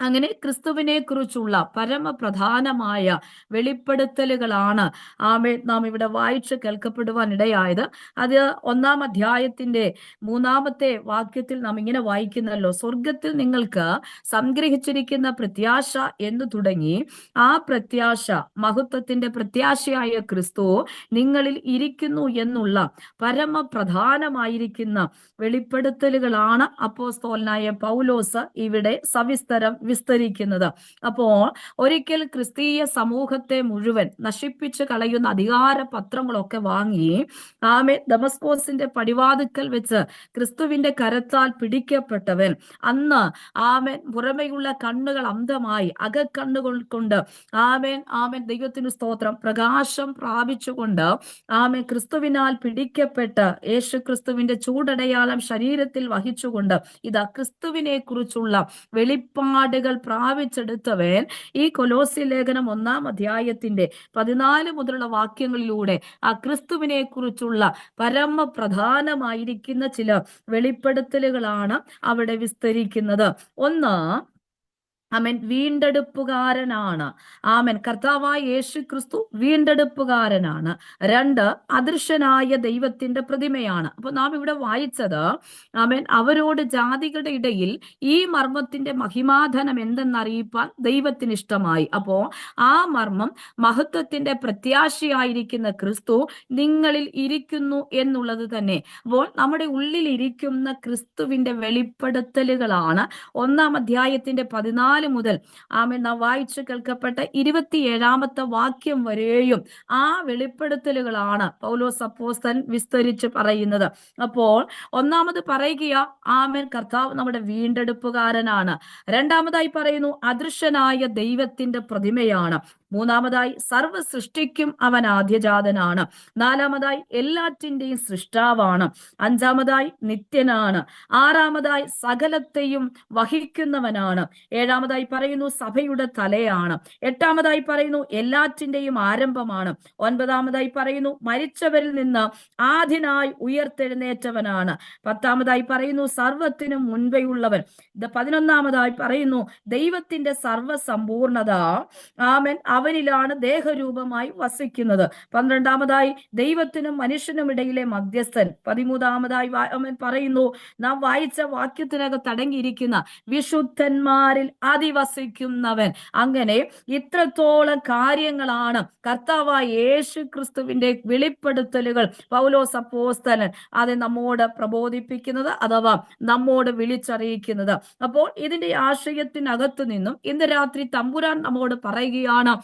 അങ്ങനെ ക്രിസ്തുവിനെ കുറിച്ചുള്ള പരമപ്രധാനമായ വെളിപ്പെടുത്തലുകളാണ് നാം ഇവിടെ വായിച്ച് കേൾക്കപ്പെടുവാൻ ഇടയായത്. അത് 1-ാം അധ്യായത്തിന്റെ 3-ാമത്തെ വാക്യത്തിൽ നാം ഇങ്ങനെ വായിക്കുന്നല്ലോ: സ്വർഗത്തിൽ നിങ്ങൾക്ക് സംഗ്രഹിച്ചിരിക്കുന്ന പ്രത്യാശ എന്ന് തുടങ്ങി ആ പ്രത്യാശ മഹത്വത്തിന്റെ പ്രത്യാശയായ ക്രിസ്തു നിങ്ങളിൽ ഇരിക്കുന്നു എന്നുള്ള പരമപ്രധാനമായിരിക്കുന്ന വെളിപ്പെടുത്തലുകളാണ് അപ്പോസ്തലനായ പൗലോസ് ഇവിടെ സവിസ്തരം വിസ്തരിക്കുന്നത്. അപ്പോൾ ഒരിക്കൽ ക്രിസ്തീയ സമൂഹത്തെ മുഴുവൻ നശിപ്പിച്ചു കളയുന്ന അധികാര പത്രങ്ങളൊക്കെ വാങ്ങി ദമസ്കോസിന്റെ പടിവാതിക്കൽ വെച്ച് ക്രിസ്തുവിന്റെ കരത്താൽ പിടിക്കപ്പെട്ടവൻ അന്ന് പുറമെയുള്ള കണ്ണുകൾ അന്ധമായി അകക്കണ്ണുകൾ കൊണ്ട് ദൈവത്തിന് സ്തോത്രം പ്രകാശം പ്രാപിച്ചുകൊണ്ട് ക്രിസ്തുവിനാൽ പിടിക്കപ്പെട്ട് യേശു ക്രിസ്തുവിന്റെ ചൂടടയാളം ശരീരത്തിൽ വഹിച്ചുകൊണ്ട് ഇതാ ക്രിസ്തുവിനെ കുറിച്ചുള്ള വെളിപ്പാടുകൾ പ്രാപിച്ചെടുത്തവൻ ഈ കൊലോസ്യ ലേഖനം 1-ാം അധ്യായത്തിന്റെ 14 മുതലുള്ള വാക്യങ്ങളിലൂടെ ആ ക്രിസ്തുവിനെ കുറിച്ചുള്ള പരമപ്രധാനമായിരിക്കുന്ന ചില വെളിപ്പെടുത്തലുകളാണ് അവിടെ വിസ്തരിക്കുന്നത്. ഒന്ന്, വീണ്ടെടുപ്പുകാരനാണ്. കർത്താവായ യേശു ക്രിസ്തു വീണ്ടെടുപ്പുകാരനാണ്. 2, അദൃശ്യനായ ദൈവത്തിന്റെ പ്രതിമയാണ്. അപ്പൊ നാം ഇവിടെ വായിച്ചത് അവരോട് ജാതികളുടെ ഇടയിൽ ഈ മർമ്മത്തിന്റെ മഹിമാധനം എന്തെന്നറിയിപ്പാൻ ദൈവത്തിന് ഇഷ്ടമായി. അപ്പോ ആ മർമ്മം മഹത്വത്തിന്റെ പ്രത്യാശയായിരിക്കുന്ന ക്രിസ്തു നിങ്ങളിൽ ഇരിക്കുന്നു എന്നുള്ളത് തന്നെ. അപ്പോൾ നമ്മുടെ ഉള്ളിൽ ഇരിക്കുന്ന ക്രിസ്തുവിന്റെ വെളിപ്പെടുത്തലുകളാണ് 1-ാം അധ്യായത്തിന്റെ 14 മുതൽ നാം വായിച്ചു കേൾക്കപ്പെട്ട 27-ാമത്തെ വാക്യം വരെയും ആ വെളിപ്പെടുത്തലുകളാണ് പൗലോസ് അപ്പോസ്തലൻ വിസ്തരിച്ച് പറയുന്നത്. അപ്പോൾ ഒന്നാമത് പറയുക കർത്താവ് നമ്മുടെ വീണ്ടെടുപ്പുകാരനാണ്. രണ്ടാമതായി പറയുന്നു അദൃശ്യനായ ദൈവത്തിന്റെ പ്രതിമയാണ്. മൂന്നാമതായി സർവ്വ സൃഷ്ടിക്കും അവൻ ആദ്യജാതനാണ്. നാലാമതായി എല്ലാറ്റിന്റെയും സൃഷ്ടാവാണ്. അഞ്ചാമതായി നിത്യനാണ്. ആറാമതായി സകലത്തെയും വഹിക്കുന്നവനാണ്. ഏഴാമതായി പറയുന്നു സഭയുടെ തലയാണ്. എട്ടാമതായി പറയുന്നു എല്ലാറ്റിന്റെയും ആരംഭമാണ്. ഒൻപതാമതായി പറയുന്നു മരിച്ചവരിൽ നിന്ന് ആദ്യനായി ഉയർത്തെഴുന്നേറ്റവനാണ്. പത്താമതായി പറയുന്നു സർവത്തിനും മുൻപെയുള്ളവൻ. 11-ാമതായി പറയുന്നു ദൈവത്തിന്റെ സർവസമ്പൂർണത അവനിലാണ് ദേഹരൂപമായി വസിക്കുന്നത്. 12-ാമതായി ദൈവത്തിനും മനുഷ്യനും ഇടയിലെ മധ്യസ്ഥൻ. 13-ാമതായി പറയുന്നു നാം വായിച്ച വാക്യത്തിനകത്ത് അടങ്ങിയിരിക്കുന്ന വിശുദ്ധന്മാരിൽ അതിവസിക്കുന്നവൻ. അങ്ങനെ ഇത്രത്തോളം കാര്യങ്ങളാണ് കർത്താവായ യേശു ക്രിസ്തുവിന്റെ വെളിപ്പെടുത്തലുകൾ പൗലോസ് അപ്പോസ്തലൻ അത് നമ്മോട് പ്രബോധിപ്പിക്കുന്നത് അഥവാ നമ്മോട് വിളിച്ചറിയിക്കുന്നത്. അപ്പോൾ ഇതിന്റെ ആശയത്തിനകത്തു നിന്നും ഇന്ന് രാത്രി തമ്പുരാൻ നമ്മോട് പറയുകയാണ്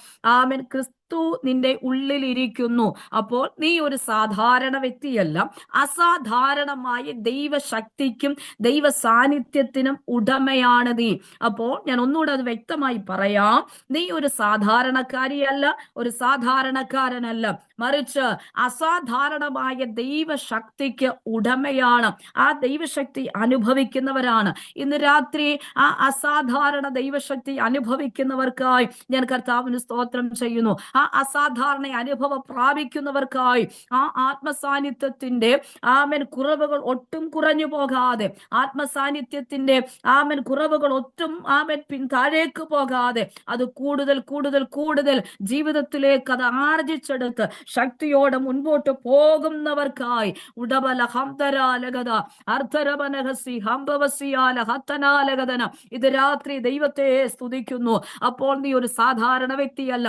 ക്രിസ്തു നിന്റെ ഉള്ളിലിരിക്കുന്നു. അപ്പോൾ നീ ഒരു സാധാരണ വ്യക്തിയല്ല, അസാധാരണമായ ദൈവശക്തിക്കും ദൈവ സാന്നിധ്യത്തിനും ഉടമയാണ് നീ. അപ്പോൾ ഞാൻ ഒന്നുകൂടെ അത് വ്യക്തമായി പറയാം. നീ ഒരു സാധാരണക്കാരിയല്ല, ഒരു സാധാരണക്കാരനല്ല, മറിച്ച് അസാധാരണമായ ദൈവശക്തിക്ക് ഉടമയാണ്. ആ ദൈവശക്തി അനുഭവിക്കുന്നവരാണ്. ഇന്ന് രാത്രി ആ അസാധാരണ ദൈവശക്തി അനുഭവിക്കുന്നവർക്കായി ഞാൻ കർത്താവിന് സ്തോത്രം ചെയ്യുന്നു. ആ അസാധാരണ അനുഭവം പ്രാപിക്കുന്നവർക്കായി ആ ആത്മസാന്നിധ്യത്തിന്റെ കുറവുകൾ ഒട്ടും കുറഞ്ഞു പോകാതെ, ആത്മസാന്നിധ്യത്തിന്റെ കുറവുകൾ ഒട്ടും താഴേക്ക് പോകാതെ അത് കൂടുതൽ കൂടുതൽ കൂടുതൽ ജീവിതത്തിലേക്ക് അത് ആർജിച്ചെടുത്ത് ശക്തിയോടെ മുൻപോട്ട് പോകുന്നവർക്കായി ഉടബല ഹംതരാലഗത അർദ്ധരബനഹസി ഹംബവസിയാല ഹത്തനാലഗതന ഇത് രാത്രി ദൈവത്തെ സ്തുതിക്കുന്നു. അപ്പോൾ നീ ഒരു സാധാരണ വ്യക്തിയല്ല.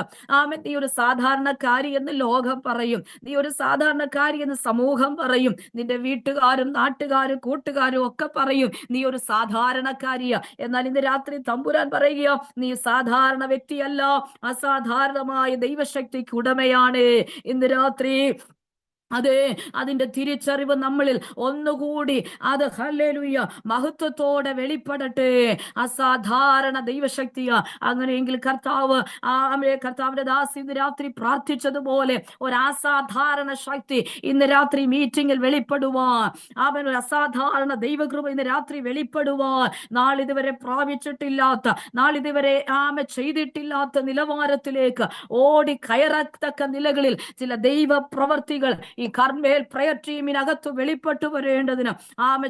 നീ ഒരു സാധാരണക്കാരി എന്ന് ലോകം പറയും, നീ ഒരു സാധാരണക്കാരി എന്ന് സമൂഹം പറയും, നിന്റെ വീട്ടുകാരും നാട്ടുകാരും കൂട്ടുകാരും ഒക്കെ പറയും നീ ഒരു സാധാരണക്കാരിയ. എന്നാൽ ഇന്ന് രാത്രി തമ്പുരാൻ പറയുക നീ സാധാരണ വ്യക്തിയല്ല, അസാധാരണമായ ദൈവശക്തിക്ക് ഉടമയാണ്. ഇന്ന് രാത്രി അതെ, അതിന്റെ തിരിച്ചറിവ് നമ്മളിൽ ഒന്നുകൂടി അത് ഹല്ലേലൂയ മഹത്വത്തോടെ വെളിപ്പെടട്ടെ. അസാധാരണ ദൈവശക്തിയാ. അങ്ങനെയെങ്കിൽ കർത്താവിന്റെ ദാസി ഇന്ന് രാത്രി പ്രാർത്ഥിച്ചതുപോലെ ഒരു അസാധാരണ ശക്തി ഇന്ന് രാത്രി മീറ്റിംഗിൽ വെളിപ്പെടുവാൻ, ഒരു അസാധാരണ ദൈവകൃപ ഇന്ന് രാത്രി വെളിപ്പെടുവാൻ, നാളിതുവരെ പ്രാപിച്ചിട്ടില്ലാത്ത, നാളിതുവരെ ചെയ്തിട്ടില്ലാത്ത നിലവാരത്തിലേക്ക് ഓടി കയറത്തക്ക നിലകളിൽ ചില ദൈവ പ്രവർത്തികൾ ഈ കർമ്മേൽ പ്രയർ ടീമിനകത്ത് വെളിപ്പെട്ടു വരേണ്ടതിന്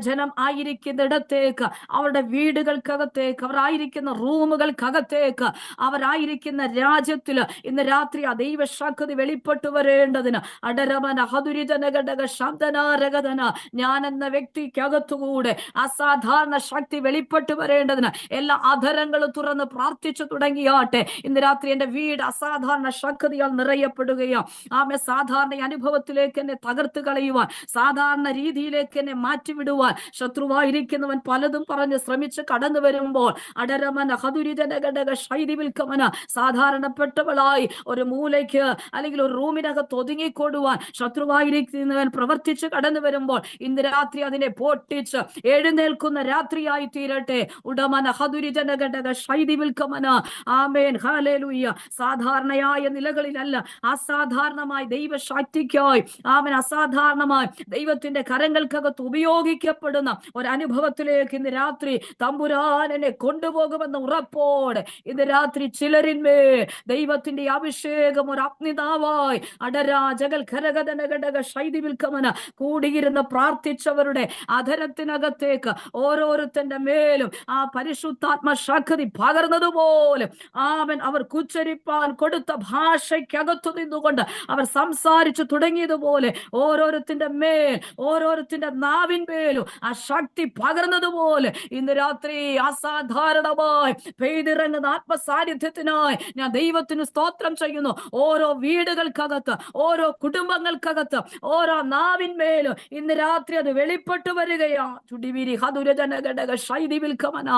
ജനം ആയിരിക്കുന്നിടത്തേക്ക്, അവരുടെ വീടുകൾക്കകത്തേക്ക്, അവരായിരിക്കുന്ന റൂമുകൾക്കകത്തേക്ക്, അവരായിരിക്കുന്ന രാജ്യത്തില് ഇന്ന് രാത്രി ആ ദൈവശക്തി വെളിപ്പെട്ടു വരേണ്ടതിന് അടരമന ഹതുരിതനഘടക ശബ്ദനാരകഥന ഞാൻ എന്ന വ്യക്തിക്കകത്തുകൂടെ അസാധാരണ ശക്തി വെളിപ്പെട്ടു വരേണ്ടതിന് എല്ലാ അധരങ്ങളും തുറന്ന് പ്രാർത്ഥിച്ചു തുടങ്ങിയാട്ടെ. ഇന്ന് രാത്രി എന്റെ വീട് അസാധാരണ ശക്തിയാൽ നിറയപ്പെടുകയോ സാധാരണ അനുഭവത്തിലേക്ക് രീതിയിലേക്ക് എന്നെ തകർത്ത് കളയുവാൻ, സാധാരണ രീതിയിലേക്ക് എന്നെ മാറ്റിവിടുവാൻ ശത്രുവായിരിക്കുന്നവൻ പലതും പറഞ്ഞ് ശ്രമിച്ച് കടന്നു വരുമ്പോൾ അടരമന ഹതുരിജനഘടക ശൈതിവിൽക്കമന സാധാരണപ്പെട്ടവളായി ഒരു മൂലയ്ക്ക് അല്ലെങ്കിൽ ഒരു റൂമിനകത്ത് ഒതുങ്ങിക്കൊടുവാൻ ശത്രുവായിരിക്കുന്നവൻ പ്രവർത്തിച്ച് കടന്നു വരുമ്പോൾ ഇന്ന് രാത്രി അതിനെ പൊട്ടിച്ച് എഴുന്നേൽക്കുന്ന രാത്രിയായി തീരട്ടെ. ഉടമന ഹതുരിജനഘടക ശൈതിവിൽക്കമന. ആമേൻ, ഹല്ലേലൂയ. സാധാരണയായ നിലകളിലല്ല, അസാധാരണമായി ദൈവശക്തിക്കായി ആമേൻ അസാധാരണമായി ദൈവത്തിന്റെ കരങ്ങൾക്കകത്ത് ഉപയോഗിക്കപ്പെടുന്ന ഒരു അനുഭവത്തിലേക്ക് ഇന്ന് രാത്രി തമ്പുരാൻ എന്നെ കൊണ്ടുപോകുമെന്ന ഉറപ്പോടെ ഇന്ന് രാത്രി ചിലരിന്മേൽ ദൈവത്തിന്റെ അഭിഷേകം ഒരു അഗ്നിതാവായി അടരാജകൽ ഖരഗതനഘടക ശൈതിവിൽക്കമന കൂടിയിരുന്ന് പ്രാർത്ഥിച്ചവരുടെ അധരത്തിനകത്തേക്ക് ഓരോരുത്തന്റെ മേലും ആ പരിശുദ്ധാത്മ ശക്തി പകർന്നതുപോലെ ആമൻ അവർ ഉച്ചരിപ്പാൻ കൊടുത്ത ഭാഷയ്ക്കകത്തു നിന്നുകൊണ്ട് അവർ സംസാരിച്ചു തുടങ്ങിയതുപോലെ ഓരോരുത്തന്റെ മേൽ, ഓരോരുത്തന്റെ നാവിന്മേലും ആ ശക്തി പകർന്നതുപോലെ ഇന്ന് രാത്രി അസാധാരണമായി പെയ്തിറങ്ങുന്ന ആത്മസാന്നിധ്യത്തിനായി ഞാൻ ദൈവത്തിന് സ്തോത്രം ചെയ്യുന്നു. ഓരോ വീടുകൾക്കകത്ത്, ഓരോ കുടുംബങ്ങൾക്കകത്ത്, ഓരോ നാവിന്മേലും ഇന്ന് രാത്രി അത് വെളിപ്പെട്ടു വരികയാ. ചുടിവിരി ഹതുരജനഘടക ശൈതിവിൽക്കമന.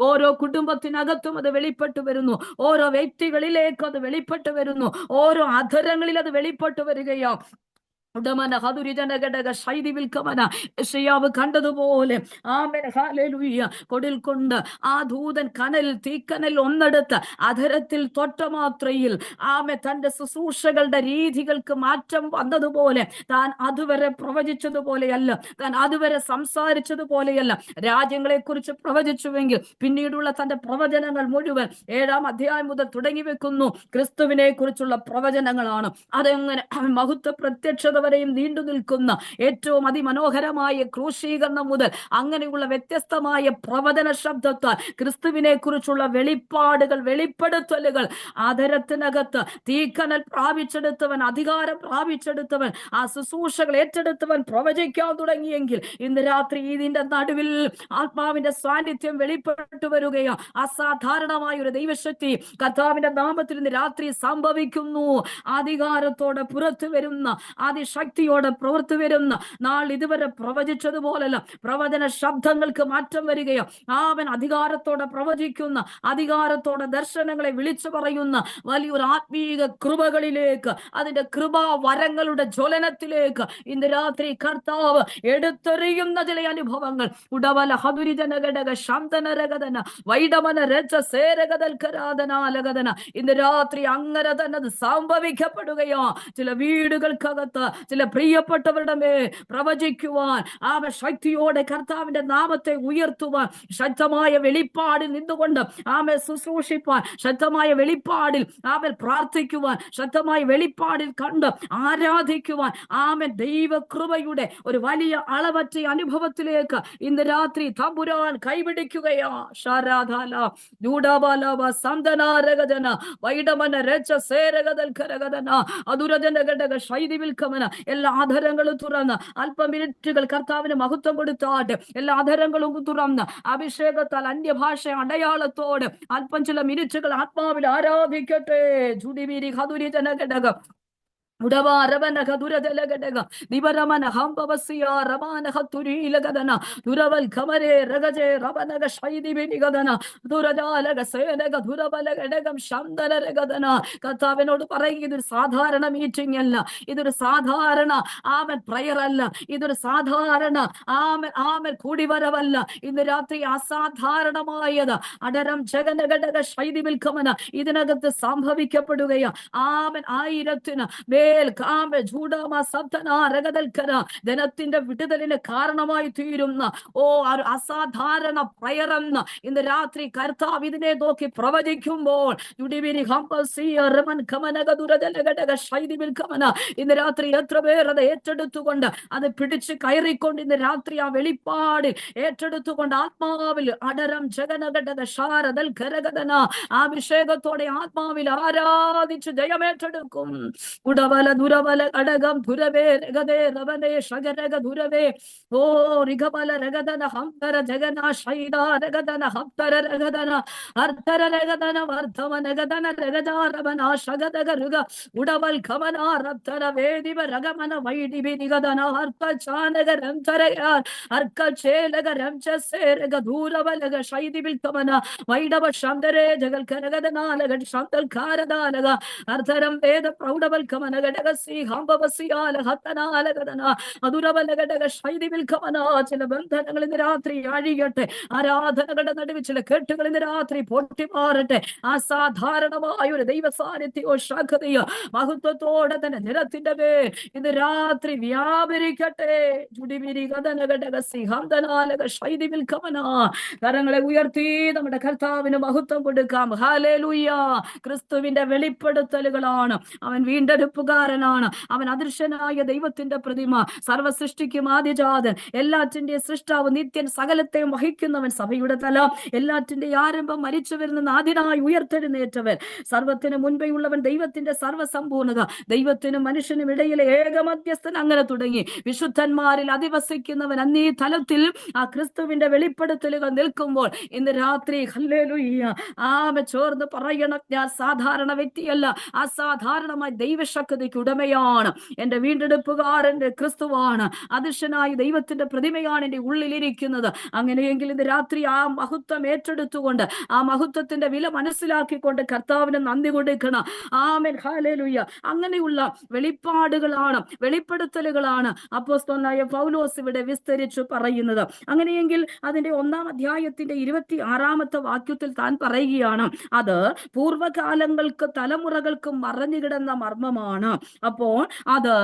ഓരോ കുടുംബത്തിനകത്തും അത് വെളിപ്പെട്ടു വരുന്നു, ഓരോ വ്യക്തികളിലേക്ക് അത് വെളിപ്പെട്ടു വരുന്നു, ഓരോ അധരങ്ങളിൽ അത് വെളിപ്പെട്ടു വരികയാ. ഉടമന ഹതുരിജനഘടക ശൈതിവിൽക്കമന. യെശയ്യാവ് കണ്ടതുപോലെ ആമേൻ, ഹല്ലേലൂയ, കൊടിൽ കൊണ്ട് ആ ദൂതൻ കനലിൽ, തീക്കനൽ ഒന്നെടുത്ത് അധരത്തിൽ തൊട്ട മാത്രയിൽ ആമേ തന്റെ ശുശ്രൂഷകളുടെ രീതികൾക്ക് മാറ്റം വന്നതുപോലെ താൻ അതുവരെ പ്രവചിച്ചതുപോലെയല്ല, താൻ അതുവരെ സംസാരിച്ചതുപോലെയല്ല. രാജ്യങ്ങളെ കുറിച്ച് പ്രവചിച്ചുവെങ്കിൽ പിന്നീടുള്ള തന്റെ പ്രവചനങ്ങൾ മുഴുവൻ 7-ാം അധ്യായം മുതൽ തുടങ്ങി വെക്കുന്നു ക്രിസ്തുവിനെ കുറിച്ചുള്ള പ്രവചനങ്ങളാണ്. അതെങ്ങനെ മഹത്വ പ്രത്യക്ഷത വരെയും നീണ്ടു നിൽക്കുന്ന ഏറ്റവും അതിമനോഹരമായ ക്രൂശീകരണം മുതൽ അങ്ങനെയുള്ള വ്യത്യസ്തമായ പ്രവചന ശബ്ദത്താൽ ക്രിസ്തുവിനെ കുറിച്ചുള്ള വെളിപ്പാടുകൾ, വെളിപ്പെടുത്തലുകൾ ആദരത്തിനകത്ത് തീക്കനൽ പ്രാപിച്ചെടുത്തവൻ, അധികാരം പ്രാപിച്ചെടുത്തവൻ, ആ ശുശ്രൂഷകൾ ഏറ്റെടുത്തവൻ പ്രവചിക്കാൻ തുടങ്ങിയെങ്കിൽ ഇന്ന് രാത്രി ഇതിന്റെ നടുവിൽ ആത്മാവിന്റെ സാന്നിധ്യം വെളിപ്പെട്ടു വരികയോ അസാധാരണമായ ഒരു ദൈവശക്തി കർത്താവിന്റെ നാമത്തിൽ ഇന്ന് രാത്രി സംഭവിക്കുന്നു. അധികാരത്തോടെ പുറത്തു വരുന്ന, അതിശക്തിയോടെ പുറത്തു വരുന്ന നാൾ ഇതുവരെ പ്രവചിച്ചതുപോലല്ല. പ്രവചന ശബ്ദങ്ങൾക്ക് മാറ്റം വരികയോ അവൻ അധികാരത്തോടെ പ്രവചിക്കുന്ന, അധികാരത്തോടെ ദർശനങ്ങളെ വിളിച്ചു പറയുന്ന വലിയൊരു ആത്മീക കൃപകളിലേക്ക്, അതിന്റെ കൃപാ വരങ്ങളുടെ ജ്വലനത്തിലേക്ക് ഇന്ന് രാത്രി കർത്താവ് എടുത്തെറിയുന്ന ചില അനുഭവങ്ങൾ ഉടവല ഹതുരിജനഘടക ശാന്തനരഗതന വൈഡമന രജ സേരഗതൽക്കരാധനാലഗതന ഇന്ന് രാത്രി അങ്ങനെ തന്നെ അത് സംഭവിക്കപ്പെടുകയോ. ചില വീടുകൾക്കകത്ത് ചില പ്രിയപ്പെട്ടവരുടെ മേൽ പ്രവചിക്കുവാൻ, ആ ശക്തിയോടെ കർത്താവിന്റെ നാമത്തെ ഉയർത്തുവാൻ, ശക്തമായ വെളിപ്പാടിൽ നിന്നുകൊണ്ട് ആമെ ശുശ്രൂഷിപ്പാൻ, ശക്തമായ വെളിപ്പാടിൽ ആമൻ പ്രാർത്ഥിക്കുവാൻ, ശക്തമായ വെളിപ്പാടിൽ കണ്ട് ആരാധിക്കുവാൻ ആമൻ ദൈവകൃപയുടെ ഒരു വലിയ അളവറ്റ അനുഭവത്തിലേക്ക് ഇന്ന് രാത്രി തമ്പുരാൻ കൈപിടിക്കുകയാ. ശാരാധാല ജൂഡാബാലവ സന്തനാരഗജന വൈഡമന രജ സേരഗതൽക്കരഗതന അതുരജനഘടക ശൈതിവിൽക്കമന. എല്ലാ ആധരങ്ങളും തുറന്ന് അല്പം മിനിറ്റുകൾ കർത്താവിന് മഹത്വം കൊടുത്താട്ട് എല്ലാ ആധരങ്ങളും തുറന്ന് അഭിഷേകത്താൽ അന്യഭാഷ അടയാളത്തോട് അല്പം ചില മിനിറ്റുകൾ ആത്മാവിൽ ആരാധിക്കട്ടെ. ജുഡിവിരി ഹതുരി ജനഘടക ഉടവാരവനക ദുരജലഘടക നിവരമന ഹംബവസിയ രമാനഹ തുരീലഗദന ദുരവൽ ഖമരേ രഗജേ രവനക ശൈദിബിനിഗദന ദുരജാലക സേനക ദുരബലഘടകം ശാന്തനരഗദന. കർത്താവിനോട് പറയുക, ഇതൊരു സാധാരണ മീറ്റിംഗ് അല്ല, ഇതൊരു സാധാരണ ആമൻ പ്രയർ അല്ല, ഇതൊരു സാധാരണ ആമൻ കൂടിവരവല്ല. ഇന്ന് രാത്രി അസാധാരണമായത് അടരം ജഗനഘടക ശൈദിബിൽക്കമന ഇതിനകത്ത് സംഭവിക്കപ്പെടുകയാ. ആമൻ 1000 ജനത്തിന്റെ വിടുതലിന് കാരണമായി തീരുന്ന അസാധാരണ പ്രയറെന്ന് ഇന്ന് രാത്രി കർത്താവ് ഇതിനെ നോക്കി പ്രവചിക്കുമ്പോൾ ഇന്ന് രാത്രി എത്ര പേർ അത് ഏറ്റെടുത്തുകൊണ്ട് അത് പിടിച്ച് കയറിക്കൊണ്ട് ഇന്ന് രാത്രി ആ വെളിപ്പാടിൽ ഏറ്റെടുത്തുകൊണ്ട് ആത്മാവിൽ അടരം ജഗനഘടക ശാരദൽ ഖരഗദന അഭിഷേകത്തോടെ ആത്മാവിൽ ആരാധിച്ച് ജയമേറ്റെടുക്കും. ഉടവ ഋഗബല ദുരബല ഘടകം ധുരവേ രഗതേ രവനേ ഷഗരഗ ധുരവേ ഓ ഋഗബല രഗതന ഹംതര ജഗന ശൈദ രഗതന ഹംതര രഗതന അർദ്ധര രഗതന വർദ്ധമന ഗതന രഗജാരവന ഷഗതഗ ഋഗ ഉടവൽ ഖമന റബ്ധര വേദിവ രഗമന വൈഡിബി നിഗതന അർക്ക ചാനഗ രംധരയ അർക്ക ചേലഗ രംചസേരഗ ധൂരവലഗ ശൈദിബിൽ കമന വൈഡവ ശാന്തരേ ജഗൽ കനഗദനാലഗ ശാന്തൽ ഖാരദാലഗ അർദ്ധരം വേദ പ്രൗഢവൽ കമന ഗടഗസി ഹംബവസിയാല ഹത്തനാലഗദന അദുരവലഗടഗ ശൈദിബിൽ കമന. ചില ബന്ധനങ്ങൾ ഇന്ന് രാത്രി അഴിയട്ടെ. ആരാധനകളുടെ നടുവിൽ ചില കെട്ടുകൾ ഇന്ന് രാത്രി പൊട്ടിമാറട്ടെ. അസാധാരണമായ ഒരു ദൈവ സാന്നിധ്യോ ശാഖതയോ മഹത്വത്തോടെ തന്നെ നിരത്തിന്റെ മേൽ ഇന്ന് രാത്രി വ്യാപരിക്കട്ടെ. കരങ്ങളെ ഉയർത്തി നമ്മുടെ കർത്താവിന് മഹത്വം കൊടുക്കാം. ഹല്ലേലൂയ. ക്രിസ്തുവിന്റെ വെളിപ്പെടുത്തലുകളാണ്. അവൻ വീണ്ടെടുപ്പുകാരനാണ്. അവൻ അദൃശ്യനായ ദൈവത്തിന്റെ പ്രതിമ, സർവസൃഷ്ടിക്കും ആദിജാതൻ, എല്ലാറ്റിന്റെയും സൃഷ്ടാവ്, നിത്യൻ, സകലത്തെയും വഹിക്കുന്നവൻ, സഭയുടെ തല, എല്ലാറ്റിന്റെയും ആരംഭം, മരിച്ചവരിൽ നിന്ന് ആദ്യനായി ഉയർത്തെഴുന്നേറ്റവൻ, സർവത്തിന് മുൻപേ ഉള്ളവൻ, ദൈവത്തിന്റെ സർവ്വസമ്പൂർണത, ദൈവത്തിനും മനുഷ്യനും ഇടയിലെ ഏകമധ്യസ്ഥൻ, അങ്ങനെ തുടങ്ങി വിശുദ്ധന്മാരിൽ അധിവസിക്കുന്നവൻ. അന്നീ തലത്തിൽ ആ ക്രിസ്തുവിന്റെ വെളിപ്പെടുത്തലുകൾ നിൽക്കുമ്പോൾ ഇന്ന് രാത്രി ഹല്ലേലൂയ ചോർന്ന് പറയണം, ഞാൻ സാധാരണ വ്യക്തിയല്ല, അസാധാരണമായ ദൈവശക്തിക്ക് ഉടമയാണ്. എന്റെ വീണ്ടെടുപ്പുകാരന്റെ ക്രിസ്തുവാണ്. അദൃശ്യനായ ദൈവത്തിന്റെ പ്രതിമയാണ് എന്റെ ഉള്ളിലിരിക്കുന്നത്. അങ്ങനെയെങ്കിൽ ഇന്ന് രാത്രി ആ മഹത്വം ഏറ്റെടുത്തുകൊണ്ട്, ആ മഹത്വത്തിന്റെ വില മനസ്സിലാക്കിക്കൊണ്ട് കർത്താവിന് നന്ദി കൊടുക്കണം. ആമേൻ, ഹല്ലേലൂയ. അങ്ങനെയുള്ള വെളിപ്പാടുകളാണ്, വെളിപ്പെടുത്തലുകളാണ് അപ്പോസ്തലനായ പൗലോസ് ഇവിടെ വിസ്തരിച്ചു പറയുന്നത്. അങ്ങനെയെങ്കിൽ അതിന്റെ 1-ാം അധ്യായത്തിന്റെ 26-ാമത്തെ വാക്യത്തിൽ താൻ പറയുകയാണ്, അത് പൂർവ്വകാലങ്ങൾക്ക് തലമുറകൾക്ക് മറഞ്ഞുകിടന്ന മർമ്മമാണ്. അപ്പോൾ അത്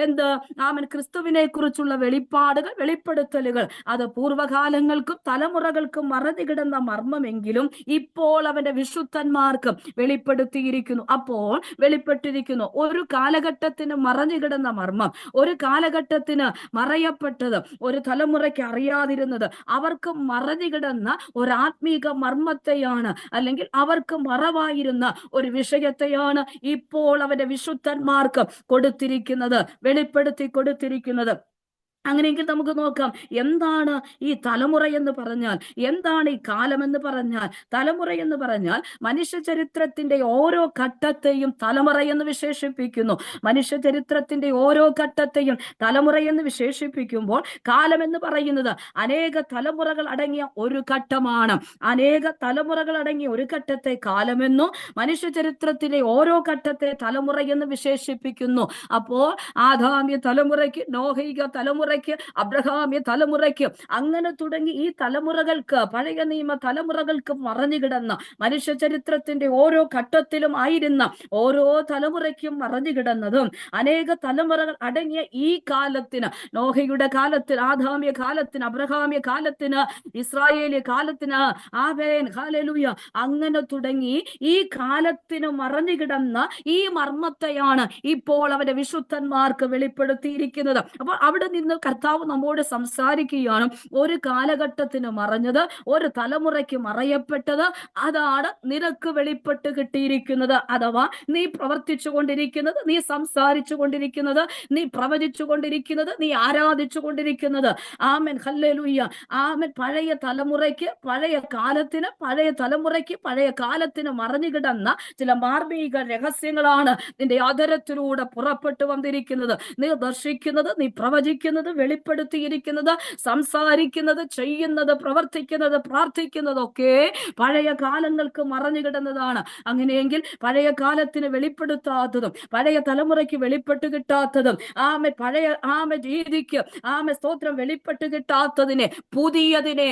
എന്ത്? ആമൻ, ക്രിസ്തുവിനെ കുറിച്ചുള്ള വെളിപ്പാടുകൾ, വെളിപ്പെടുത്തലുകൾ, അത് പൂർവ്വകാലങ്ങൾക്കും തലമുറകൾക്കും മറഞ്ഞുകിടന്ന മർമ്മമെങ്കിലും ഇപ്പോൾ അവന്റെ വിശുദ്ധന്മാർക്ക് വെളിപ്പെടുത്തിയിരിക്കുന്നു. അപ്പോൾ വെളിപ്പെട്ടിരിക്കുന്നു. ഒരു കാലഘട്ടത്തിന് മറഞ്ഞുകിടന്ന മർമ്മം, ഒരു കാലഘട്ടത്തിന് മറയപ്പെട്ടത്, ഒരു തലമുറയ്ക്ക് അറിയാതിരുന്നത്, അവർക്ക് മറഞ്ഞുകിടന്ന ഒരു ആത്മീക മർമ്മത്തെയാണ്, അല്ലെങ്കിൽ അവർക്ക് മറവായിരുന്ന ഒരു വിഷയത്തെയാണ് ഇപ്പോൾ അവന്റെ വിശുദ്ധന്മാർക്ക് കൊടുത്തിരിക്കുന്നത്, വെളിപ്പെടുത്തി കൊടുത്തിരിക്കുന്നത്. അങ്ങനെയെങ്കിൽ നമുക്ക് നോക്കാം, എന്താണ് ഈ തലമുറ എന്ന് പറഞ്ഞാൽ, എന്താണ് ഈ കാലം എന്ന് പറഞ്ഞാൽ? തലമുറ എന്ന് പറഞ്ഞാൽ മനുഷ്യ ചരിത്രത്തിന്റെ ഓരോ ഘട്ടത്തെയും തലമുറ എന്ന് വിശേഷിപ്പിക്കുന്നു. മനുഷ്യ ചരിത്രത്തിന്റെ ഓരോ ഘട്ടത്തെയും തലമുറ എന്ന് വിശേഷിപ്പിക്കുമ്പോൾ, കാലം എന്ന് പറയുന്നത് അനേക തലമുറകൾ അടങ്ങിയ ഒരു ഘട്ടമാണ്. അനേക തലമുറകൾ അടങ്ങിയ ഒരു ഘട്ടത്തെ കാലമെന്നും, മനുഷ്യ ചരിത്രത്തിലെ ഓരോ ഘട്ടത്തെ തലമുറ എന്ന് വിശേഷിപ്പിക്കുന്നു. അപ്പോൾ ആദാമ്യ തലമുറയ്ക്ക്, നോഹയിക തലമുറ, അബ്രഹാമ്യ തലമുറയ്ക്ക്, അങ്ങനെ തുടങ്ങി ഈ തലമുറകൾക്ക്, പഴയ നിയമ തലമുറകൾക്ക് മറഞ്ഞുകിടന്ന, മനുഷ്യ ചരിത്രത്തിന്റെ ഓരോ ഘട്ടത്തിലും ആയിരുന്ന ഓരോ തലമുറയ്ക്കും മറഞ്ഞുകിടന്നതും അനേക തലമുറകൾ അടങ്ങിയ ഈ കാലത്തിന്, നോഹയുടെ കാലത്തിന്, ആദാമ്യ കാലത്തിന്, അബ്രഹാമ്യ കാലത്തിന്, ഇസ്രായേലിയ കാലത്തിന്, ആമേൻ, ഹല്ലേലൂയ, അങ്ങനെ തുടങ്ങി ഈ കാലത്തിന് മറഞ്ഞുകിടന്ന ഈ മർമ്മത്തെയാണ് ഇപ്പോൾ അവന്റെ വിശുദ്ധന്മാർക്ക് വെളിപ്പെടുത്തിയിരിക്കുന്നത്. അപ്പോൾ അവിടെ നിന്ന് കർത്താവ് നമ്മോട് സംസാരിക്കുകയാണ്. ഒരു കാലഘട്ടത്തിന് മറഞ്ഞത്, ഒരു തലമുറയ്ക്ക് മറയപ്പെട്ടത്, അതാണ് നിനക്ക് വെളിപ്പെട്ട് കിട്ടിയിരിക്കുന്നത്. അഥവാ നീ പ്രവർത്തിച്ചു കൊണ്ടിരിക്കുന്നത്, നീ സംസാരിച്ചു കൊണ്ടിരിക്കുന്നത്, നീ പ്രവചിച്ചു കൊണ്ടിരിക്കുന്നത്, നീ ആരാധിച്ചു കൊണ്ടിരിക്കുന്നത്. ആമേൻ, ഹല്ലേലൂയ, ആമേൻ. പഴയ തലമുറയ്ക്ക്, പഴയ കാലത്തിന്, പഴയ തലമുറയ്ക്ക്, പഴയ കാലത്തിന് മറഞ്ഞുകിടന്ന ചില മാർമിക രഹസ്യങ്ങളാണ് നിന്റെ ആദരത്തിലൂടെ പുറപ്പെട്ടു വന്നിരിക്കുന്നത്. നീ ദർശിക്കുന്നത്, നീ പ്രവചിക്കുന്നത്, വെളിപ്പെടുത്തിയിരിക്കുന്നത്, സംസാരിക്കുന്നത്, ചെയ്യുന്നത്, പ്രവർത്തിക്കുന്നത്, പ്രാർത്ഥിക്കുന്നതൊക്കെ പഴയ കാലങ്ങൾക്ക് മറഞ്ഞുകിടന്നതാണ്. അങ്ങനെയെങ്കിൽ പഴയ കാലത്തിന് വെളിപ്പെടുത്താത്തതും, പഴയ തലമുറയ്ക്ക് വെളിപ്പെട്ട് കിട്ടാത്തതും, പഴയ രീതിക്ക് സ്തോത്രം വെളിപ്പെട്ട് കിട്ടാത്തതിനെ, പുതിയതിനെ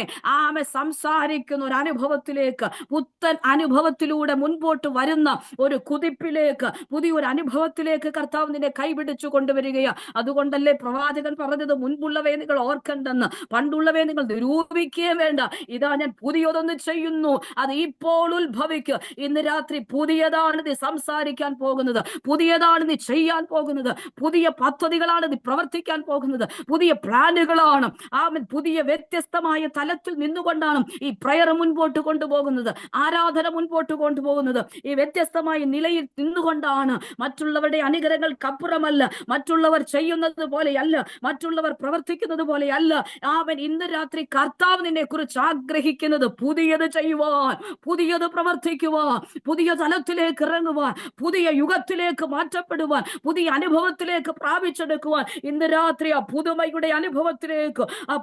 സംസാരിക്കുന്ന ഒരു അനുഭവത്തിലേക്ക്, പുത്തൻ അനുഭവത്തിലൂടെ മുൻപോട്ട് വരുന്ന ഒരു കുതിപ്പിലേക്ക്, പുതിയൊരു അനുഭവത്തിലേക്ക് കർത്താവ് നിന്നെ കൈപിടിച്ചു കൊണ്ടുവരികയാണ്. അതുകൊണ്ടല്ലേ പ്രവാചകൻ പറഞ്ഞത്, പറയുന്നത് മുൻപുള്ളവയെ നിങ്ങൾ ഓർക്കണ്ടെന്ന്, പണ്ടുള്ളവയെ നിങ്ങൾ നിരൂപിക്കുകയും വേണ്ട. ഇതാ ഞാൻ പുതിയതൊന്ന് ചെയ്യുന്നു, അത് ഇപ്പോൾ ഉത്ഭവിക്കുക. ഇന്ന് രാത്രി പുതിയതാണ് നീ സംസാരിക്കാൻ പോകുന്നത്, പുതിയതാണ് നീ ചെയ്യാൻ പോകുന്നത്, പുതിയ പദ്ധതികളാണ് നീ പ്രവർത്തിക്കാൻ പോകുന്നത്, പുതിയ പ്ലാനുകളാണ്. ആമേൻ. പുതിയ വ്യത്യസ്തമായ തലത്തിൽ നിന്നുകൊണ്ടാണ് ഈ പ്രയർ മുൻപോട്ട് കൊണ്ടുപോകുന്നത്, ആരാധന മുൻപോട്ട് കൊണ്ടുപോകുന്നത്. ഈ വ്യത്യസ്തമായ നിലയിൽ നിന്നുകൊണ്ടാണ്. മറ്റുള്ളവരുടെ അനുഗ്രഹങ്ങൾക്കപ്പുറമല്ല, മറ്റുള്ളവർ ചെയ്യുന്നത് പോലെയല്ല, മറ്റുള്ളവർ പ്രവർത്തിക്കുന്നത് പോലെയല്ല. ആമേൻ. ഇന്ന് രാത്രി കർത്താവ് നിന്നെ കുറിച്ച് ആഗ്രഹിക്കുന്നത് പുതിയത് ചെയ്യുവാൻ, പുതിയത് പ്രവർത്തിക്കുവാൻ, പുതിയ തലത്തിലേക്ക് ഇറങ്ങുവാൻ, പുതിയ യുഗത്തിലേക്ക് മാറ്റപ്പെടുവാൻ, പുതിയ അനുഭവത്തിലേക്ക് പ്രാപിച്ചെടുക്കുവാൻ. ഇന്ന് രാത്രി ആ പുതുമയുടെ അനുഭവത്തിലേക്ക്, ആ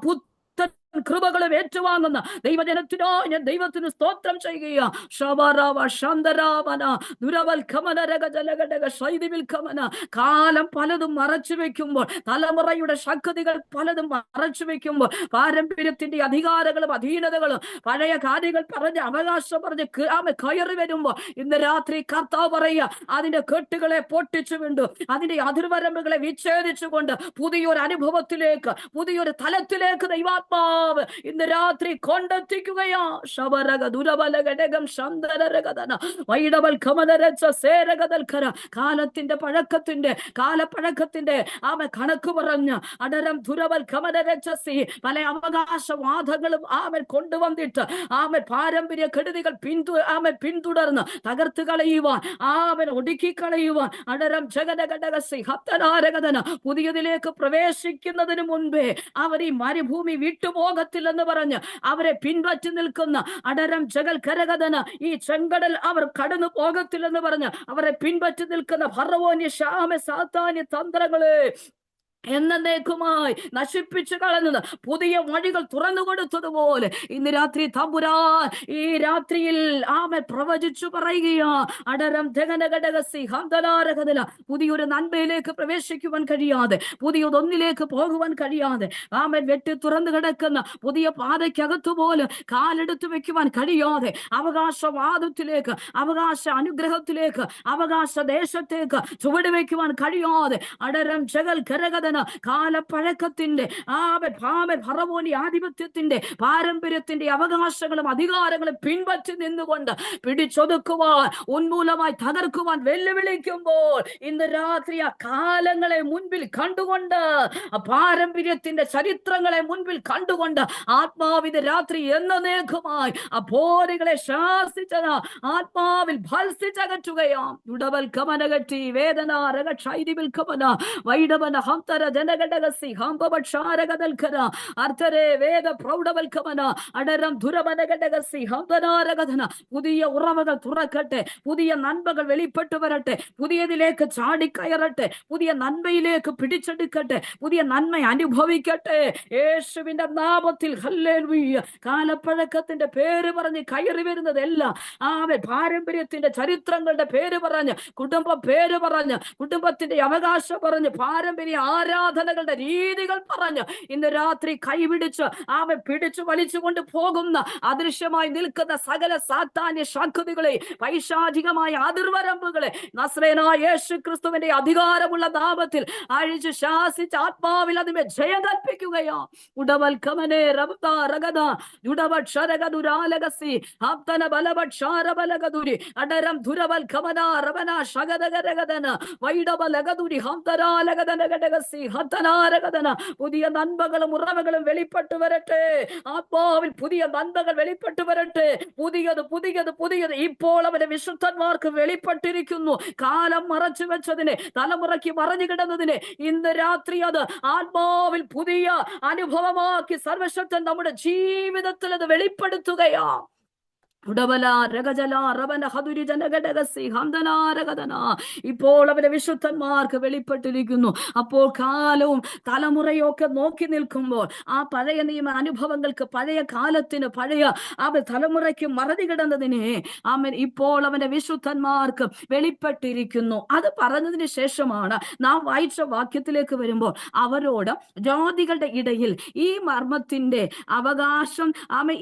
കൃപകളും ഏറ്റുവാങ്ങുന്ന ദൈവജനത്തിനോ ഞാൻ ദൈവത്തിന് സ്തോത്രം ചെയ്യുക. കാലം പലതും മറച്ചു വെക്കുമ്പോൾ, തലമുറയുടെ ശക്തികൾ പലതും മറച്ചു വെക്കുമ്പോൾ, പാരമ്പര്യത്തിന്റെ അധികാരങ്ങളും അധീനതകളും പഴയ കാര്യങ്ങൾ പറഞ്ഞ് അവകാശം പറഞ്ഞ് കയറി വരുമ്പോൾ, ഇന്ന് രാത്രി കർത്താവ് പറയുക, അതിന്റെ കെട്ടുകളെ പൊട്ടിച്ചുകൊണ്ട്, അതിന്റെ അതിർവരമ്പുകളെ വിച്ഛേദിച്ചുകൊണ്ട് പുതിയൊരു അനുഭവത്തിലേക്ക്, പുതിയൊരു തലത്തിലേക്ക് ദൈവാത്മാവ് ഇന്ന് രാത്രി കൊണ്ടെത്തിക്കുകയാ. കാലത്തിന്റെ കാലപ്പഴക്കത്തിന്റെ കണക്ക് പറഞ്ഞ് പല അവകാശവാദങ്ങളും കൊണ്ടുവന്നിട്ട് പാരമ്പര്യ കെടുതികൾ പിന്തുടർന്ന് തകർത്ത് കളയുവാൻ, ഒടുക്കി കളയുവാൻ പുതിയതിലേക്ക് പ്രവേശിക്കുന്നതിന് മുൻപേ അവർ ഈ മരുഭൂമി വിട്ടുപോകത്തില്ലെന്ന് പറഞ്ഞ് അവരെ പിൻപറ്റി നിൽക്കുന്ന ഈ ചെങ്കടൽ അവർ കടന്നു പോകത്തില്ലെന്ന് പറഞ്ഞ് അവരെ പിൻപറ്റി നിൽക്കുന്ന ഫറവോന്യ സാത്താന്യ തന്ത്രങ്ങളെ എന്നേക്കുമായി നശിപ്പിച്ചു കളഞ്ഞത്, പുതിയ വഴികൾ തുറന്നു കൊടുത്തതുപോലെ ഇന്ന് രാത്രി തമ്പുരാൻ ഈ രാത്രിയിൽ പ്രവചിച്ചു പറയുകയാ. പുതിയൊരു നന്മയിലേക്ക് പ്രവേശിക്കുവാൻ കഴിയാതെ, പുതിയതൊന്നിലേക്ക് പോകുവാൻ കഴിയാതെ, വെട്ടി തുറന്നു കിടക്കുന്ന പുതിയ പാതയ്ക്കകത്തുപോലും കാലെടുത്തു വെക്കുവാൻ കഴിയാതെ, അവകാശവാദത്തിലേക്ക്, അവകാശ അനുഗ്രഹത്തിലേക്ക്, അവകാശ ദേശത്തേക്ക് ചുവടുവെക്കുവാൻ കഴിയാതെ കാലപ്പഴക്കത്തിന്റെ ഫറവോനി ആധിപത്യത്തിന്റെ പാരമ്പര്യത്തിന്റെ അവകാശങ്ങളും അധികാരങ്ങളും പിൻപറ്റി നിന്നുകൊണ്ട് പിടിച്ചൊതുക്കുവാൻ, ഉന്മൂലമായി തകർക്കുവാൻ വെല്ലുവിളിക്കുമ്പോൾ ഇന്ന് രാത്രി ആ കാലങ്ങളെ മുൻപിൽ കണ്ടുകൊണ്ട്, ആ പാരമ്പര്യത്തിന്റെ ചരിത്രങ്ങളെ മുൻപിൽ കണ്ടുകൊണ്ട് ആത്മാവിന്റെ രാത്രി എന്നേക്കുമായി ആ പോരുകളെ ശാസിച്ചത് ആത്മാവിൽ ഭത്സിച്ചകറ്റുകയാം. ഉടവൽ കമനകറ്റി വേദന രകക്ഷൈരിവിൽ കമന വൈഡവന ഹംതര ജനഘടകസി ഹംബക്ഷാരകദൽഖന അർത്ഥരെ വേദ പ്രൗഢവൽക്കമന അടരം ദുരമനഘടകസി ഹംതനാരകഥന. പുതിയ ഉറവകൾ തുറക്കട്ടെ, പുതിയ നന്മകൾ വെളിപ്പെട്ടു വരട്ടെ, പുതിയതിലേക്ക് ചാടിക്കയറട്ടെ, പുതിയ നന്മയിലേക്ക് പിടിച്ചെടുക്കട്ടെ, പുതിയ നന്മ അനുഭവിക്കട്ടെ യേശുവിന്റെ നാമത്തിൽ. ഹല്ലേലൂയ. കാലപ്പഴക്കത്തിന്റെ പേര് പറഞ്ഞ് കയറി വരുന്നതെല്ലാം പാരമ്പര്യത്തിന്റെ ചരിത്രങ്ങളുടെ പേര് പറഞ്ഞ്, കുടുംബ പേര് പറഞ്ഞ്, കുടുംബത്തിന്റെ അവകാശം പറഞ്ഞ്, പാരമ്പര്യ ആരാധനകളുടെ രീതികൾ പറഞ്ഞ് ഇന്ന് രാത്രി കൈപിടിച്ച് പിടിച്ചു വലിച്ചുകൊണ്ട് പോകുന്ന അദൃശ്യമായി നിൽക്കുന്ന സകല സാത്താന്യ ശക്തികളെ, പൈശാചികമായ അതിർവരമ്പുകളെ നസ്രേയനായ യേശു ക്രിസ്തുവിന്റെ അധികാരമുള്ള നാമത്തിൽ അഴിച്ചു ശാസിച്ച് ആത്മാവിൽ അതിനെ ജയം കൽപ്പിക്കുകയോ. ഉടവൽക്കമനെ റബ്ദ റഗദ ഉടവക്ഷരഗദുരാലഗസി ഹബ്തന ബലവക്ഷാരബലഗദുരി അടരം ദുരവൽക്കമന റവന ശഗദഗരഗദന വൈഡബലഗദുരി ഹംതരാലഗദനഗദഗസി ഹത്തനാരഗദന. പുതിയ നന്മകളും ഉറവകളും വെളിപ്പെട്ടു വരട്ടെ, ആത്മാവിൽ പുതിയ നന്മകൾ വെളിപ്പെട്ടു വരട്ടെ. പുതിയത് പുതിയത് പുതിയത് ഇപ്പോൾ അവന്റെ വിശുദ്ധന്മാർക്ക് വെളിപ്പെട്ടിരിക്കുന്നു. കാലം മറച്ചു വെച്ചതിനെ, തലമുറയ്ക്ക് മറഞ്ഞു കിടന്നതിനെ ഇന്ന് രാത്രി അത് ആത്മാവിൽ പുതിയ അനുഭവമാക്കി സർവശക്തൻ നമ്മുടെ ജീവിതത്തിൽ അത് വെളിപ്പെടുത്തുകയാ. ഇപ്പോൾ അവന്റെ വിശുദ്ധന്മാർക്ക് വെളിപ്പെട്ടിരിക്കുന്നു. അപ്പോൾ കാലവും തലമുറയൊക്കെ നോക്കി നിൽക്കുമ്പോൾ ആ പഴയ നിയമ അനുഭവങ്ങൾക്ക്, പഴയ കാലത്തിന്, പഴയ തലമുറയ്ക്ക് മറഞ്ഞു കിടന്നതിനെ ഇപ്പോൾ അവന്റെ വിശുദ്ധന്മാർക്ക് വെളിപ്പെട്ടിരിക്കുന്നു. അത് പറഞ്ഞതിന് ശേഷമാണ് നാം വായിച്ച വാക്യത്തിലേക്ക് വരുമ്പോൾ അവരോട് ജാതികളുടെ ഇടയിൽ ഈ മർമ്മത്തിന്റെ അവകാശം,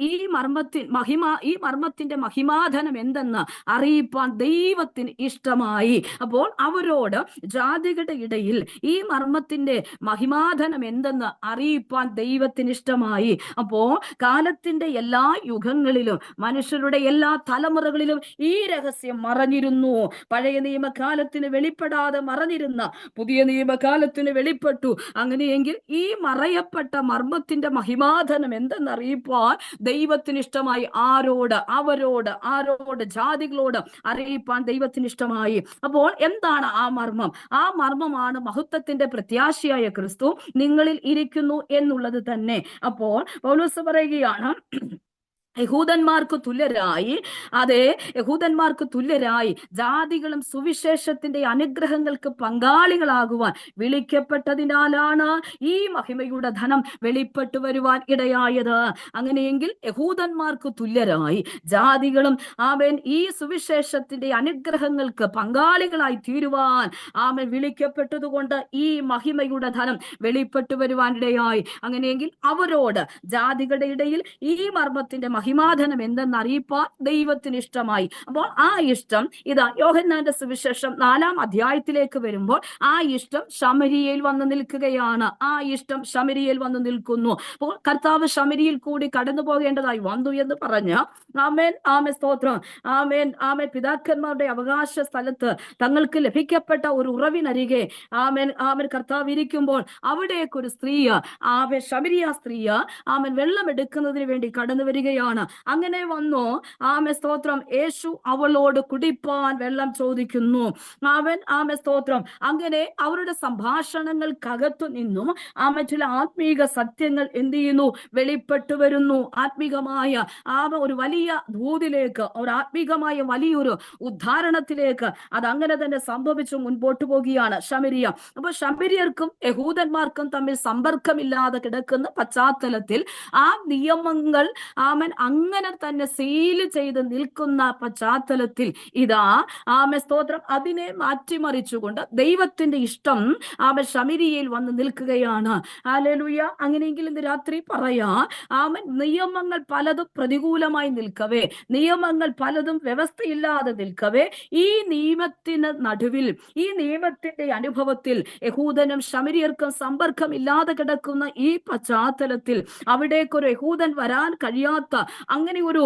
ഈ മർമ്മത്തിൻ മഹിമ, ഈ മർമ്മ മർമ്മത്തിന്റെ മഹിമാധനം എന്തെന്ന് അറിയിപ്പാൻ ദൈവത്തിന് ഇഷ്ടമായി. അപ്പോൾ അവരോട് ജാതികളുടെ ഇടയിൽ ഈ മർമ്മത്തിന്റെ മഹിമാധനം എന്തെന്ന് അറിയിപ്പാൻ ദൈവത്തിന് ഇഷ്ടമായി. അപ്പോ കാലത്തിന്റെ എല്ലാ യുഗങ്ങളിലും മനുഷ്യരുടെ എല്ലാ തലമുറകളിലും ഈ രഹസ്യം മറഞ്ഞിരുന്നു. പഴയ നിയമകാലത്തിന് വെളിപ്പെടാതെ മറഞ്ഞിരുന്ന പുതിയ നിയമകാലത്തിന് വെളിപ്പെട്ടു. അങ്ങനെയെങ്കിൽ ഈ മറയപ്പെട്ട മർമ്മത്തിന്റെ മഹിമാധനം എന്തെന്ന് അറിയിപ്പാൻ ദൈവത്തിന് ഇഷ്ടമായി. ആരോട്? ആരോട്? ജാതികളോട് അറിയിപ്പാൻ ദൈവത്തിന് ഇഷ്ടമായി. അപ്പോൾ എന്താണ് ആ മർമ്മം? ആ മർമ്മമാണ് മഹത്വത്തിന്റെ പ്രത്യാശയായ ക്രിസ്തു നിങ്ങളിൽ ഇരിക്കുന്നു എന്നുള്ളത് തന്നെ. അപ്പോൾ പൗലോസ് പറയുകയാണ്, യഹൂദന്മാർക്ക് തുല്യരായി, യഹൂദന്മാർക്ക് തുല്യരായി ജാതികളും സുവിശേഷത്തിന്റെ അനുഗ്രഹങ്ങൾക്ക് പങ്കാളികളാകുവാൻ വിളിക്കപ്പെട്ടതിനാലാണ് ഈ മഹിമയുടെ ധനം വെളിപ്പെട്ടു വരുവാൻ ഇടയായത്. അങ്ങനെയെങ്കിൽ യഹൂദന്മാർക്ക് തുല്യരായി ജാതികളും ഈ സുവിശേഷത്തിന്റെ അനുഗ്രഹങ്ങൾക്ക് പങ്കാളികളായി തീരുവാൻ വിളിക്കപ്പെട്ടതുകൊണ്ട് ഈ മഹിമയുടെ ധനം വെളിപ്പെട്ടു വരുവാൻ ഇടയായി. അങ്ങനെയെങ്കിൽ അവരോട് ജാതികളുടെ ഇടയിൽ ഈ മർമ്മത്തിന്റെ മഹിമാധനം എന്തെന്ന് അറിയിപ്പാൻ ദൈവത്തിന് ഇഷ്ടമായി. അപ്പോൾ ആ ഇഷ്ടം ഇതാ യോഹന്നാന്റെ സുവിശേഷം 4-ാം അധ്യായത്തിലേക്ക് വരുമ്പോൾ ആ ഇഷ്ടം ശമരിയയിൽ വന്നു നിൽക്കുകയാണ്. ആ ഇഷ്ടം ശമരിയയിൽ വന്നു നിൽക്കുന്നു. അപ്പോൾ കർത്താവ് ശമരിയിൽ കൂടി കടന്നു പോകേണ്ടതായി വന്നു എന്ന് പറഞ്ഞ് സ്തോത്രം, പിതാക്കന്മാരുടെ അവകാശ സ്ഥലത്ത് തങ്ങൾക്ക് ലഭിക്കപ്പെട്ട ഒരു ഉറവിനരികെ കർത്താവ് ഇരിക്കുമ്പോൾ അവിടേക്ക് ഒരു സ്ത്രീ ശമരിയ സ്ത്രീ വെള്ളം എടുക്കുന്നതിന് വേണ്ടി കടന്നു വരികയാണ്. അങ്ങനെ വന്നു സ്തോത്രം, യേശു അവളോട് കുടിപ്പാൻ വെള്ളം ചോദിക്കുന്നു. സ്തോത്രം, അങ്ങനെ അവരുടെ സംഭാഷണങ്ങൾക്കകത്തു നിന്നും ചില ആത്മീക സത്യങ്ങൾ എന്ത് ചെയ്യുന്നു? വെളിപ്പെട്ടു വരുന്നു. ആത്മീകമായ ഒരു വലിയ ദൂതിലേക്ക്, ഒരു ആത്മീകമായ വലിയൊരു ഉദ്ധാരണത്തിലേക്ക് അതങ്ങനെ തന്നെ സംഭവിച്ചു മുൻപോട്ട് പോകുകയാണ് ശമരിയ. അപ്പൊ ശമരിയർക്കും യഹൂദന്മാർക്കും തമ്മിൽ സമ്പർക്കമില്ലാതെ കിടക്കുന്ന പശ്ചാത്തലത്തിൽ ആ നിയമങ്ങൾ അങ്ങനെ തന്നെ സീൽ ചെയ്ത് നിൽക്കുന്ന പശ്ചാത്തലത്തിൽ ഇതാ സ്തോത്രം, അതിനെ മാറ്റിമറിച്ചുകൊണ്ട് ദൈവത്തിന്റെ ഇഷ്ടം ശമരിയയിൽ വന്ന് നിൽക്കുകയാണ്. ഹല്ലേലൂയ. അങ്ങനെയെങ്കിൽ ഇന്ന് രാത്രി പറയാ, നിയമങ്ങൾ പലതും പ്രതികൂലമായി നിൽക്കവേ, നിയമങ്ങൾ പലതും വ്യവസ്ഥയില്ലാതെ നിൽക്കവേ, ഈ നിയമത്തിന് നടുവിൽ, ഈ നിയമത്തിന്റെ അനുഭവത്തിൽ യഹൂദനും ശമരിയർക്കും സമ്പർക്കമില്ലാതെ കിടക്കുന്ന ഈ പശ്ചാത്തലത്തിൽ അവിടേക്കൊരു യഹൂദൻ വരാൻ കഴിയാത്ത, അങ്ങനെ ഒരു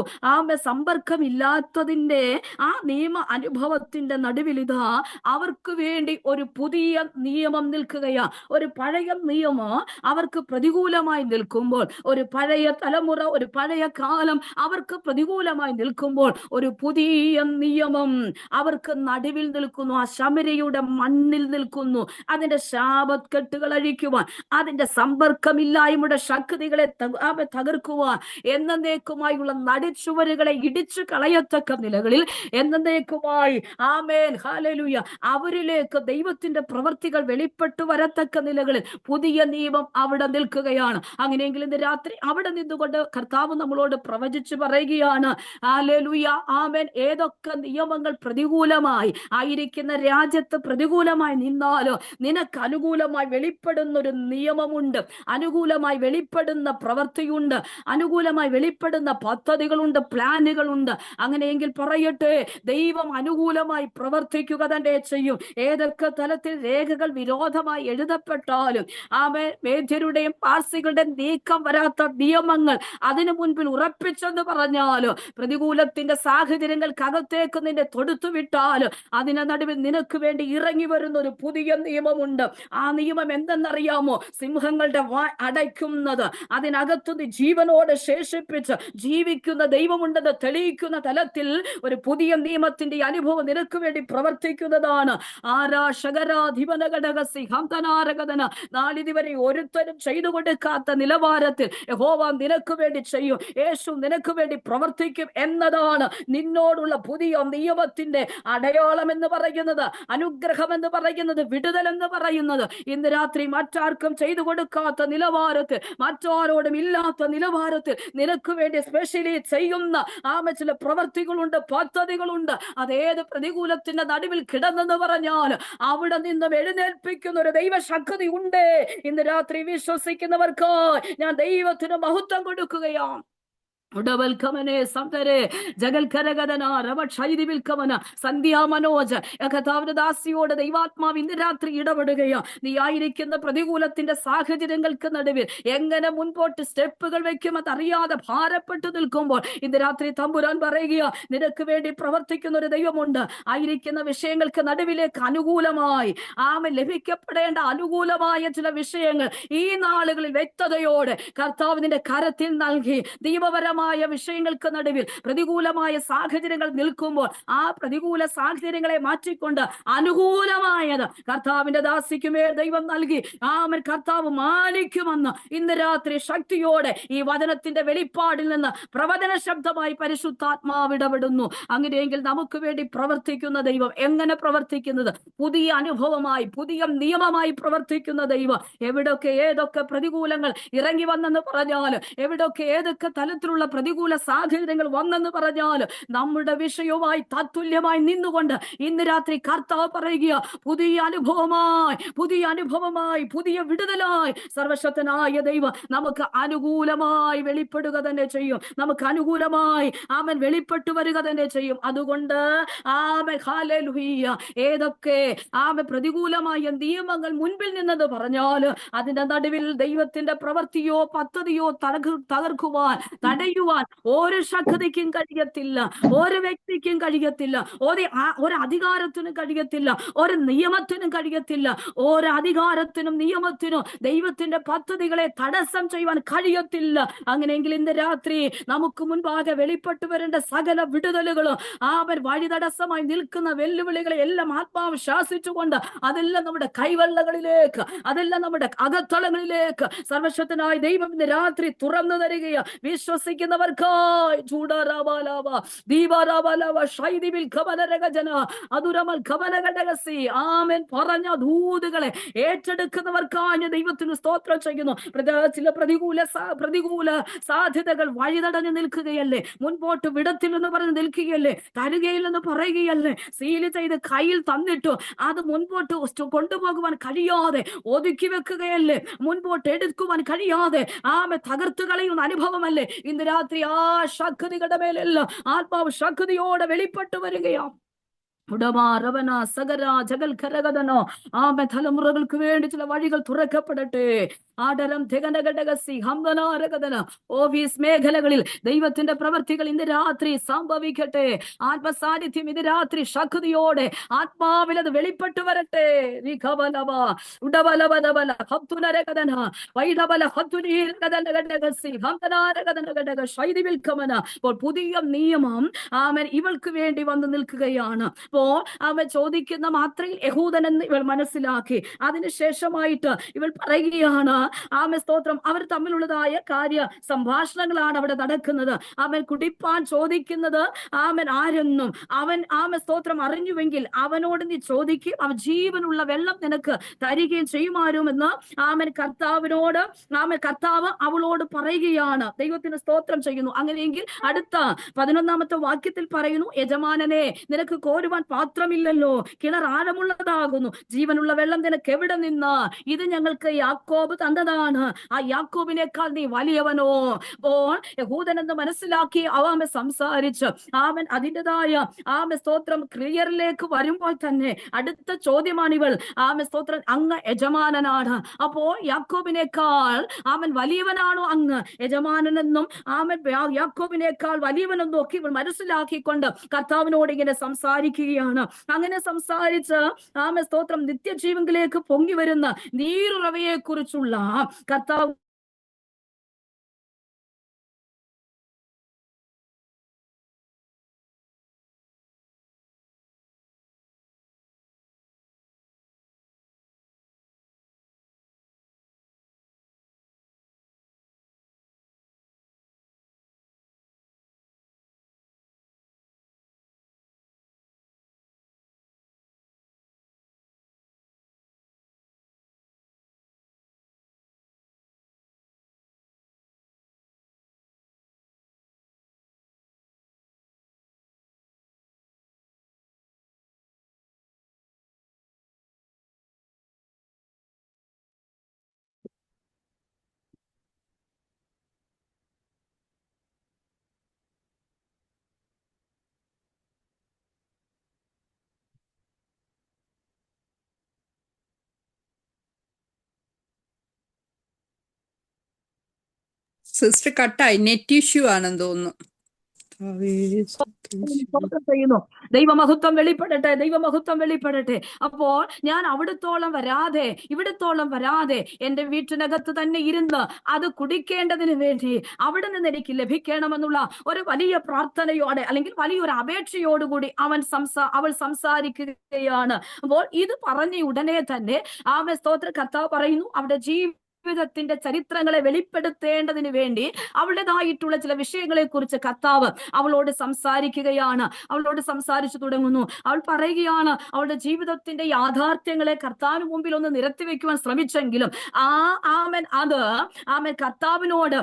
സമ്പർക്കമില്ലാത്തതിന്റെ ആ നിയമ അനുഭവത്തിന്റെ നടുവിൽ ഇതാ അവർക്ക് വേണ്ടി ഒരു പുതിയ നിയമം നിൽക്കുകയാ. ഒരു പഴയ നിയമം അവർക്ക് പ്രതികൂലമായി നിൽക്കുമ്പോൾ, ഒരു പഴയ തലമുറ, ഒരു പഴയ കാലം അവർക്ക് പ്രതികൂലമായി നിൽക്കുമ്പോൾ, ഒരു പുതിയ നിയമം അവർക്ക് നടുവിൽ നിൽക്കുന്നു. ആ ശമരിയയുടെ മണ്ണിൽ നിൽക്കുന്നു. അതിന്റെ ശാപക്കെട്ടുകൾ അഴിക്കുവാൻ, അതിന്റെ സമ്പർക്കമില്ലായ്മയുടെ ശക്തികളെ തകർക്കുവാൻ, എന്നേക്കുമായുള്ള നടിച്ചുവരുകളെ ഇടിച്ചു കളയത്തക്ക നിലകളിൽ എന്നേക്കുമായി ഹല്ലേലൂയ അവരിലേക്ക് ദൈവത്തിന്റെ പ്രവൃത്തികൾ വെളിപ്പെട്ടു വരത്തക്ക നിലകളിൽ പുതിയ നിയമം അവിടെ നിൽക്കുകയാണ്. അങ്ങനെയെങ്കിൽ ഇന്ന് രാത്രി അവിടെ നിന്നുകൊണ്ട് കർത്താവ് നമ്മളോട് പ്രവചിച്ചു പറയുകയാണ്, ഹല്ലേലൂയ, ഏതൊക്കെ നിയമങ്ങൾ പ്രതികൂലമായി ആയിരിക്കുന്ന രാജ്യത്ത് പ്രതികൂലമായി നിന്നാലോ നിനക്ക് അനുകൂലമായി വെളിപ്പെടുന്ന ഒരു നിയമമുണ്ട്, അനുകൂലമായി വെളിപ്പെടുന്ന പ്രവൃത്തിയുണ്ട്, അനുകൂലമായി വെളിപ്പെടുന്ന പദ്ധതികളുണ്ട്, പ്ലാനുകളുണ്ട്. അങ്ങനെയെങ്കിൽ പറയട്ടെ, ദൈവം അനുകൂലമായി പ്രവർത്തിക്കുക തന്നെ ചെയ്യും. ഏതൊക്കെ തലത്തിൽ രേഖകൾ വിരോധമായി എഴുതപ്പെട്ടാലും മേധ്യരുടെയും പാർസികളുടെയും നീക്കം വരാത്ത നിയമങ്ങൾ അതിനു മുൻപിൽ ഉറപ്പിച്ചെന്ന് പറഞ്ഞാലോ, പ്രതികൂലത്തിന്റെ സാഹചര്യങ്ങൾക്കകത്തേക്ക് നിന്നെ തൊടുത്തു വിട്ടാലോ, അതിന് നടുവിൽ നിനക്ക് വേണ്ടി ഇറങ്ങി വരുന്ന ഒരു പുതിയ നിയമമുണ്ട്. ആ നിയമം എന്തെന്നറിയാമോ? സിംഹങ്ങളുടെ അടയ്ക്കുന്നത്, അതിനകത്തുനിന്ന് ജീവനോട് ശേഷിപ്പിച്ച് ജീവിക്കുന്ന ദൈവമുണ്ടെന്ന് തെളിയിക്കുന്ന തലത്തിൽ ഒരു പുതിയ നിയമത്തിന്റെ അനുഭവം നിനക്ക് വേണ്ടി പ്രവർത്തിക്കുന്നതാണ്. നാളിതുവരെ ഒരുത്തരും ചെയ്തു കൊടുക്കാത്ത നിലവാരത്തിൽ യഹോവ നിനക്ക് വേണ്ടി ചെയ്യും, യേശു നിനക്ക് വേണ്ടി പ്രവർത്തിക്കും എന്നതാണ് നിന്നോടുള്ള പുതിയ നിയമത്തിന്റെ അടയാളം എന്ന് പറയുന്നത്, അനുഗ്രഹം എന്ന് പറയുന്നത്, വിടുതൽ എന്ന് പറയുന്നത്. ഇന്ന് രാത്രി മറ്റാർക്കും ചെയ്തു കൊടുക്കാത്ത നിലവാരത്തിൽ, മറ്റാരോടും ഇല്ലാത്ത നിലവാരത്തിൽ നിനക്ക് വേണ്ടി സ്പെഷ്യലി ചെയ്യുന്ന ചില പ്രവർത്തികളുണ്ട്, പദ്ധതികളുണ്ട്. അതേത് പ്രതികൂലത്തിന്റെ നടുവിൽ കിടന്നെന്ന് പറഞ്ഞാൽ അവിടെ നിന്നും എഴുന്നേൽപ്പിക്കുന്ന ഒരു ദൈവശക്തി ഉണ്ട്. ഇന്ന് രാത്രി വിശ്വസിക്കുന്നവർക്ക് ഞാൻ ദൈവത്തിന് മഹത്വം കൊടുക്കുകയാണ്. ഉടവൽക്കമനെ സന്തരെ ജഗൽക്കരകഥന രമക്ഷൈതിവിൽക്കമന സന്ധ്യാ മനോജ് കഥാവിന്റെ ദാസിയോട് ദൈവാത്മാവ് ഇന്ന് രാത്രി ഇടപെടുകയോ നീ ആയിരിക്കുന്ന പ്രതികൂലത്തിന്റെ സാഹചര്യങ്ങൾക്ക് നടുവിൽ എങ്ങനെ മുൻപോട്ട് സ്റ്റെപ്പുകൾ വെക്കുമെന്ന് അറിയാതെ ഭാരപ്പെട്ടു നിൽക്കുമ്പോൾ ഇന്ന് രാത്രി തമ്പുരാൻ പറയുകയോ നിനക്ക് വേണ്ടി പ്രവർത്തിക്കുന്ന ഒരു ദൈവമുണ്ട്. ആയിരിക്കുന്ന വിഷയങ്ങൾക്ക് നടുവിലേക്ക് അനുകൂലമായി ലഭിക്കപ്പെടേണ്ട അനുകൂലമായ ചില വിഷയങ്ങൾ ഈ നാളുകളിൽ വ്യക്തതയോടെ കർത്താവ് നിന്റെ കരത്തിൽ നൽകി ദൈവപരമായ വിഷയങ്ങൾക്ക് നടുവിൽ പ്രതികൂലമായ സാഹചര്യങ്ങൾ നിൽക്കുമ്പോൾ ആ പ്രതികൂല സാഹചര്യങ്ങളെ മാറ്റിക്കൊണ്ട് അനുകൂലമായത് കർത്താവിന്റെ ദാസിക്കുമേൽ ദൈവം നൽകി കർത്താവ് മാനിക്കുമെന്ന് ഇന്ന് രാത്രി ശക്തിയോടെ ഈ വചനത്തിന്റെ വെളിപ്പാടിൽ നിന്ന് പ്രവചന ശബ്ദമായി പരിശുദ്ധാത്മാവ് ഇടപെടുന്നു. അങ്ങനെയെങ്കിൽ നമുക്ക് വേണ്ടി പ്രവർത്തിക്കുന്ന ദൈവം എങ്ങനെ പ്രവർത്തിക്കുന്നത്? പുതിയ അനുഭവമായി, പുതിയ നിയമമായി പ്രവർത്തിക്കുന്ന ദൈവം എവിടൊക്കെ ഏതൊക്കെ പ്രതികൂലങ്ങൾ ഇറങ്ങി വന്നെന്ന് പറഞ്ഞാൽ, എവിടൊക്കെ ഏതൊക്കെ തലത്തിലുള്ള പ്രതികൂല സാഹചര്യങ്ങൾ വന്നെന്ന് പറഞ്ഞാൽ, നമ്മുടെ വിഷയവുമായി തത്തുല്യമായി നിന്നുകൊണ്ട് ഇന്ന് രാത്രി കർത്താവ് പറയുക, പുതിയ അനുഭവമായി, പുതിയ അനുഭവമായി, പുതിയ വിടുതലായി സർവശക്തനായ ദൈവം നമുക്ക് അനുകൂലമായി വെളിപ്പെടുക തന്നെ ചെയ്യും. നമുക്ക് അനുകൂലമായി വെളിപ്പെട്ടു വരിക തന്നെ ചെയ്യും. അതുകൊണ്ട് ഹല്ലേലൂയ, ഏതൊക്കെ പ്രതികൂലമായ നിയമങ്ങൾ മുൻപിൽ നിന്നത് പറഞ്ഞാൽ അതിന്റെ നടുവിൽ ദൈവത്തിന്റെ പ്രവൃത്തിയോ പദ്ധതിയോ തകർക്കുവാൻ, തടയുവാൻ ഒരു ശക്തിക്കും കഴിയത്തില്ല, ഒരു വ്യക്തിക്കും കഴിയത്തില്ല, ഒരു അധികാരത്തിനും കഴിയത്തില്ല, ഒരു നിയമത്തിനും കഴിയത്തില്ല. ഒരു അധികാരത്തിനും നിയമത്തിനും ദൈവത്തിന്റെ പദ്ധതികളെ തടസ്സം ചെയ്യുവാൻ കഴിയത്തില്ല. അങ്ങനെയെങ്കിൽ ഇന്ന് രാത്രി നമുക്ക് മുൻപാകെ വെളിപ്പെട്ടു വരേണ്ട സകല വിടുതലുകളും വഴി തടസ്സമായി നിൽക്കുന്ന വെല്ലുവിളികളെ എല്ലാം ആത്മാവ് ശാസിച്ചുകൊണ്ട് അതെല്ലാം നമ്മുടെ കൈവെള്ളകളിലേക്ക്, അതെല്ലാം നമ്മുടെ അകത്തളങ്ങളിലേക്ക് സർവശക്തനായ ദൈവം ഇന്ന് രാത്രി തുറന്നു തരികയാ. വിശ്വസിക്കുന്നവർക്കായി പറഞ്ഞ ദൂതുകളെ ഏറ്റെടുക്കുന്നവർക്കായി ദൈവത്തിന് സ്തോത്രം ചെയ്യുന്നു. ചില പ്രതികൂല സാധ്യതകൾ വഴിതടഞ്ഞു നിൽക്കുകയല്ലേ, മുൻപോട്ട് വിടത്തില്ലെന്ന് പറഞ്ഞ് നിൽക്കുകയല്ലേ, തരുകയില്ലെന്ന് പറയുകയല്ലേ, സീല് ചെയ്ത് കയ്യിൽ തന്നിട്ടു അത് മുൻപോട്ട് കൊണ്ടുപോകുവാൻ കഴിയാതെ ഒതുക്കി വെക്കുകയല്ലേ, മുൻപോട്ട് എടുക്കുവാൻ കഴിയാതെ തകർത്തു കളയുന്ന അനുഭവമല്ലേ. ഇന്ന് രാത്രി ആ ശക്തികളുടെ മേലെല്ലാം ആത്മാവ് ശക്തിയോടെ വെളിപ്പെട്ടു വരികയാണ്. തലമുറകൾക്ക് വേണ്ടി ചില വഴികൾ തുറക്കപ്പെടട്ടെ. ഓഫീസ് മേഖലകളിൽ ദൈവത്തിന്റെ പ്രവൃത്തികൾ ഇന്ന് രാത്രി സംഭവിക്കട്ടെ. ആത്മസാന്നിധ്യം ഇന്ന് രാത്രി ശക്തിയോടെ ആത്മാവിൽ അത് വെളിപ്പെട്ടു വരട്ടെ. പുതിയ നിയമം ഇവൾക്ക് വേണ്ടി വന്ന് നിൽക്കുകയാണ്. അവൻ ചോദിക്കുന്ന മാത്രയിൽ യഹൂദനെന്ന് ഇവൾ മനസ്സിലാക്കി. അതിനുശേഷമായിട്ട് ഇവൾ പറയുകയാണ്, സ്തോത്രം, അവർ തമ്മിലുള്ളതായ കാര്യ സംഭാഷണങ്ങളാണ് അവിടെ നടക്കുന്നത്. അവൻ കുടിപ്പാൻ ചോദിക്കുന്നത് ആരെന്നും അവൻ സ്തോത്രം അറിഞ്ഞുവെങ്കിൽ അവനോട് നീ ചോദിക്കും, അവൻ ജീവനുള്ള വെള്ളം നിനക്ക് തരികയും ചെയ്യുമാരുമെന്ന് കർത്താവിനോട് കർത്താവ് അവളോട് പറയുകയാണ്. ദൈവത്തിന് സ്തോത്രം ചെയ്യുന്നു. അങ്ങനെയെങ്കിൽ അടുത്ത 11-ാമത്തെ വാക്യത്തിൽ പറയുന്നു, യജമാനനെ നിനക്ക് കോരുവാൻ പാത്രമില്ലല്ലോ, കിണർ ആഴമുള്ളതാകുന്നു, ജീവനുള്ള വെള്ളം നിനക്ക് എവിടെ നിന്ന്? ഇത് ഞങ്ങൾക്ക് യാക്കോബ് തന്നതാണ്, ആ യാക്കോബിനേക്കാൾ നീ വലിയവനോ? അപ്പോൾ യഹൂദൻ എന്ന് മനസ്സിലാക്കി അവൻ സംസാരിച്ച് അതിൻ്റെതായ സ്തോത്രം ക്ലിയറിലേക്ക് വരുമ്പോൾ തന്നെ അടുത്ത ചോദ്യമാണ് ഇവൾ. സ്തോത്രം, അങ്ങ് യജമാനനാണ്, അപ്പോൾ യാക്കോബിനേക്കാൾ വലിയവനാണോ അങ്ങ്? യജമാനെന്നും യാക്കോബിനേക്കാൾ വലിയവനെന്നും ഒക്കെ ഇവൾ മനസ്സിലാക്കിക്കൊണ്ട് കർത്താവിനോട് ഇങ്ങനെ സംസാരിക്കുകയാണ്. അങ്ങനെ സംസാരിച്ച് സ്തോത്രം നിത്യജീവനിലേക്ക് പൊങ്ങി വരുന്ന നീരുറവയെ കുറിച്ചുള്ള കർത്താവ് സിസ്റ്റർ കട്ടായി, നെറ്റ് ഇഷ്യൂ ആണെന്ന് തോന്നുന്നു. സ്തോത്രം ചെയ്യുന്നു. ദൈവമഹത്വം വെളിപ്പെടട്ടെ, ദൈവമഹത്വം വെളിപ്പെടട്ടെ. അപ്പോൾ ഞാൻ അവിടത്തോളം വരാതെ, ഇവിടത്തോളം വരാതെ എന്റെ വീട്ടിനകത്ത് തന്നെ ഇരുന്ന് അത് കുടിക്കേണ്ടതിന് വേണ്ടി അവിടെ നിന്ന് എനിക്ക് ലഭിക്കണമെന്നുള്ള ഒരു വലിയ പ്രാർത്ഥനയോടെ അല്ലെങ്കിൽ വലിയൊരു അപേക്ഷയോടുകൂടി അവൾ സംസാരിക്കുകയാണ്. അപ്പോൾ ഇത് പറഞ്ഞ ഉടനെ തന്നെ സ്തോത്ര കർത്താവ് പറയുന്നു, അവിടെ ജീവിതത്തിന്റെ ചരിത്രങ്ങളെ വെളിപ്പെടുത്തേണ്ടതിന് വേണ്ടി അവളുടേതായിട്ടുള്ള ചില വിഷയങ്ങളെ കുറിച്ച് കർത്താവ് അവളോട് സംസാരിക്കുകയാണ്. അവളോട് സംസാരിച്ചു തുടങ്ങുന്നു. അവൾ പറയുകയാണ്, അവളുടെ ജീവിതത്തിന്റെ യാഥാർത്ഥ്യങ്ങളെ കർത്താവിന് മുമ്പിൽ ഒന്ന് നിരത്തി വെക്കുവാൻ ശ്രമിച്ചെങ്കിലും ആമൻ കർത്താവിനോട്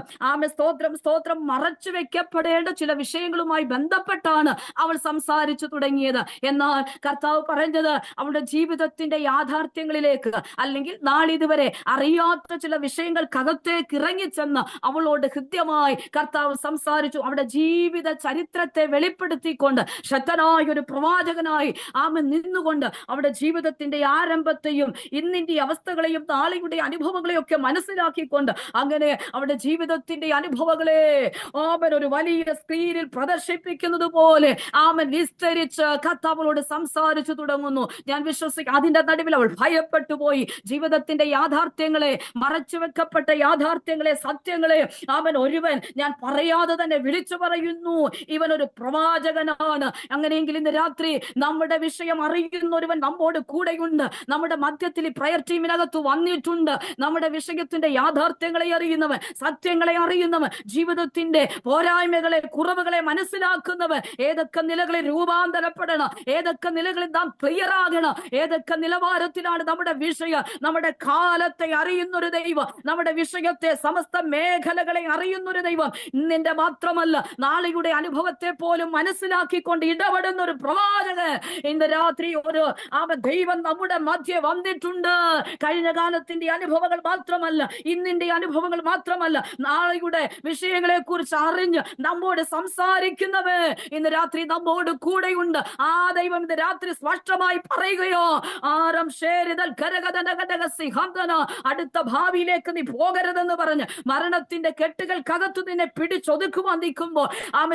സ്തോത്രം മറച്ചു വെക്കപ്പെടേണ്ട ചില വിഷയങ്ങളുമായി ബന്ധപ്പെട്ടാണ് അവൾ സംസാരിച്ചു തുടങ്ങിയത്. എന്നാൽ കർത്താവ് പറഞ്ഞത് അവളുടെ ജീവിതത്തിന്റെ യാഥാർത്ഥ്യങ്ങളിലേക്ക് അല്ലെങ്കിൽ നാളിതുവരെ അറിയാത്ത ചില വിഷയങ്ങൾക്കകത്തേക്ക് ഇറങ്ങിച്ചെന്ന് അവളോട് ഹൃദ്യമായി കർത്താവ് സംസാരിച്ചു. അവിടെ ജീവിത ചരിത്രത്തെ വെളിപ്പെടുത്തിക്കൊണ്ട് ശക്തനായ ഒരു പ്രവാചകനായി നിന്നുകൊണ്ട് അവിടെ ജീവിതത്തിന്റെ ആരംഭത്തെയും ഇന്നിന്റെ അവസ്ഥകളെയും നാളെയുടെ അനുഭവങ്ങളെയും ഒക്കെ മനസ്സിലാക്കിക്കൊണ്ട് അങ്ങനെ അവിടെ ജീവിതത്തിന്റെ അനുഭവങ്ങളെ ഒരു വലിയ സ്ക്രീനിൽ പ്രദർശിപ്പിക്കുന്നത് പോലെ വിസ്തരിച്ച് കർത്താവിനോട് സംസാരിച്ചു തുടങ്ങുന്നു. ഞാൻ വിശ്വസിക്കുന്നു അതിന്റെ നടുവിൽ അവൾ ഭയപ്പെട്ടു പോയി. ജീവിതത്തിന്റെ യാഥാർത്ഥ്യങ്ങളെ, മറച്ചു വെക്കപ്പെട്ട യാഥാർത്ഥ്യങ്ങളെ, സത്യങ്ങളെ ഒരുവൻ ഞാൻ പറയാതെ തന്നെ വിളിച്ചു പറയുന്നു, ഇവൻ ഒരു പ്രവാചകനാണ്. അങ്ങനെയെങ്കിൽ ഇന്ന് രാത്രി നമ്മുടെ വിഷയം അറിയുന്ന ഒരുവൻ നമ്മോട് കൂടെയുണ്ട്. നമ്മുടെ മധ്യത്തിൽ ഈ പ്രയർ ടീമിനകത്ത് വന്നിട്ടുണ്ട്. നമ്മുടെ വിഷയത്തിന്റെ യാഥാർത്ഥ്യങ്ങളെ അറിയുന്നവൻ, സത്യങ്ങളെ അറിയുന്നവൻ, ജീവിതത്തിന്റെ പോരായ്മകളെ, കുറവുകളെ മനസ്സിലാക്കുന്നവൻ, ഏതൊക്കെ നിലകളിൽ രൂപാന്തരപ്പെടണം, ഏതൊക്കെ നിലകളിൽ നാം ക്ലിയർ ആകണം, ഏതൊക്കെ നിലവാരത്തിലാണ് നമ്മുടെ വിഷയം, നമ്മുടെ കാലത്തെ അറിയുന്നൊരു ദൈവം, നമ്മുടെ വിഷയത്തെ സമസ്ത മേഖലകളെ അറിയുന്നൊരു ദൈവം, ഇന്നിന്റെ മാത്രമല്ല നാളെയുടെ അനുഭവത്തെ പോലും മനസ്സിലാക്കിക്കൊണ്ട് ഇടപെടുന്ന ഒരു പ്രവാചകൻ ഇന്ന് രാത്രി ഒരു ദൈവം നമ്മുടെ മധ്യ വന്നിട്ടുണ്ട്. കഴിഞ്ഞ കാലത്തിന്റെ അനുഭവങ്ങൾ മാത്രമല്ല, ഇന്നിന്റെ അനുഭവങ്ങൾ മാത്രമല്ല, നാളെയുടെ വിഷയങ്ങളെ കുറിച്ച് അറിഞ്ഞ് നമ്മോട് സംസാരിക്കുന്നവൻ ഇന്ന് രാത്രി നമ്മോട് കൂടെയുണ്ട്. ആ ദൈവം ഇന്ന് രാത്രി സ്പഷ്ടമായി പറയുകയോ, അടുത്ത ഭാവിയിലേക്ക് നീ പോകരുതെന്ന് പറഞ്ഞ് മരണത്തിന്റെ കെട്ടുകൾക്കകത്ത് നിന്നെ പിടിച്ചൊതുക്കുവാൻ നിൽക്കുമ്പോൾ,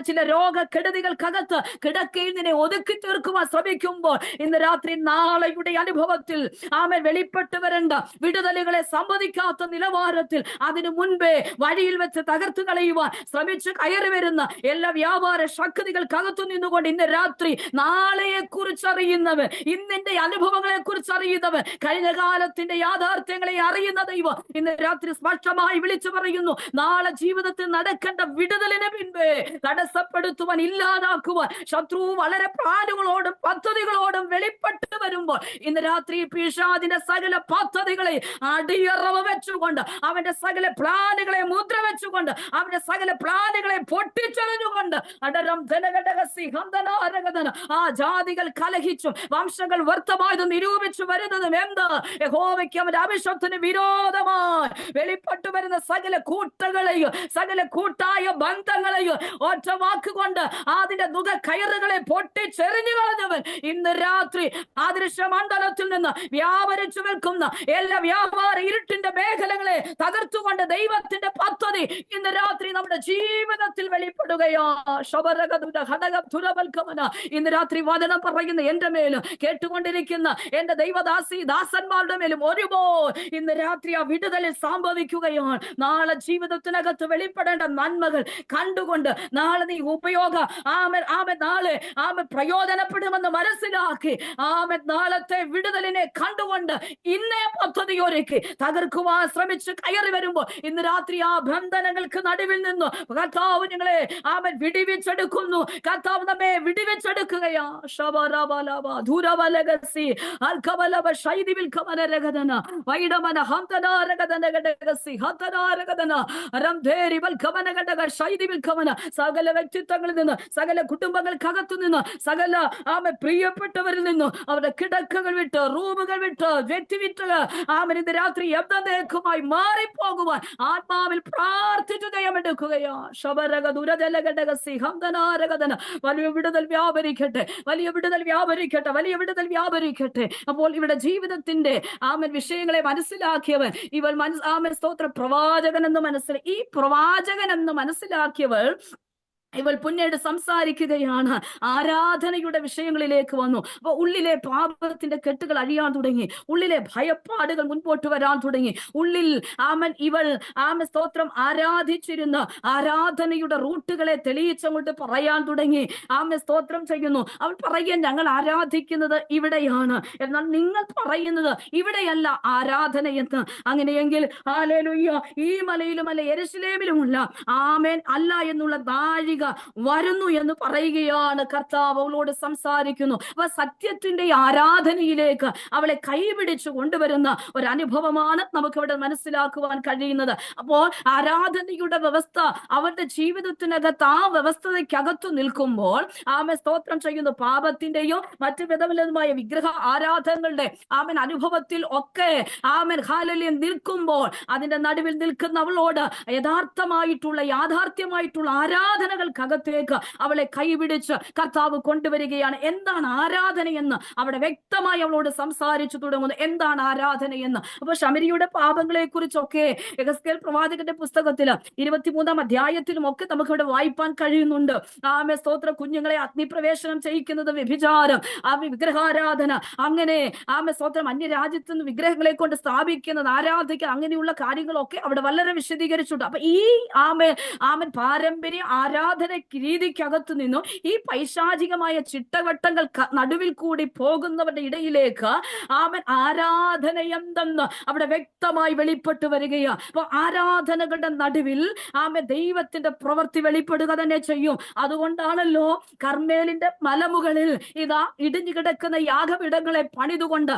ചില രോഗക്കെടുതികൾക്കകത്ത് കിടക്കയിൽ നിന്നെ ഒതുക്കി തീർക്കുവാൻ ശ്രമിക്കുമ്പോൾ, ഇന്ന് രാത്രി നാളെയുടെ അനുഭവത്തിൽ വെളിപ്പെട്ട് വരേണ്ട വിടുതലുകളെ സമ്മതിക്കാത്ത നിലവാരത്തിൽ അതിനു മുൻപേ വഴിയിൽ വെച്ച് തകർത്തു കളയുവാൻ ശ്രമിച്ചു കയറി വരുന്ന എല്ലാ വ്യാപാര ശക്തികൾക്കകത്തു നിന്നുകൊണ്ട് ഇന്ന് രാത്രി നാളെയെ കുറിച്ച് അറിയുന്നവൻ, ഇന്നിന്റെ അനുഭവങ്ങളെ കുറിച്ച് അറിയുന്നവൻ, കഴിഞ്ഞ കാലത്തിന്റെ യാഥാർത്ഥ്യങ്ങളെ അറിയുന്ന ദൈവം ഇന്ന് രാത്രി സ്പഷ്ടമായി വിളിച്ചു പറയുന്നു, നാളെ ജീവിതത്തിൽ നടക്കേണ്ട വിടുതലിന് പിൻപേ തടസ്സപ്പെടുത്തുവാൻ, ഇല്ലാതാക്കുവാൻ ശത്രു വളരെ പ്ലാനുകളോടും പദ്ധതികളോടും വെളിപ്പെട്ട് വരുമ്പോൾ ഇന്ന് രാത്രി പിശാചിന്റെ സകല പദ്ധതികളെ അടിയറവ് വെച്ചുകൊണ്ട്, അവന്റെ സകല പ്ലാനുകളെ മുദ്ര വെച്ചുകൊണ്ട്, അവന്റെ സകല പ്ലാനുകളെ പൊട്ടിച്ചെറിഞ്ഞുകൊണ്ട് ജാതികൾ കലഹിച്ചും വംശങ്ങൾ വ്യർത്ഥമായത് നിരൂപിച്ചു വരുന്നതും എന്ത്? യഹോവയ്ക്ക് അവന്റെ അഭിഷേകത്തിന് വിരോധമായി വെളിപ്പെട്ടു വരുന്ന സകല കൂട്ടങ്ങളെയും സകല കൂട്ടായ ബന്ധങ്ങളെയും ഒറ്റ വാക്കുകൊണ്ട് അതിന്റെ നുക കയറുകളെ പൊട്ടിച്ചെറിഞ്ഞു കളഞ്ഞവൻ ഇന്ന് രാത്രി ആദൃശ്യ മണ്ഡലത്തിൽ നിന്ന് വ്യാപരിച്ചു നിൽക്കുന്ന എല്ലാ വ്യാപാര ഇരുട്ടിന്റെ മേഖലകളെ തകർത്തുകൊണ്ട് ദൈവത്തിന്റെ പദ്ധതി ഇന്ന് രാത്രി നമ്മുടെ ജീവിതത്തിൽ വെളിപ്പെടുകയോ. ഇന്ന് രാത്രി വചനം പറയുന്ന എന്റെ മേലും കേട്ടുകൊണ്ടിരിക്കുന്ന എന്റെ ദാസന്മാരുടെ മേലും ഒരുപോലെ ഇന്ന് രാത്രി ആ വിടുതലിൽ സംഭവിക്കുകയാണ്. നാളെ ജീവിതത്തിനകത്ത് വെളിപ്പെടേണ്ട നന്മകൾ കണ്ടുകൊണ്ട് നാളെ നീ നാളെ പ്രയോജനപ്പെടുമെന്ന് മനസ്സിലാക്കി നാളത്തെ വിടുതലിനെ കണ്ടുകൊണ്ട് ഇന്നേ പദ്ധതി ഒരുക്കി തകർക്കുവാൻ ശ്രമിച്ച് കയറി വരുമ്പോൾ ഇന്ന് രാത്രി ആ ബന്ധനങ്ങൾക്ക് നടുവിൽ നിന്ന് കർത്താവ് ഞങ്ങളെ വിടിവിച്ചെടുക്കുന്നു. കർത്താവ് നമ്മെ വിടിവിച്ചെടുക്കുകയാ. സകല വ്യക്തിത്വങ്ങളിൽ നിന്ന്, സകല കുടുംബങ്ങൾക്കകത്തു നിന്ന്, സകല പ്രിയപ്പെട്ടവരിൽ നിന്നും അവരുടെ കിടക്കകൾ വിട്ട്, റൂമുകൾ വിട്ട്, വ്യക്തി വിട്ട് ഇന്ന് രാത്രി എന്നേക്കുമായി മാറിപ്പോകുവാൻ ആത്മാവിൽ പ്രാർത്ഥിച്ചു ജയമെടുക്കുകയാ. വലിയ വിടുതൽ വ്യാപരിക്കട്ടെ, വലിയ വിടുതൽ വ്യാപരിക്കട്ടെ, വലിയ വിടുതൽ വ്യാപരിക്കട്ടെ. അപ്പോൾ ഇവിടെ ജീവിതത്തിന്റെ വിഷയങ്ങളെ മനസ്സിലാക്കിയവൻ ഇവൻ ഇവൾ ആമേൻ സ്തോത്രം പ്രവാചകൻ എന്ന് ഈ പ്രവാചകൻ എന്ന് മനസ്സിലാക്കിയവൾ ഇവൾ പിന്നീട് സംസാരിക്കുകയാണ്, ആരാധനയുടെ വിഷയങ്ങളിലേക്ക് വന്നു. അപ്പൊ ഉള്ളിലെ പാപത്തിന്റെ കെട്ടുകൾ അഴിയാൻ തുടങ്ങി, ഉള്ളിലെ ഭയപ്പാടുകൾ മുൻപോട്ട് വരാൻ തുടങ്ങി. ഉള്ളിൽ ഇവൾ സ്തോത്രം ആരാധിച്ചിരുന്ന ആരാധനയുടെ റൂട്ടുകളെ തെളിയിച്ചങ്ങോട്ട് പറയാൻ തുടങ്ങി. സ്തോത്രം ചെയ്യുന്നു. അവൾ പറയുക, ഞങ്ങൾ ആരാധിക്കുന്നത് ഇവിടെയാണ്, എന്നാൽ നിങ്ങൾ പറയുന്നത് ഇവിടെയല്ല ആരാധനയെന്ന്. അങ്ങനെയെങ്കിൽ ഹല്ലേലൂയ, ഈ മലയിലുമല്ല യെരൂശലേമിലുമല്ല അല്ല എന്നുള്ള നാഴിക വരുന്നു എന്ന് പറയുകയാണ്. കർത്താവ് അവളോട് സംസാരിക്കുന്നു. അപ്പൊ സത്യത്തിന്റെ ആരാധനയിലേക്ക് അവളെ കൈപിടിച്ചു കൊണ്ടുവരുന്ന ഒരു അനുഭവമാണ് നമുക്ക് ഇവിടെ മനസ്സിലാക്കുവാൻ കഴിയുന്നത്. അപ്പോൾ ആരാധനയുടെ വ്യവസ്ഥ അവരുടെ ജീവിതത്തിനകത്ത്, ആ വ്യവസ്ഥതയ്ക്കകത്തു നിൽക്കുമ്പോൾ സ്തോത്രം ചെയ്യുന്നു, പാപത്തിന്റെയോ മറ്റു വിധമായ വിഗ്രഹ ആരാധനകളുടെ അനുഭവത്തിൽ ഒക്കെ ഹല്ലേലൂയ നിൽക്കുമ്പോൾ, അതിന്റെ നടുവിൽ നിൽക്കുന്ന അവളോട് യാഥാർത്ഥ്യമായിട്ടുള്ള ആരാധനകൾ കത്തേക്ക് അവളെ കൈപിടിച്ച് കർത്താവ് കൊണ്ടുവരികയാണ്. എന്താണ് ആരാധനയെന്ന് അവിടെ വ്യക്തമായി അവളോട് സംസാരിച്ചു തുടങ്ങുന്നു. എന്താണ് ആരാധനയെന്ന്? അപ്പൊ ശമരിയുടെ പാപങ്ങളെ കുറിച്ചൊക്കെ യെഹെസ്കേൽ പ്രവാചകന്റെ പുസ്തകത്തിൽ 23-ാം അധ്യായത്തിലും ഒക്കെ നമുക്ക് ഇവിടെ വായിപ്പാൻ കഴിയുന്നുണ്ട്. സ്തോത്ര, കുഞ്ഞുങ്ങളെ അഗ്നിപ്രവേശനം ചെയ്യിക്കുന്നത്, വ്യഭിചാരം, വിഗ്രഹാരാധന, അങ്ങനെ സ്തോത്രം അന്യരാജ്യത്ത് നിന്ന് വിഗ്രഹങ്ങളെ കൊണ്ട് സ്ഥാപിക്കുന്നത്, ആരാധിക്കുക, അങ്ങനെയുള്ള കാര്യങ്ങളൊക്കെ അവിടെ വളരെ വിശദീകരിച്ചിട്ടുണ്ട്. അപ്പൊ ഈ പാരമ്പര്യ ആരാധന രീതിക്കകത്തു നിന്നും ഈ പൈശാചികമായ ചിട്ടവട്ടങ്ങൾ നടുവിൽ കൂടി പോകുന്നവരുടെ ഇടയിലേക്ക് ആരാധന എന്തെന്ന് അവിടെ വ്യക്തമായി വെളിപ്പെട്ടു വരികയാണ്. അപ്പൊ ആരാധനകളുടെ നടുവിൽ ദൈവത്തിന്റെ പ്രവൃത്തി വെളിപ്പെടുക തന്നെ ചെയ്യും. അതുകൊണ്ടാണല്ലോ കർമ്മേലിന്റെ മലമുകളിൽ ഇതാ ഇടിഞ്ഞു കിടക്കുന്ന യാഗപീഠങ്ങളെ പണിതുകൊണ്ട്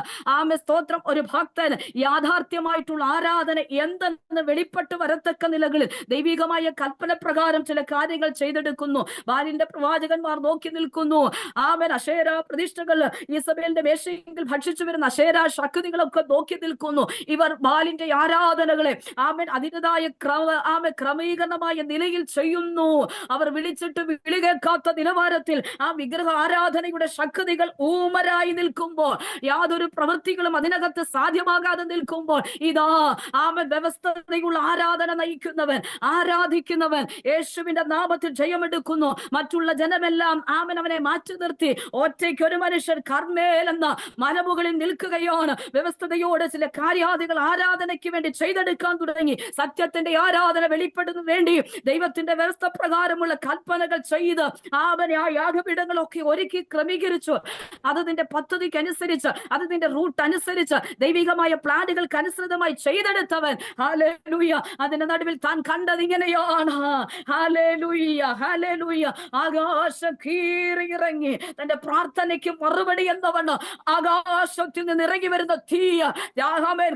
സ്തോത്രം ഒരു ഭക്തൻ യാഥാർത്ഥ്യമായിട്ടുള്ള ആരാധന എന്തെന്ന് വെളിപ്പെട്ടു വരത്തക്ക നിലകളിൽ ദൈവികമായ കൽപ്പന പ്രകാരം ചില കാര്യങ്ങൾ ചെയ്തെടുക്കുന്നു. ബാലിന്റെ പ്രവാചകന്മാർ നോക്കി നിൽക്കുന്നു. അശേര പ്രതിഷ്ഠകൾ, ഈസബേലിന്റെ മേശയിൽ ഭക്ഷിച്ചു വരുന്ന അശേര ശക്തികളൊക്കെ നോക്കി നിൽക്കുന്നു. ഇവർ ബാലിന്റെ ആരാധനകളെ അതിൻ്റെതായ ക്രമീകരണമായ നിലയിൽ ചെയ്യുന്നു. അവർ വിളിച്ചിട്ട് വിളി കേൾക്കാത്ത നിലവാരത്തിൽ വിഗ്രഹ ആരാധനയുടെ ശക്തികൾ ഊമരായി നിൽക്കുമ്പോൾ, യാതൊരു പ്രവൃത്തികളും അതിനകത്ത് സാധ്യമാകാതെ നിൽക്കുമ്പോൾ, ഇതാ വ്യവസ്ഥതയുള്ള ആരാധന നയിക്കുന്നവൻ, ആരാധിക്കുന്നവൻ യേശുവിന്റെ നാമത്തിൽ ജയമെടുക്കുന്നു. മറ്റുള്ള ജനമെല്ലാം അവനെ മാറ്റി നിർത്തി ഒറ്റയ്ക്ക് ഒരു മനുഷ്യൻ കർമ്മേൽ എന്ന മലമുകളിൽ നിൽക്കുകയാണ്. വ്യവസ്ഥതയോടെ ചില കാര്യാദികൾ ആരാധനയ്ക്ക് വേണ്ടി ചെയ്തെടുക്കാൻ തുടങ്ങി. സത്യത്തിന്റെ ആരാധന വെളിപ്പെടുന്ന വേണ്ടി ദൈവത്തിന്റെ വ്യവസ്ഥ പ്രകാരമുള്ള കൽപ്പനകൾ ചെയ്ത് ആ യാഗപീഠങ്ങളൊക്കെ ഒരുക്കി ക്രമീകരിച്ചു. അതിന്റെ പദ്ധതിക്കനുസരിച്ച്, അതിന്റെ റൂട്ട് അനുസരിച്ച്, ദൈവികമായ പ്ലാനുകൾക്ക് അനുസൃതമായി ചെയ്തെടുത്തവൻ ഹല്ലേലൂയ അതിന്റെ നടുവിൽ താൻ കണ്ടത് ഇങ്ങനെയാണ്. Hallelujah, hallelujah. ആകാശം കീറിയിറങ്ങി തന്റെ പ്രാർത്ഥനയ്ക്ക് മറുപടി എന്നവണ്ണം ആകാശത്തിൽ നിന്ന് ഇറങ്ങി വരുന്ന തീയ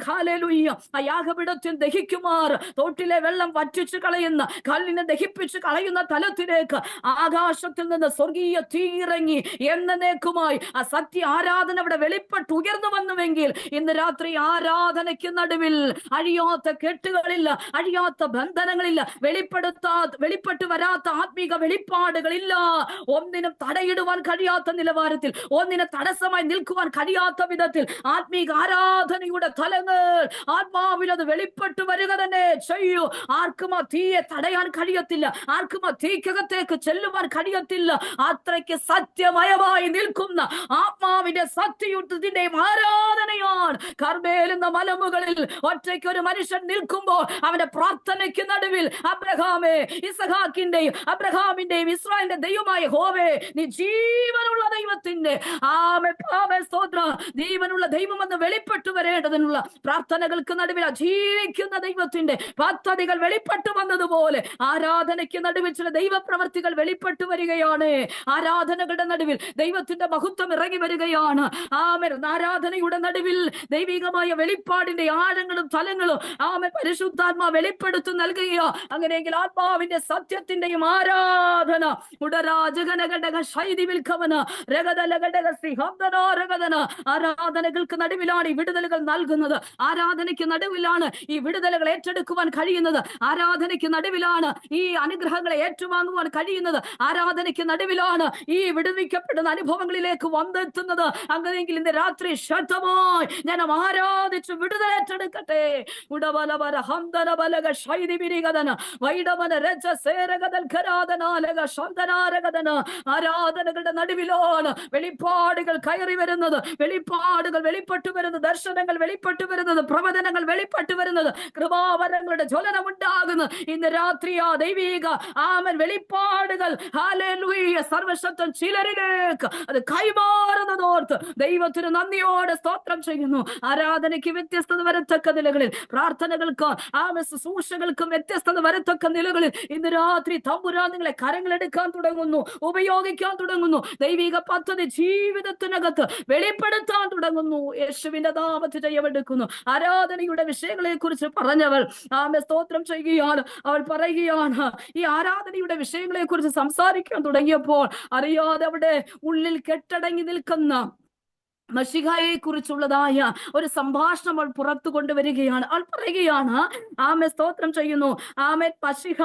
ഹല്ലേലൂയ ആ യാഗപീഠത്തിൽ ദഹിക്കുമാർ തോട്ടിലെ വെള്ളം വറ്റിച്ചു കളയുന്ന, കല്ലിനെ ദഹിപ്പിച്ചു കളയുന്ന തലത്തിലേക്ക് ആകാശത്തിൽ നിന്ന് സ്വർഗീയ തീ ഇറങ്ങി എന്നേക്കുമായി ആ സത്യ ആരാധന അവിടെ വെളിപ്പെട്ട് ഉയർന്നു വന്നുവെങ്കിൽ, ഇന്ന് രാത്രി ആരാധനയ്ക്ക് നടുവിൽ അഴിയാത്ത കെട്ടുകളില്ല, അഴിയാത്ത ബന്ധനങ്ങളില്ല, വെളിപ്പെട്ടു വരാത്ത ആത്മീക വെളിപ്പാടുകളില്ല. ഒന്നിനും തടയിടുവാൻ കഴിയാത്ത നിലവാരത്തിൽ, ഒന്നിനെ തടസ്സമായി നിൽക്കുവാൻ കഴിയാത്ത വിധത്തിൽ ആത്മീക ആരാധനയുടെ തലങ്ങൾ ആത്മാവിൽ അത് വെളിപ്പെട്ടു വരിക തന്നെ ചെയ്യൂ. ആർക്കും ആ തീയെ തടയാൻ കഴിയത്തില്ല, ആർക്കും ആ തീക്കകത്തേക്ക് ചെല്ലുവാൻ കഴിയത്തില്ല. അത്രയ്ക്ക് സത്യമയമായി നിൽക്കുന്ന ആത്മാവിന്റെ സത്യയുദ്ധത്തിന്റെയും ആരാധനയാണ് കർമ്മേൽ എന്ന മലമുകളിൽ ഒറ്റയ്ക്ക് ഒരു മനുഷ്യൻ നിൽക്കുമ്പോൾ അവന്റെ പ്രാർത്ഥനയ്ക്ക് നടുവിൽ അബ്രഹാമിന്റെയും ഇസ്രായേലിന്റെ ദൈവമായ യഹോവേ, നീ ജീവനുള്ള ദൈവത്തിന്റെ ജീവനുള്ള ദൈവമെന്ന് വെളിപ്പെട്ടു വരേണ്ടതിനുള്ള പ്രാർത്ഥനകൾക്ക് നടുവിൽ ജീവിക്കുന്ന ദൈവത്തിന്റെ പദ്ധതികൾ വെളിപ്പെട്ടു വന്നതുപോലെ ആരാധനയ്ക്ക് നടുവിൽ ചില ദൈവപ്രവർത്തികൾ വെളിപ്പെട്ടു വരികയാണ്. ആരാധനകളുടെ നടുവിൽ ദൈവത്തിന്റെ മഹത്വം ഇറങ്ങി വരികയാണ്. ആരാധനയുടെ നടുവിൽ ദൈവികമായ വെളിപ്പാടിന്റെ ആഴങ്ങളും തലങ്ങളും പരിശുദ്ധാത്മാ വെളിപ്പെടുത്തി നൽകുകയോ. അങ്ങനെയെങ്കിൽ ആത്മാവിന്റെ സത്യത്തിന്റെയും ആരാധന. ആരാധനകൾക്ക് നടുവിലാണ് ഈ വിടുതലുകൾ നൽകുന്നത്. ആരാധനയ്ക്ക് നടുവിലാണ് ഈ വിടുതലുകൾ ഏറ്റെടുക്കുവാൻ കഴിയുന്നത്. ആരാധനയ്ക്ക് നടുവിലാണ് ഈ അനുഗ്രഹങ്ങളെ ഏറ്റുവാങ്ങുവാൻ കഴിയുന്നത്. ആരാധനയ്ക്ക് നടുവിലാണ് ഈ വിടുവിക്കപ്പെടുന്ന അനുഭവങ്ങളിലേക്ക് വന്നെത്തുന്നത്. അങ്ങനെയെങ്കിൽ ഇന്ന് രാത്രി ശക്തമായി ഞാൻ ആരാധിച്ച് വിടുതൽ ഏറ്റെടുക്കട്ടെ. ആരാധനകളുടെ നടുവിലാണ് വെളിപ്പാടുകൾ കയറി വരുന്നത്. വെളിപ്പാടുകൾ വെളിപ്പെട്ടു വരുന്നത്. ദർശനങ്ങൾ വെളിപ്പെട്ടു വരുന്നത്. പ്രവചനങ്ങൾ വെളിപ്പെട്ടു വരുന്നത്. കൃപാവരങ്ങളുടെ ജ്വലനം ഉണ്ടാകുന്നത്. ഇന്ന് രാത്രി ആ ദൈവിക ആമൻ വെളിപ്പാടുകൾ ഹല്ലേലൂയ സർവശക്തൻ ചിലരിലേക്ക് അത് കൈമാറുന്നതോർത്ത് ദൈവത്തിന് നന്ദിയോടെ സ്തോത്രം ചെയ്യുന്നു. ആരാധനയ്ക്ക് വ്യത്യസ്തത വരത്തക്ക നിലകളിൽ, പ്രാർത്ഥനകൾക്ക് ശുശ്രൂഷകൾക്കും വ്യത്യസ്തത വരത്തക്ക നിലകളിൽ ഇന്ന് രാത്രി തമ്പുരാൻ നിങ്ങളെ കരങ്ങളെടുക്കാൻ തുടങ്ങുന്നു, ഉപയോഗിക്കാൻ തുടങ്ങുന്നു. ദൈവിക പദ്ധതി ജീവിതത്തിനകത്ത് വെളിപ്പെടുത്താൻ തുടങ്ങുന്നു. യേശുവിന്റെ നാമത്തിൽ ജയമെടുക്കുന്നു. ആരാധനയുടെ വിഷയങ്ങളെ കുറിച്ച് പറഞ്ഞവൾ സ്തോത്രം ചെയ്യുകയാണ്. അവൾ പറയുകയാണ്, ഈ ആരാധനയുടെ വിഷയങ്ങളെ കുറിച്ച് സംസാരിക്കാൻ തുടങ്ങിയപ്പോൾ അറിയാതെ അവിടെ ഉള്ളിൽ കെട്ടടങ്ങി നിൽക്കുന്ന മശിഹായെ കുറിച്ചുള്ളതായ ഒരു സംഭാഷണം അവൾ പുറത്തു കൊണ്ടുവരികയാണ്. അവൾ പറയുകയാണ്, ആമേ സ്തോത്രം ചെയ്യുന്നു, ആമേ മശിഹ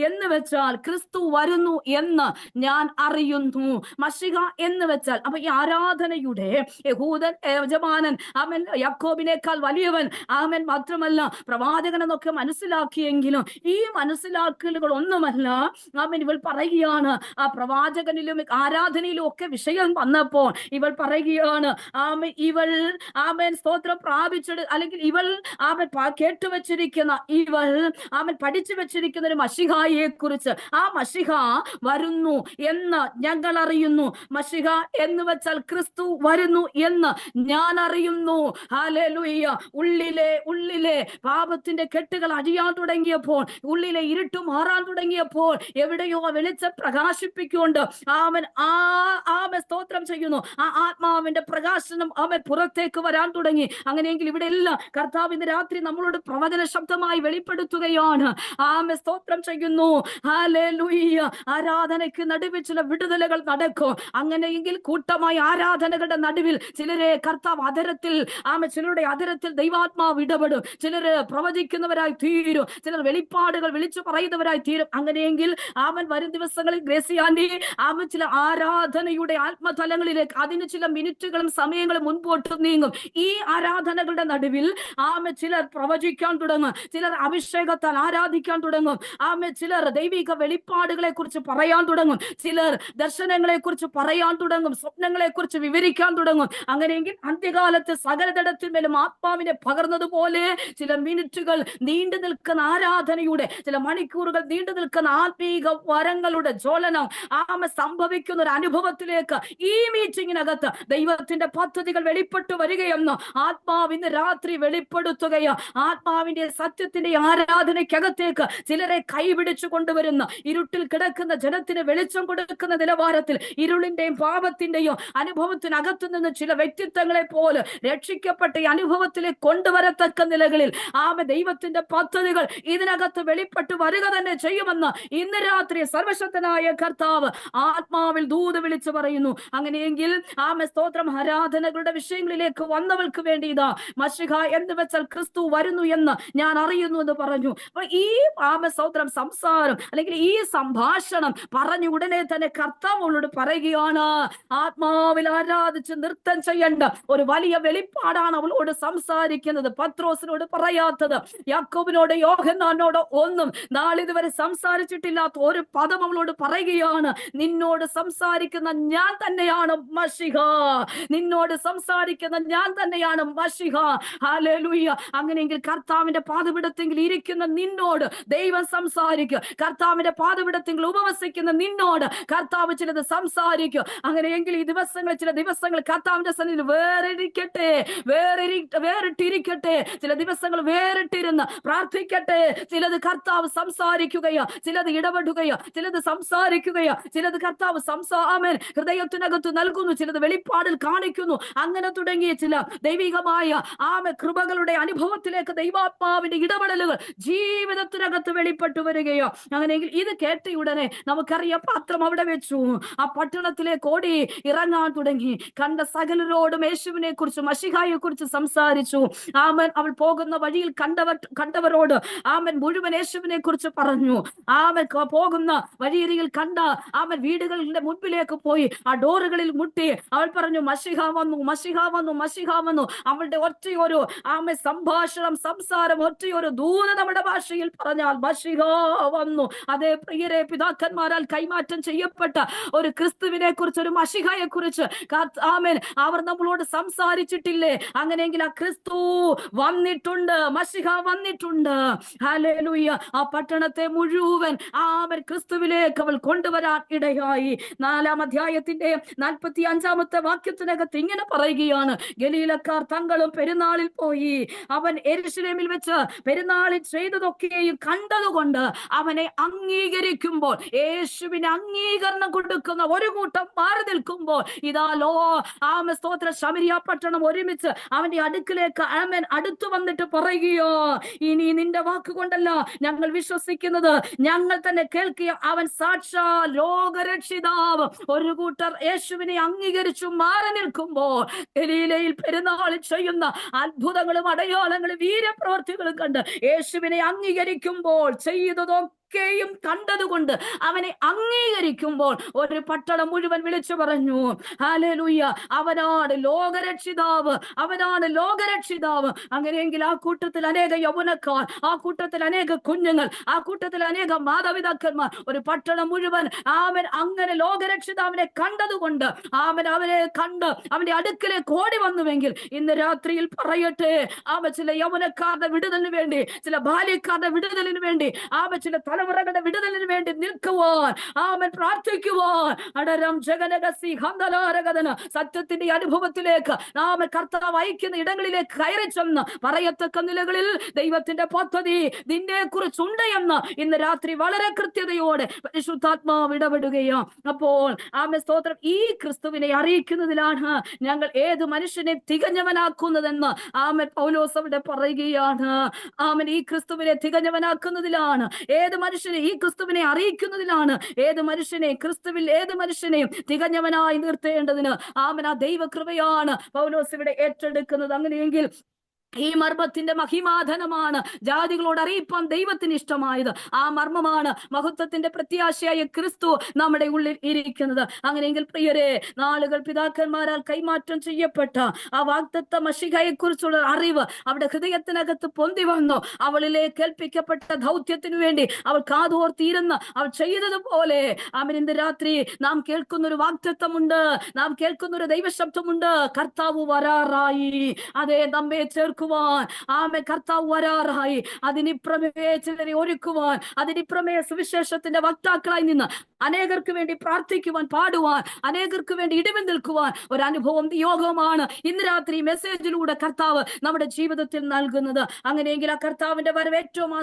എന്ന് വെച്ചാൽ ക്രിസ്തു വരുന്നു എന്ന് ഞാൻ അറിയുന്നു. മശിഹ എന്ന് വെച്ചാൽ അപ്പൊ ഈ ആരാധനയുടെ യഹൂദൻ യജമാനൻ ആമൻ യാക്കോബിനേക്കാൾ വലിയവൻ ആമൻ മാത്രമല്ല പ്രവാചകൻ എന്നൊക്കെ മനസ്സിലാക്കിയെങ്കിലും ഈ മനസ്സിലാക്കലുകൾ ഒന്നുമല്ല. ആമൻ ഇവൾ പറയുകയാണ്, ആ പ്രവാചകനിലും ആരാധനയിലും ഒക്കെ വിഷയം വന്നപ്പോൾ ഇവൾ പറയുകയാണ്, ഇവൾ ആമേൻ സ്തോത്രം പ്രാപിച്ചത് അല്ലെങ്കിൽ ഇവൾ ആമൻ കേട്ടുവച്ചിരിക്കുന്ന ഇവൾ ആമൻ പഠിച്ചു വെച്ചിരിക്കുന്ന ഒരു മശിഹായെ കുറിച്ച്, ആ മശിഹ വരുന്നു എന്ന് ഞങ്ങൾ അറിയുന്നു. മശിഹ എന്ന് വെച്ചാൽ ക്രിസ്തു വരുന്നു എന്ന് ഞാൻ അറിയുന്നു. ഹല്ലേലൂയ. ഉള്ളിലെ പാപത്തിന്റെ കെട്ടുകൾ അഴിയാൻ തുടങ്ങിയപ്പോൾ, ഉള്ളിലെ ഇരുട്ട് മാറാൻ തുടങ്ങിയപ്പോൾ എവിടെയോ വെളിച്ചം പ്രകാശിപ്പിക്കൊണ്ട് ആമൻ സ്തോത്രം ചെയ്യുന്നു. ആ ആത്മാവിന്റെ പ്രകാശനം അവൻ പുറത്തേക്ക് വരാൻ തുടങ്ങി. അങ്ങനെയെങ്കിൽ ഇവിടെ എല്ലാം കർത്താവ് ഇന്ന് രാത്രി നമ്മളോട് പ്രവചന ശബ്ദമായി വെളിപ്പെടുത്തുകയാണ്. ആമേൻ സ്തോത്രം ചെയ്യുന്നു. ഹല്ലേലൂയ. ആരാധനയ്ക്ക് നടുവിൽ ചില വിടുതലുകൾ നടക്കും. അങ്ങനെയെങ്കിൽ കൂട്ടമായി ആരാധനകളുടെ നടുവിൽ ചിലരെ കർത്താവ് അതരത്തിൽ ചിലരുടെ അതരത്തിൽ ദൈവാത്മാവ് ഇടപെടും. ചിലര് പ്രവചിക്കുന്നവരായി തീരും. ചിലർ വെളിപ്പാടുകൾ വിളിച്ചു പറയുന്നവരായി തീരും. അങ്ങനെയെങ്കിൽ വരും ദിവസങ്ങളിൽ ഗ്രേസിയാൻഡി ചില ആരാധനയുടെ ആത്മതലങ്ങളിലേക്ക് അതിന് ചില മിനിറ്റുകളും സമയങ്ങളും മുൻപോട്ട് നീങ്ങും. ഈ ആരാധനകളുടെ നടുവിൽ ചിലർ പ്രവചിക്കാൻ തുടങ്ങും. ചിലർ അഭിഷേകത്താൽ ആരാധിക്കാൻ തുടങ്ങും. ചിലർ ദൈവിക വെളിപ്പാടുകളെ കുറിച്ച് പറയാൻ തുടങ്ങും. ചിലർ ദർശനങ്ങളെ കുറിച്ച് പറയാൻ തുടങ്ങും. സ്വപ്നങ്ങളെ കുറിച്ച് വിവരിക്കാൻ തുടങ്ങും. അങ്ങനെയെങ്കിൽ അന്ത്യകാലത്ത് സകലതടത്തിന്മേലും ആത്മാവിനെ പകർന്നതുപോലെ ചില മിനിറ്റുകൾ നീണ്ടു നിൽക്കുന്ന ആരാധനയുടെ, ചില മണിക്കൂറുകൾ നീണ്ടു നിൽക്കുന്ന ആത്മീക വരങ്ങളുടെ ജ്വലനം സംഭവിക്കുന്ന ഒരു അനുഭവത്തിലേക്ക് ഈ മീറ്റിംഗിനകത്ത് ദൈവത്തിന്റെ പദ്ധതികൾ വെളിപ്പെട്ടു വരികയെന്ന് ആത്മാവിന് രാത്രി വെളിപ്പെടുത്തുകയോ, ആത്മാവിന്റെ സത്യത്തിന്റെ ആരാധനയ്ക്കകത്തേക്ക് ചിലരെ കൈപിടിച്ചു കൊണ്ടുവരുന്ന, ഇരുട്ടിൽ കിടക്കുന്ന ജനത്തിന് വെളിച്ചം കൊടുക്കുന്ന നിലവാരത്തിൽ ഇരുളിന്റെയും പാപത്തിന്റെയും അനുഭവത്തിനകത്തു നിന്ന് ചില വ്യക്തിത്വങ്ങളെ പോലെ രക്ഷിക്കപ്പെട്ട ഈ അനുഭവത്തിലേക്ക് കൊണ്ടുവരത്തക്ക നിലകളിൽ ദൈവത്തിന്റെ പദ്ധതികൾ ഇതിനകത്ത് വെളിപ്പെട്ടു വരിക തന്നെ ചെയ്യുമെന്ന് ഇന്ന് രാത്രി സർവശക്തനായ കർത്താവ് ആത്മാവിൽ ദൂത് വിളിച്ചു പറയുന്നു. അങ്ങനെയെങ്കിൽ സ്തോത്രം ആരാധനകളുടെ വിഷയങ്ങളിലേക്ക് വന്നവൾക്ക് വേണ്ടി ഇതാ മശിഹ എന്ന് വെച്ചാൽ ക്രിസ്തു വരുന്നു എന്ന് ഞാൻ അറിയുന്നു എന്ന് പറഞ്ഞു. അപ്പൊ ഈ സ്തോത്രം സംസാരം അല്ലെങ്കിൽ ഈ സംഭാഷണം പറഞ്ഞു ഉടനെ തന്നെ കർത്താവോട് പറയുകയാണ്, ആത്മാവിൽ ആരാധിച്ച് നൃത്തം ചെയ്യേണ്ട ഒരു വലിയ വെളിപ്പാടാണ് അവളോട് സംസാരിക്കുന്നത്. പത്രോസിനോട് പറയാത്തത്, യാക്കോബിനോട് യോഹന്നാനോട് ഒന്നും നാളിതുവരെ സംസാരിച്ചിട്ടില്ലാത്ത ഒരു പദം അവളോട് പറയുകയാണ്. നിന്നോട് സംസാരിക്കുന്ന ഞാൻ തന്നെയാണ് മശിഹ. നിന്നോട് സംസാരിക്കുന്ന ഞാൻ തന്നെയാണ് മശിഹ. ഹല്ലേലൂയ. അങ്ങനെയെങ്കിൽ കർത്താവിന്റെ പാദപീഠത്തിൽ ഇരിക്കുന്ന നിന്നോട് ദൈവം സംസാരിക്കും. കർത്താവിന്റെ പാദപീഠത്തിൽ ഉപവസിക്കുന്ന നിന്നോട് കർത്താവ് ചിലത് സംസാരിക്കും. അങ്ങനെയെങ്കിൽ ഈ ദിവസങ്ങളിൽ ചില ദിവസങ്ങൾ കർത്താവിന്റെ സന്നിധിയിൽ വേറിട്ടിരിക്കട്ടെ. ചില ദിവസങ്ങൾ വേറിട്ടിരുന്ന് പ്രാർത്ഥിക്കട്ടെ. ചിലത് കർത്താവ് സംസാരിക്കുകയോ, ചിലത് ഇടപെടുകയോ, ചിലത് സംസാരിക്കുകയോ, ചിലത് കർത്താവ് ഹൃദയത്തിനകത്ത് നൽകുന്നു, ചിലത് വെളിപ്പാടിൽ കാണിക്കുന്നു. പ്രാർത്ഥിക്കുന്നു. അങ്ങനെ തുടങ്ങിയ ചില ദൈവികമായ കൃപകളുടെ അനുഭവത്തിലേക്ക് ദൈവാത്മാവിന്റെ ഇടപെടലുകൾ ജീവിതത്തിനകത്ത് വെളിപ്പെട്ടു വരികയോ. അങ്ങനെയെങ്കിൽ ഇത് കേട്ട ഉടനെ നമുക്കറിയാം, പാത്രം അവിടെ വെച്ചു, ആ പട്ടണത്തിലേക്ക് ഓടി ഇറങ്ങാൻ തുടങ്ങി. കണ്ട സകലരോടും യേശുവിനെ കുറിച്ച്, മശിഹായെ കുറിച്ച് സംസാരിച്ചു. ആമൻ. അവൾ പോകുന്ന വഴിയിൽ കണ്ടവരോട് ആമൻ മുഴുവൻ യേശുവിനെ കുറിച്ച് പറഞ്ഞു. ആമൻ പോകുന്ന വഴിയരികിൽ കണ്ട ആമൻ വീടുകളുടെ മുൻപിലേക്ക് പോയി ആ ഡോറുകളിൽ മുട്ടി അവൾ പറഞ്ഞു, മശിഹ വന്നു, മശിഹ വന്നു, മശിഹ വന്നു. അവളുടെ ഒറ്റയൊരു ആമൻ സംസാരം, ഒറ്റയൊരു ദൂത നമ്മുടെ ഭാഷയിൽ പറഞ്ഞാൽ മശിഹ വന്നു. അതേ പ്രിയരെ, പിതാക്കന്മാരാൽ കൈമാറ്റം ചെയ്യപ്പെട്ട ഒരു ക്രിസ്തുവിനെ കുറിച്ച്, ഒരു മശിഹയെ കുറിച്ച് ആമേൻ അവർ നമ്മളോട് സംസാരിച്ചിട്ടില്ലേ? അങ്ങനെയെങ്കിൽ ആ ക്രിസ്തു വന്നിട്ടുണ്ട്, മശിഹ വന്നിട്ടുണ്ട്. ഹല്ലേലൂയ. ആ പട്ടണത്തെ മുഴുവൻ ആമേൻ ക്രിസ്തുവിലേക്ക് അവൾ കൊണ്ടുവരാൻ ഇടയായി. 4-ാം അധ്യായത്തിന്റെ 45-ാമത്തെ വാക്യത്തിനകത്ത് ഇങ്ങനെ പറയുകയാണ്, ഗലീലക്കാർ തങ്ങളും പെരുന്നാളിൽ പോയി. അവൻ യെരൂശലേമിൽ വെച്ച് പെരുന്നാളിൽ ചെയ്തതൊക്കെയും കണ്ടതുകൊണ്ട് അവനെ അംഗീകരിക്കുമ്പോൾ, യേശുവിന് അംഗീകരണം കൊടുക്കുന്ന ഒരു കൂട്ടം മാറി നിൽക്കുമ്പോൾ, ഇതാ സ്തോത്ര ശമരിയ പട്ടണം ഒരുമിച്ച് അവന്റെ അടുക്കിലേക്ക് ആമേൻ അടുത്തു വന്നിട്ട് പറയുകയോ, ഇനി നിന്റെ വാക്കുകൊണ്ടല്ല ഞങ്ങൾ വിശ്വസിക്കുന്നത്, ഞങ്ങൾ തന്നെ കേൾക്കിയ അവൻ സാക്ഷാൽ ലോകരക്ഷിതാവ്. ഒരു കൂട്ടർ യേശുവിനെ അംഗീകരിച്ചു മാറി നിൽക്കുമ്പോൾ, ഗലീലയിൽ പെരുന്നാളിൽ ചെയ്യുന്ന അത്ഭുതങ്ങളും അടയാളങ്ങളും വീര്യപ്രവർത്തികളും കണ്ട് യേശുവിനെ അംഗീകരിക്കുമ്പോൾ, ചെയ്തതൊക്കെയും കണ്ടതുകൊണ്ട് അവനെ അംഗീകരിക്കുമ്പോൾ, ഒരു പട്ടണം മുഴുവൻ വിളിച്ചു പറഞ്ഞു, ഹല്ലേലൂയ, അവനാണ് ലോകരക്ഷിതാവ്, അവനാണ് ലോകരക്ഷിതാവ്. അങ്ങനെയെങ്കിൽ ആ കൂട്ടത്തിൽ അനേക യൗവനക്കാർ, ആ കൂട്ടത്തിൽ അനേക കുഞ്ഞുങ്ങൾ, ആ കൂട്ടത്തിൽ അനേക മാതാപിതാക്കന്മാർ, ഒരു പട്ടണം മുഴുവൻ അവൻ അങ്ങനെ ലോകരക്ഷിതാവിനെ കണ്ടതുകൊണ്ട് അവനെ കണ്ട് അവന്റെ അടുക്കലേക്ക് ഓടി വന്നുവെങ്കിൽ, ഇന്ന് രാത്രിയിൽ പറയട്ടെ, ചില യൗവനക്കാരുടെ വിടുതലിന് വേണ്ടി, ചില ബാല്യക്കാരുടെ വിടുതലിന് വേണ്ടി, ചില തലമുറകളുടെ വിടുതലിന് വേണ്ടി നിൽക്കുവാൻ, പ്രാർത്ഥിക്കുവാൻ, അടരം ജഗനഗസി ഹന്തലാരകഥന സത്യത്തിന്റെ അനുഭവത്തിലേക്ക് കർത്താവ് അയക്കുന്ന ഇടങ്ങളിലേക്ക് കയറി ചെന്ന് പറയത്തക്ക നിലകളിൽ ദൈവത്തിന്റെ പദ്ധതി നിന്നെ കുറിച്ചുണ്ട് എന്ന് ഇന്ന് രാത്രി വളരെ കൃത്യതയോടെ പരിശുദ്ധാത്മാവ് ഇടപെടുകയോ. അപ്പോൾ സ്തോത്രം, ഈ ക്രിസ്തുവിനെ അറിയിക്കുന്നതിലാണ് ഞങ്ങൾ ഏത് മനുഷ്യനെ തികഞ്ഞവനാക്കുന്നതെന്ന് പൗലോസ് അവിടെ പറയുകയാണ്. ഈ ക്രിസ്തുവിനെ തികഞ്ഞവനാക്കുന്നതിലാണ്, ഏത് മനുഷ്യനെ ഈ ക്രിസ്തുവിനെ അറിയിക്കുന്നതിലാണ്, ഏത് മനുഷ്യനെയും തികഞ്ഞവനായി നിർത്തേണ്ടതിന് ആ ദൈവകൃപയാണ് പൗലോസ് ഇവിടെ ഏറ്റെടുക്കുന്നത്. അങ്ങനെയെങ്കിൽ ഈ മർമ്മത്തിന്റെ മഹിമാധനമാണ് ജാതികളോട് അറിയിപ്പാൻ ദൈവത്തിന് ഇഷ്ടമായത്. ആ മർമ്മമാണ് മഹത്വത്തിന്റെ പ്രത്യാശയായ ക്രിസ്തു നമ്മുടെ ഉള്ളിൽ ഇരിക്കുന്നത്. അങ്ങനെയെങ്കിൽ പ്രിയരെ, നാളുകൾ പിതാക്കന്മാരാൽ കൈമാറ്റം ചെയ്യപ്പെട്ട ആ വാഗ്ദത്ത മശിഹയെ കുറിച്ചുള്ള അറിവ് അവിടെ ഹൃദയത്തിനകത്ത് പൊന്തി വന്നു. അവളിലേക്ക് ഏൽപ്പിക്കപ്പെട്ട ദൗത്യത്തിനു വേണ്ടി അവൾ കാതോർത്തിരുന്ന് അവൾ ചെയ്തതുപോലെ ഇന്ന് രാത്രി നാം കേൾക്കുന്നൊരു വാഗ്ദത്തമുണ്ട്, നാം കേൾക്കുന്നൊരു ദൈവശബ്ദമുണ്ട്. കർത്താവ് വരാറായി, അതേ നമ്മെ ചേർക്കുവാൻ കർത്താവ് വരാറായി. അതിനിപ്രമേ ചിലരെ ഒരുക്കുവാൻ, അതിനിപ്രമേ സുവിശേഷത്തിന്റെ വക്താക്കളായി നിന്ന് അനേകർക്ക് വേണ്ടി പ്രാർത്ഥിക്കുവാൻ, പാടുവാൻ, അനേകർക്ക് വേണ്ടി ഇടിവിൽ നിൽക്കുവാൻ ഒരു അനുഭവം, യോഗമാണ് ഇന്ന് രാത്രി മെസ്സേജിലൂടെ കർത്താവ് നമ്മുടെ ജീവിതത്തിൽ നൽകുന്നത്. അങ്ങനെയെങ്കിൽ ആ കർത്താവിന്റെ വരവ് ഏറ്റവും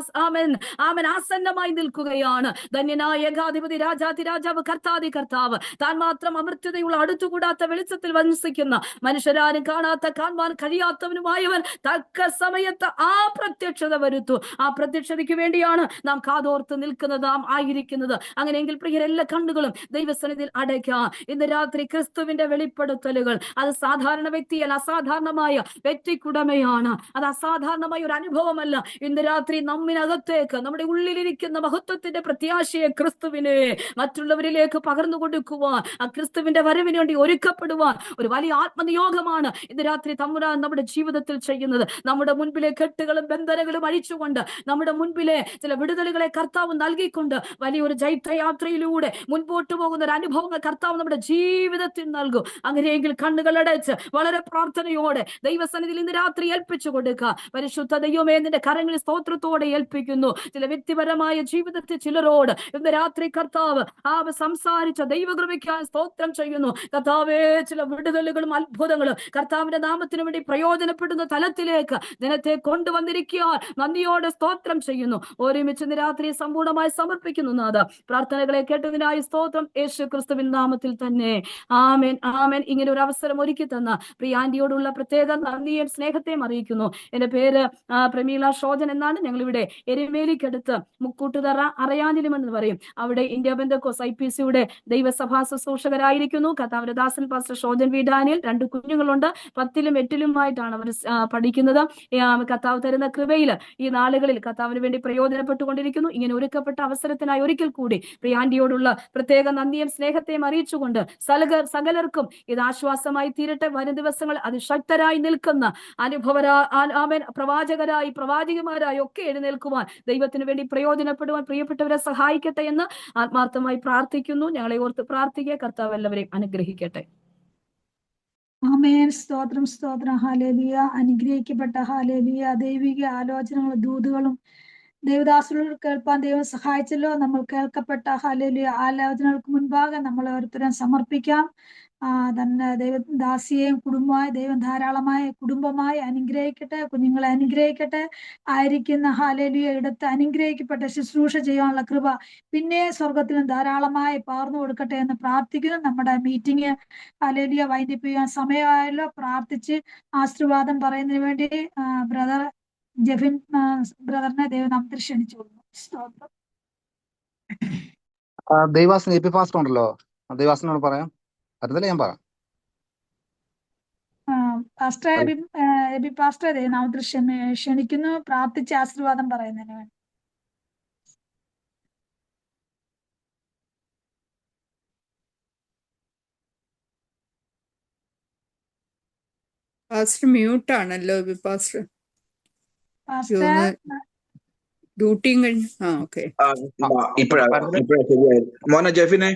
ആസന്നമായി നിൽക്കുകയാണ്. ധന്യനായ ഏകാധിപതി, രാജാതി രാജാവ്, കർത്താതി കർത്താവ്, താൻ മാത്രം അമർത്യതയുള്ള അടുത്തുകൂടാത്ത വെളിച്ചത്തിൽ വസിക്കുന്ന, മനുഷ്യരാരും കാണാത്ത, കാണുവാൻ കഴിയാത്തവനുമായവൻ തക്ക സമയത്ത് ആ പ്രത്യക്ഷത വരുത്തു. ആ പ്രത്യക്ഷതയ്ക്ക് വേണ്ടിയാണ് നാം കാതോർത്ത് നിൽക്കുന്നത്, നാം ആയിരിക്കുന്നത്. അങ്ങനെയെങ്കിൽ പ്രിയരെല്ലാ കണ്ണുകളും ദൈവസന്നിധിയിൽ അടയ്ക്കാം. ഇന്ന് രാത്രി ക്രിസ്തുവിന്റെ വെളിപ്പെടുത്തലുകൾ അത് സാധാരണ വ്യക്തിയല്ല, അസാധാരണമായ വ്യക്തിക്കുടമയാണ്. അത് അസാധാരണമായ ഒരു അനുഭവമല്ല. ഇന്ന് രാത്രി നമ്മിനകത്തേക്ക്, നമ്മുടെ ഉള്ളിലിരിക്കുന്ന മഹത്വത്തിന്റെ പ്രത്യാശയെ, ക്രിസ്തുവിനെ മറ്റുള്ളവരിലേക്ക് പകർന്നു കൊടുക്കുവാൻ, ആ ക്രിസ്തുവിന്റെ വരവിന് വേണ്ടി ഒരുക്കപ്പെടുവാൻ ഒരു വലിയ ആത്മനിയോഗമാണ് ഇന്ന് രാത്രി തമ്പുരാൻ നമ്മുടെ ജീവിതത്തിൽ ചെയ്യുന്നത്. നമ്മുടെ മുൻപിലെ കെട്ടുകളും ബന്ധനങ്ങളും അഴിച്ചുകൊണ്ട്, നമ്മുടെ മുൻപിലെ ചില വിടുതലുകളെ കർത്താവ് നൽകിക്കൊണ്ട് വലിയൊരു ജൈത്രയാത്രയിലൂടെ മുൻപോട്ട് പോകുന്ന ഒരു അനുഭവങ്ങൾ കർത്താവ് നമ്മുടെ ജീവിതത്തിൽ നൽകും. അങ്ങനെയെങ്കിൽ കണ്ണുകൾ അടച്ച് വളരെ പ്രാർത്ഥനയോടെ ദൈവസന്നിധിയിൽ ഇന്ന് രാത്രി ഏൽപ്പിച്ചു കൊടുക്കുക. പരിശുദ്ധ ദൈവമേ, നിന്റെ കരങ്ങളിൽ സ്തോത്രത്തോടെ ഏൽപ്പിക്കുന്നു. ചില വ്യക്തിപരമായ ജീവിതത്തിൽ ചിലരോട് ഇന്ന് രാത്രി കർത്താവ് സംസാരിച്ച ദൈവകൃപയ്ക്കായി സ്തോത്രം ചെയ്യുന്നു. കർത്താവേ, ചില വിടുതലുകളും അത്ഭുതങ്ങളും കർത്താവിന്റെ നാമത്തിന് വേണ്ടി പ്രയോജനപ്പെടുന്ന തലത്തിൽ സമാധാനത്തിലേക്ക് ജനത്തെ കൊണ്ടുവന്നിരിക്കാൻ നന്ദിയോടെ സ്തോത്രം ചെയ്യുന്നു. ഒരുമിച്ച് ഇന്ന് രാത്രി സമ്പൂർണ്ണമായി സമർപ്പിക്കുന്നു നാഥ. പ്രാർത്ഥനകളെ കേട്ടതിനായി സ്തോത്രം, യേശു ക്രിസ്തുവിൻ നാമത്തിൽ തന്നെ. ആമേൻ, ആമേൻ. ഇങ്ങനെ ഒരു അവസരം ഒരുക്കി തന്ന പ്രിയ ആന്റിയോടുള്ള പ്രത്യേക നന്ദിയും സ്നേഹത്തെയും അറിയിക്കുന്നു. എന്റെ പേര് പ്രമീള ഷോജൻ എന്നാണ്. ഞങ്ങളിവിടെ എരുമേലിക്കടുത്ത് മുക്കൂട്ടുതറ അറയാനിലും എന്ന് പറയും. അവിടെ ഇന്ത്യ പെന്തക്കോസ് IPCയുടെ ദൈവസഭാ ശുശ്രൂഷകരായിരിക്കുന്നു. കർത്താവിന്റെ ദാസൻ പാസ്റ്റർ ഷോജൻ വി ഡാനിയൽ. 2 കുഞ്ഞുങ്ങളുണ്ട്. 10ലും 8ലുമായിട്ടാണ് അവർ പഠിക്കുന്നത്. കർത്താവ് തരുന്ന കൃപയിൽ ഈ നാളുകളിൽ കർത്താവിന് വേണ്ടി പ്രയോജനപ്പെട്ടുകൊണ്ടിരിക്കുന്നു. ഇങ്ങനെ ഒരുക്കപ്പെട്ട അവസരത്തിനായി ഒരിക്കൽ കൂടി പ്രിയാന്റിയോടുള്ള പ്രത്യേക നന്ദിയും സ്നേഹത്തെയും അറിയിച്ചുകൊണ്ട് സകലർക്കും ഇത് ആശ്വാസമായി തീരട്ടെ. വരും ദിവസങ്ങൾ അതിശക്തരായി നിൽക്കുന്ന പ്രവാചകരായി പ്രവാചകന്മാരായി ഒക്കെ എഴുന്നേൽക്കുവാൻ, ദൈവത്തിന് വേണ്ടി പ്രയോജനപ്പെടുവാൻ പ്രിയപ്പെട്ടവരെ സഹായിക്കട്ടെ എന്ന് ആത്മാർത്ഥമായി പ്രാർത്ഥിക്കുന്നു. ഞങ്ങളെ ഓർത്ത് പ്രാർത്ഥിക്കുക. കർത്താവ് എല്ലാവരെയും അനുഗ്രഹിക്കട്ടെ. ആമേൻ. സ്തോത്രം, സ്തോത്രം. ഹല്ലേലൂയ. അനുഗ്രഹിക്കപ്പെട്ട ഹല്ലേലൂയ. ദൈവിക ആലോചനകളും ദൂതുകളും ദേവദാസുകൾ കേൾപ്പാൻ ദൈവം സഹായിച്ചല്ലോ. നമ്മൾ കേൾക്കപ്പെട്ട ഹല്ലേലൂയ ആലോചനകൾക്ക് മുൻപാകെ നമ്മൾ ഓരോരുത്തരും സമർപ്പിക്കാം. തന്നെ ദൈവദാസിയെയും കുടുംബമായി ദൈവം ധാരാളമായ കുടുംബമായി അനുഗ്രഹിക്കട്ടെ. കുഞ്ഞുങ്ങളെ അനുഗ്രഹിക്കട്ടെ. ആയിരിക്കുന്ന ഹല്ലേലൂയ ഇടത്ത് അനുഗ്രഹിക്കപ്പെട്ട ശുശ്രൂഷ ചെയ്യാനുള്ള കൃപ പിന്നെ സ്വർഗത്തിലും ധാരാളമായി പകർന്നു കൊടുക്കട്ടെ എന്ന് പ്രാർത്ഥിക്കുന്നു. നമ്മുടെ മീറ്റിംഗ് ഹല്ലേലൂയ വൈൻഡപ്പ് ചെയ്യാൻ സമയമായല്ലോ. പ്രാർത്ഥിച്ച് ആശീർവാദം പറയുന്നതിന് വേണ്ടി ബ്രദർ ജെഫിൻ ബ്രദറിനെ ദൈവനാമത്തിൽ ക്ഷണിച്ചു കൊടുക്കുന്നു. സ്തോത്രം. ദൈവാസന എപി പാസ്റ്റർ ഉണ്ടല്ലോ, ദൈവാസനോട് പറയാം. പറ്റത്തില്ല, ഞാൻ പറയാം. എബി പാസ്റ്റർ ദൈവനാമത്തിൽ ക്ഷണിക്കുന്നു. പ്രാർത്ഥിച്ച് ആശീർവാദം പറയുന്നതിന് വേണ്ടി. പാസ്റ്റർ മ്യൂട്ടാണല്ലോ പാസ്റ്റർ. പാസ്റ്റർ ഡ്യൂട്ടിയും കഴിഞ്ഞു. ഓക്കെ, ഇപ്പഴാ ശരിയായത്. മോനെ ജെഫിനെ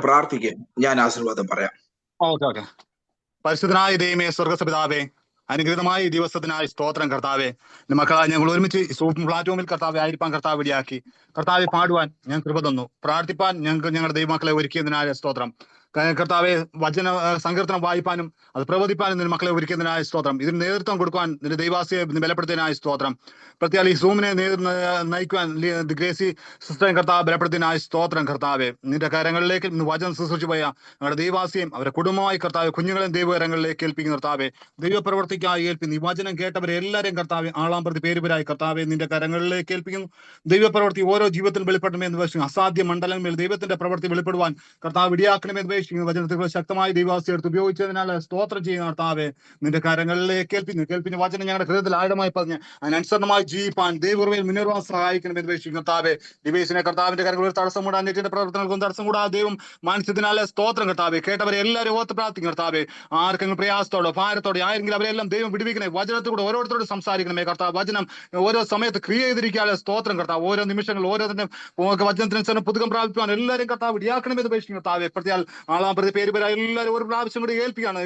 പ്രാർത്ഥിക്കും, ഞാൻ ആശീർവാദം പറയാം. ഓക്കെ. പരിശുദ്ധനായ ദൈവമേ, സ്വർഗപിതാവേ, അനുഗ്രഹീതമായ ഈ ദിവസത്തിനായി സ്തോത്രം കർത്താവെ. മക്കളാ, ഞങ്ങൾ ഒരുമിച്ച് പ്ലാറ്റ്ഫോമിൽ കർത്താവെ ആയിരിക്കാൻ കർത്താവ് ഇടയാക്കി. കർത്താവെ പാടുവാൻ ഞാൻ കൃപ തന്നു. പ്രാർത്ഥിപ്പാൻ ഞങ്ങളുടെ ദൈവമക്കളെ ഒരുക്കിയതിനായ സ്തോത്രം കർത്താവെ. വചന സങ്കീർത്തനം വായിപ്പാനും അത് പ്രവചിപ്പാനും നിന്റെ മക്കളെ ഒരുക്കിയതിനായ സ്തോത്രം. ഇതിന് നേതൃത്വം കൊടുക്കുവാൻ നിന്റെ ദൈവാസിയെ ബലപ്പെടുത്തിയതിനായ സ്തോത്രം. പ്രത്യേക ഈ സൂമിനെ നയിക്കുവാൻ ഗ്രേസി സിസ്റ്ററെ കർത്താവ് ബലപ്പെടുത്തിയതിനായ സ്തോത്രം കർത്താവെ. നിന്റെ കരങ്ങളിലേക്ക് വചനം ശുശ്രൂഷിച്ചു പോയ ഞങ്ങളുടെ ദൈവാസിയും അവരുടെ കുടുംബമായി കർത്താവ് കുഞ്ഞുങ്ങളെയും ദൈവകരങ്ങളിലേക്ക് ഏൽപ്പിക്കുന്ന കർത്താവെ. ദൈവപ്രവർത്തിക്കായി ഏൽപ്പിക്കുന്നു. ഈ വചനം കേട്ടവരെ എല്ലാവരെയും കർത്താവെ ആളാം പ്രതി പേരുപരായി കർത്താവെ നിന്റെ കരങ്ങളിലേക്ക് ഏൽപ്പിക്കുന്നു. ദൈവപ്രവർത്തി ഓരോ ജീവിതത്തിൽ വെളിപ്പെടണമെന്ന് വെച്ചു അസാധ്യ മണ്ഡലങ്ങളിൽ ദൈവത്തിന്റെ പ്രവൃത്തി വെളിപ്പെടുവാൻ കർത്താവ് ഇടയാക്കണമെന്ന് വചനത്തിൽ ശക്തമായി ദൈവാസി എടുത്ത് ഉപയോഗിച്ചതിനാൽ സ്തോത്രം ചെയ്യുന്ന കർത്താവെ നിന്റെ കരങ്ങളിലേക്ക് കേൾപ്പിന് വചനം ഞങ്ങളുടെ ഹൃദയത്തിൽ ആഴമായി പറഞ്ഞ് അതിനനുസരണമായി ജീവിപ്പാൻ ദൈവകൃപയിൽ മുന്നേറുവാൻ സഹായിക്കണമെന്ന് വെച്ചു കർത്താവെ. ഡിവൈസിനെ കർത്താവിന്റെ കരങ്ങളിൽ തടസ്സം കൂടാൻ നെറ്റിന്റെ പ്രവർത്തനങ്ങൾക്കും തടസ്സം കൂടാതെ ദൈവം മാനിച്ചതിനാലെ സ്തോത്രം കർത്താവെ. കേട്ടവരെ എല്ലാവരും ഓർത്ത് പ്രാർത്ഥിക്കും കർത്താവെ. ആർക്കെങ്കിലും പ്രയാസത്തോടെ ഭാരത്തോടെ ആയെങ്കിലും അവരെല്ലാം ദൈവം വിടുവിക്കണേ. വചനത്തിലൂടെ ഓരോരുത്തരോട് സംസാരിക്കണമേ കർത്താവ്. വചനം ഓരോ സമയത്ത് ക്രിയ ചെയ്തിരിക്കാതെ സ്തോത്രം കർത്താവ്. ഓരോ നിമിഷങ്ങൾ ഓരോരുത്തരും വചനത്തിനനുസരണം പുതുക്കം പ്രാപിക്കുവാൻ എല്ലാവരും കർത്താവ് ഇടയാക്കണമെന്ന് അപേക്ഷിക്കും കർത്താവെ. പ്രത്യേക ആളാം പ്രതി പേര് എല്ലാവരും ഒരു പ്രാവശ്യം കൂടി ഏൽപ്പിക്കുകയാണ്.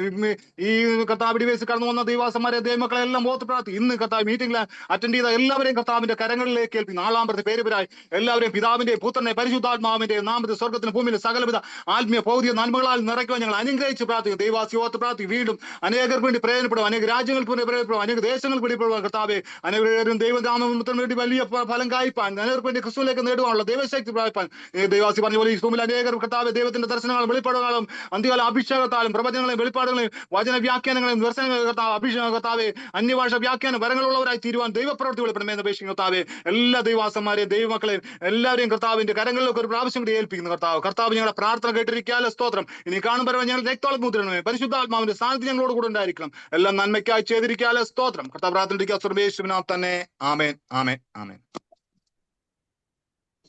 ഈ കർത്താവ് ഡിവൈസ് കടന്നു വന്ന ദൈവാസന്മാരെ ദൈവമക്കളെ എല്ലാം ഓർത്ത് പ്രാർത്ഥി. ഇന്ന് കർത്താവ് മീറ്റിംഗിൽ അറ്റൻഡ് ചെയ്ത എല്ലാവരെയും കർത്താവിന്റെ കരങ്ങളിലേക്ക് ഏൽപ്പിക്കുന്നു. ആളാം പ്രതി പേരുപരായി എല്ലാവരെയും പിതാവിന്റെയും പുത്രനെയും പരിശുദ്ധാത്മാവിന്റെയും നാമത്തിൽ സ്വർഗത്തിന് ഭൂമിയിലെ സകലവിധ ആത്മീയ ഭൗതിക നന്മകളാൽ നിറയ്ക്കുവാൻ ഞങ്ങൾ അനുഗ്രഹിച്ച് പ്രാർത്ഥിക്കും. ദൈവാസി ഓർത്ത് പ്രാർത്ഥി. വീണ്ടും അനേകർക്ക് വേണ്ടി പ്രയോജനപ്പെടും, അനേക രാജ്യങ്ങൾക്ക് വേണ്ടി പ്രയോജനപ്പെടും, അനേക ദേശങ്ങൾക്ക് വേണ്ടിപ്പെടുവാൻ കർത്താവെ. അനേകരും ദൈവനാമത്തിന് വേണ്ടി വലിയ ഫലം കായ്പാൻ അനേകർക്ക് വേണ്ടി ക്രിസ്തുവിലേക്ക് നേടുവാനുള്ള ദൈവശക്തി പ്രാപിപ്പാൻ ദൈവാസി പറഞ്ഞ പോലെ ഈ ഭൂമിയിൽ അനേകർ കർത്താവെ ദൈവത്തിന്റെ ദർശനങ്ങൾ വെളിപ്പെടുവാനും അന്ത്യകാല അഭിഷേകത്താലും പ്രവചനങ്ങളെയും വെളിപ്പാടുകളെയും വചന വ്യാഖ്യാനങ്ങളെയും ദർശനങ്ങളെയും കർത്താവ് അഭിഷേക കർത്താവെ അന്യഭാഷ വ്യാഖ്യാന വരങ്ങളുള്ളവരായി തീരുവാൻ ദൈവപ്രവൃത്തി വെളിപ്പെടുമെന്ന് അപേക്ഷിക്കും കർത്താവെ. എല്ലാ ദൈവാസന്മാരെയും ദൈവമക്കളെയും എല്ലാവരെയും കർത്താവിന്റെ കരങ്ങളിലേക്ക് ഒരു പ്രാവശ്യം കൂടി ഏൽപ്പിക്കുന്നു കർത്താവ്. കർത്താവ് ഞങ്ങളുടെ പ്രാർത്ഥന കേട്ടിരിക്കാതെ സ്തോത്രം. ഇനി കാണുമ്പോൾ ഞങ്ങൾ രക്തോളം മുദ്രണമേ പരിശുദ്ധാത്മാവിന്റെ സാന്നിധ്യം ഞങ്ങളോട് കൂടെ ഉണ്ടായിരിക്കണം. എല്ലാം നന്മയ്ക്കായി ചെയ്തിരിക്കാതെ സ്തോത്രം. കർത്താവ് പ്രാർത്ഥന സർവേശ്വരനാം തന്നെ. ആമേൻ, ആമേൻ, ആമേൻ.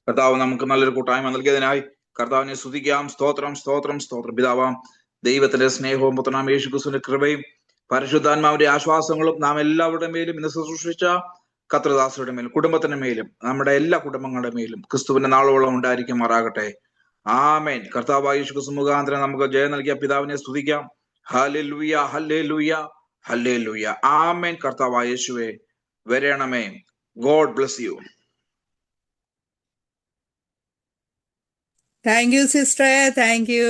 കർത്താവ് നമുക്ക് നല്ലൊരു കൂട്ടായ്മ നൽകിയതിനായി കർത്താവിനെ സ്തുതിക്കാം. സ്തോത്രം, സ്തോത്രം, സ്തോത്രം. പിതാവാം ദൈവത്തിന്റെ സ്നേഹവും പുത്രനാം യേശു ക്രിസ്തുവിന്റെ കൃപയും പരിശുദ്ധാത്മാവിന്റെ ആശ്വാസങ്ങളും നാം എല്ലാവരുടെ മേലും ഇന്ന് ശുശ്രൂഷിച്ച കർത്തൃദാസരുടെ മേലും കുടുംബത്തിന്റെ മേലും നമ്മുടെ എല്ലാ കുടുംബങ്ങളുടെ മേലും ക്രിസ്തുവിന്റെ നാളോളം ഉണ്ടായിരിക്കുമാറാകട്ടെ. ആമേൻ. കർത്താവായ യേശു ക്രിസ്തു മുഖാന്തരം നമുക്ക് ജയം നൽകിയ പിതാവിനെ സ്തുതിക്കാം. Hallelujah, hallelujah, hallelujah. ആമേൻ. കർത്താവായ യേശുവേ വരണമേ. God bless you. Thank you സിസ്റ്ററെ, താങ്ക് യു.